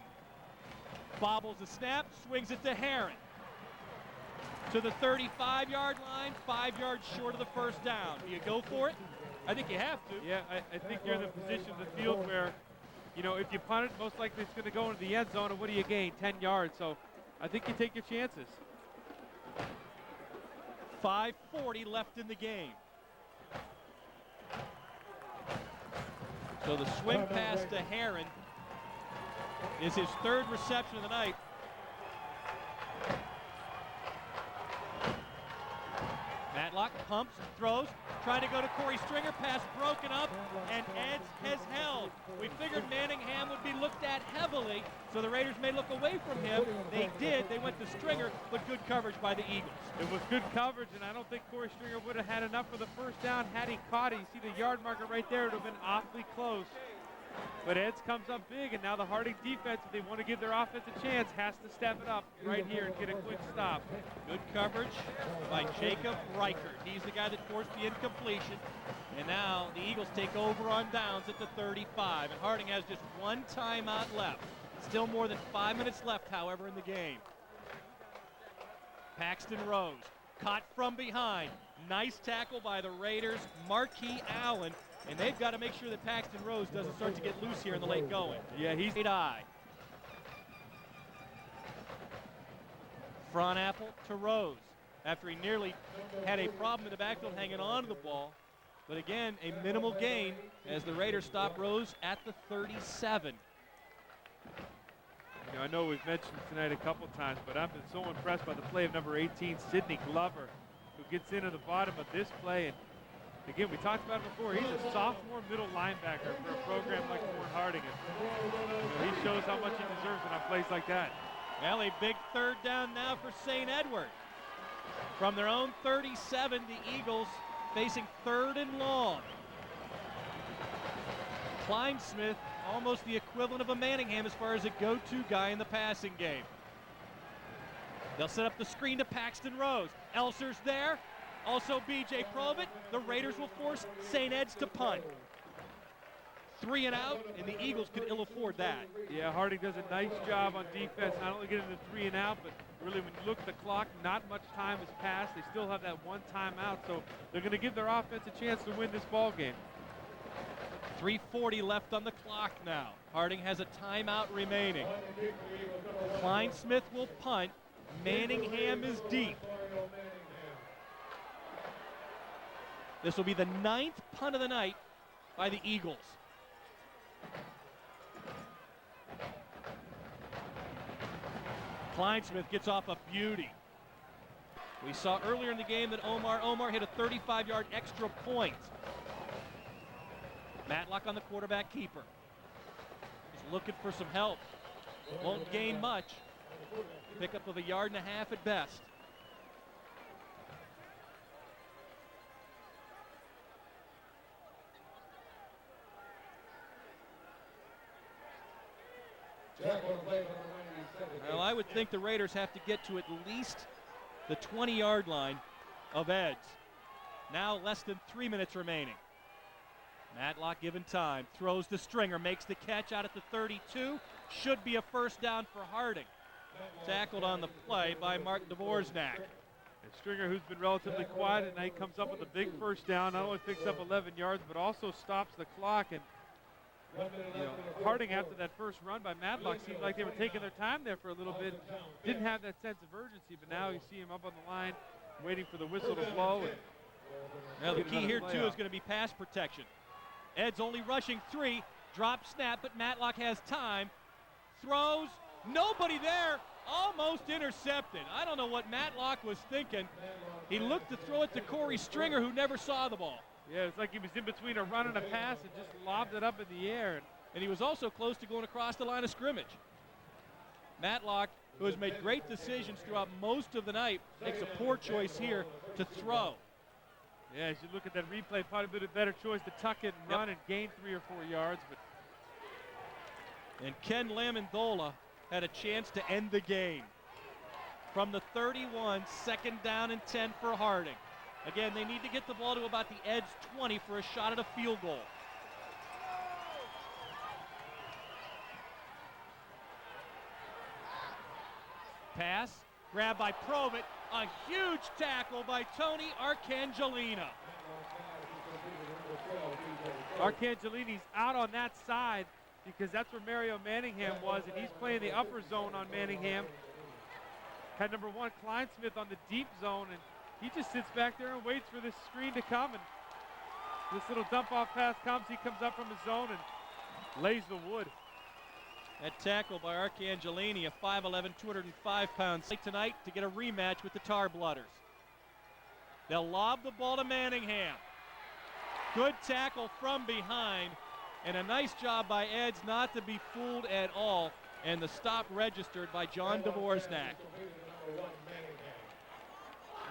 Bobbles the snap, swings it to Herron. To the 35-yard line, 5 yards short of the first down. Do you go for it? I think you have to. Yeah, I think you're in the position of the field where You know, if you punt it, most likely it's going to go into the end zone, and what do you gain? 10 yards. So I think you take your chances. 5:40 left in the game. So the swing pass to Herron is his third reception of the night. Matlock pumps, throws, trying to go to Corey Stringer, pass broken up, and Eds has held. We figured Manningham would be looked at heavily, so the Raiders may look away from him. They did. They went to Stringer, but good coverage by the Eagles. It was good coverage, and I don't think Corey Stringer would have had enough for the first down had he caught it. You see the yard marker right there. It would have been awfully close. But Eds comes up big, and now the Harding defense, if they want to give their offense a chance, has to step it up right here and get a quick stop. Good coverage by Jacob Reichert. He's the guy that forced the incompletion. And now the Eagles take over on downs at the 35. And Harding has just one timeout left. Still more than 5 minutes left, however, in the game. Paxton Rose caught from behind. Nice tackle by the Raiders. Marquis Allen. And they've got to make sure that Paxton Rose doesn't start to get loose here in the late going. Yeah, he's eye. Front apple to Rose after he nearly had a problem in the backfield hanging on to the ball. But again, a minimal gain as the Raiders stop Rose at the 37. You know, I know we've mentioned tonight a couple times, but I've been so impressed by the play of number 18, Sidney Glover, who gets into the bottom of this play. And again, we talked about it before. He's a sophomore middle linebacker for a program like Warren Harding. And he shows how much he deserves on plays like that. Well, a big third down now for St. Edward. From their own 37, the Eagles facing 3rd and long. Kleinsmith, almost the equivalent of a Manningham as far as a go-to guy in the passing game. They'll set up the screen to Paxton Rose. Elser's there. Also B.J. Provitt. The Raiders will force St. Ed's to punt. 3 and out, and the Eagles could ill afford that. Yeah, Harding does a nice job on defense, not only getting the 3 and out, but really when you look at the clock, not much time has passed. They still have that one timeout, so they're going to give their offense a chance to win this ball game. 3:40 left on the clock now. Harding has a timeout remaining. Kleinsmith will punt. Manningham is deep. This will be the 9th punt of the night by the Eagles. Kleinsmith gets off a beauty. We saw earlier in the game that Omar hit a 35-yard extra point. Matlock on the quarterback keeper. He's looking for some help. Won't gain much. Pickup of 1.5 yards at best. Well, I would think the Raiders have to get to at least the 20-yard line of Eds. Now less than 3 minutes remaining. Matlock given time, throws the Stringer, makes the catch out at the 32. Should be a first down for Harding. Tackled on the play by Mark Dvorak. And Stringer, who's been relatively quiet tonight, comes up with a big first down. Not only picks up 11 yards, but also stops the clock. And you know, Harding, after that first run by Matlock, seemed like they were taking their time there for a little bit. Didn't have that sense of urgency, but now you see him up on the line, waiting for the whistle to blow. Now the key here, too, is going to be pass protection. Ed's only rushing 3, drop snap, but Matlock has time. Throws, nobody there, almost intercepted. I don't know what Matlock was thinking. He looked to throw it to Corey Stringer, who never saw the ball. Yeah, it's like he was in between a run and a pass and just lobbed it up in the air. And he was also close to going across the line of scrimmage. Matlock, who has made great decisions throughout most of the night, makes a poor choice here to throw. Yeah, as you look at that replay, probably been a better choice to tuck it and run and gain 3 or 4 yards. But and Ken Lamendola had a chance to end the game. From the 31, 2nd down and 10 for Harding. Again, they need to get the ball to about the Ed's 20 for a shot at a field goal. Pass, grabbed by Provitt, a huge tackle by Tony Arcangellina. Arcangellini's out on that side. because that's where Mario Manningham was, and he's playing the upper zone on Manningham. Got number 1, Kleinsmith, on the deep zone, and he just sits back there and waits for this screen to come. And this little dump-off pass comes. He comes up from his zone and lays the wood. That tackle by Arcangellini, a 5'11", 205-pound tonight to get a rematch with the Tar Blooders. They'll lob the ball to Manningham. Good tackle from behind, and a nice job by Eds not to be fooled at all, and the stop registered by John Dvorak.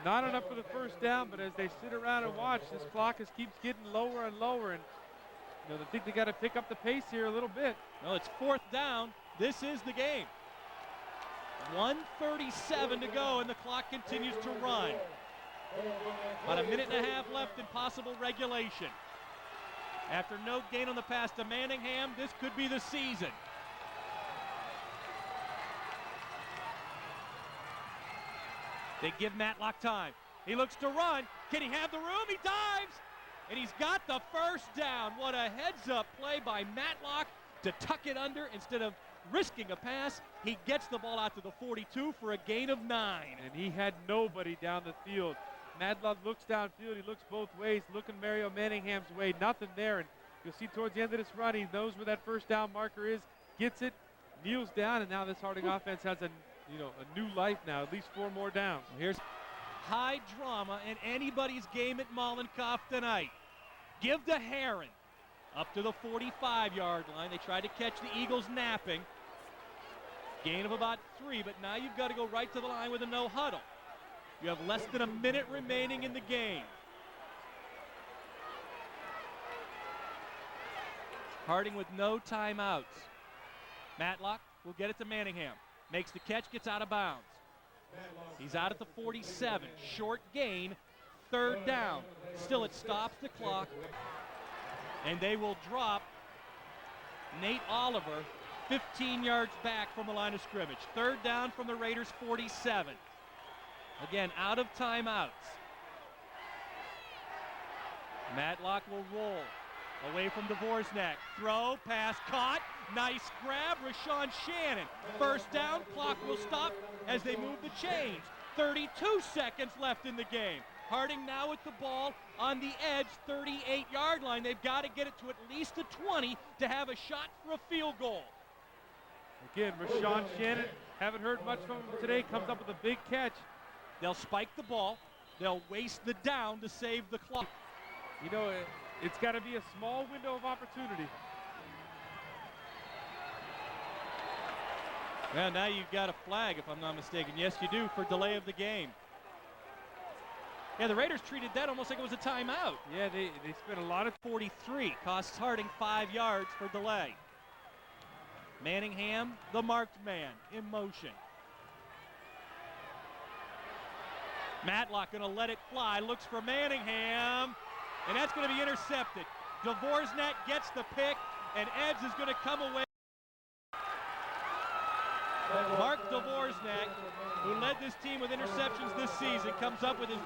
Not enough for the first down, but as they sit around and watch, this clock keeps getting lower and lower, and you know, they think they got to pick up the pace here a little bit. Well, it's 4th down. This is the game. 1:37 to go, and the clock continues to run. About a minute and a half left in possible regulation. After no gain on the pass to Manningham, this could be the season. They give Matlock time. He looks to run. Can he have the room? He dives! And he's got the first down. What a heads-up play by Matlock to tuck it under instead of risking a pass. He gets the ball out to the 42 for a gain of 9. And he had nobody down the field. Matlock looks downfield. He looks both ways, looking Mario Manningham's way. Nothing there. And you'll see towards the end of this run, he knows where that first down marker is, gets it, kneels down, and now this Harding offense has a new life now, at least 4 more downs. Here's high drama in anybody's game at Mollenkopf tonight. Give to Heron up to the 45-yard line. They tried to catch the Eagles napping. Gain of about 3, but now you've got to go right to the line with a no huddle. You have less than a minute remaining in the game. Harding with no timeouts. Matlock will get it to Manningham. Makes the catch, gets out of bounds. He's out at the 47. Short gain, 3rd down. Still, it stops the clock. And they will drop Nate Oliver 15 yards back from the line of scrimmage. 3rd down from the Raiders' 47. Again, out of timeouts. Matlock will roll away from Dvorak. Throw, pass, caught. Nice grab, Rashawn Shannon. 1st down, clock will stop as they move the chains. 32 seconds left in the game. Harding now with the ball on the edge, 38-yard line. They've got to get it to at least the 20 to have a shot for a field goal. Again, Rashawn Shannon, haven't heard much from him today, comes up with a big catch. They'll spike the ball. They'll waste the down to save the clock. You know, it's got to be a small window of opportunity. Well, now you've got a flag, if I'm not mistaken. Yes, you do, for delay of the game. Yeah, the Raiders treated that almost like it was a timeout. Yeah, they spent a lot of 43. Costs Harding 5 yards for delay. Manningham, the marked man, in motion. Matlock going to let it fly, looks for Manningham, and that's going to be intercepted. Dvorak gets the pick, and Eds is going to come away. Mark Dvorak, who led this team with interceptions this season, comes up with his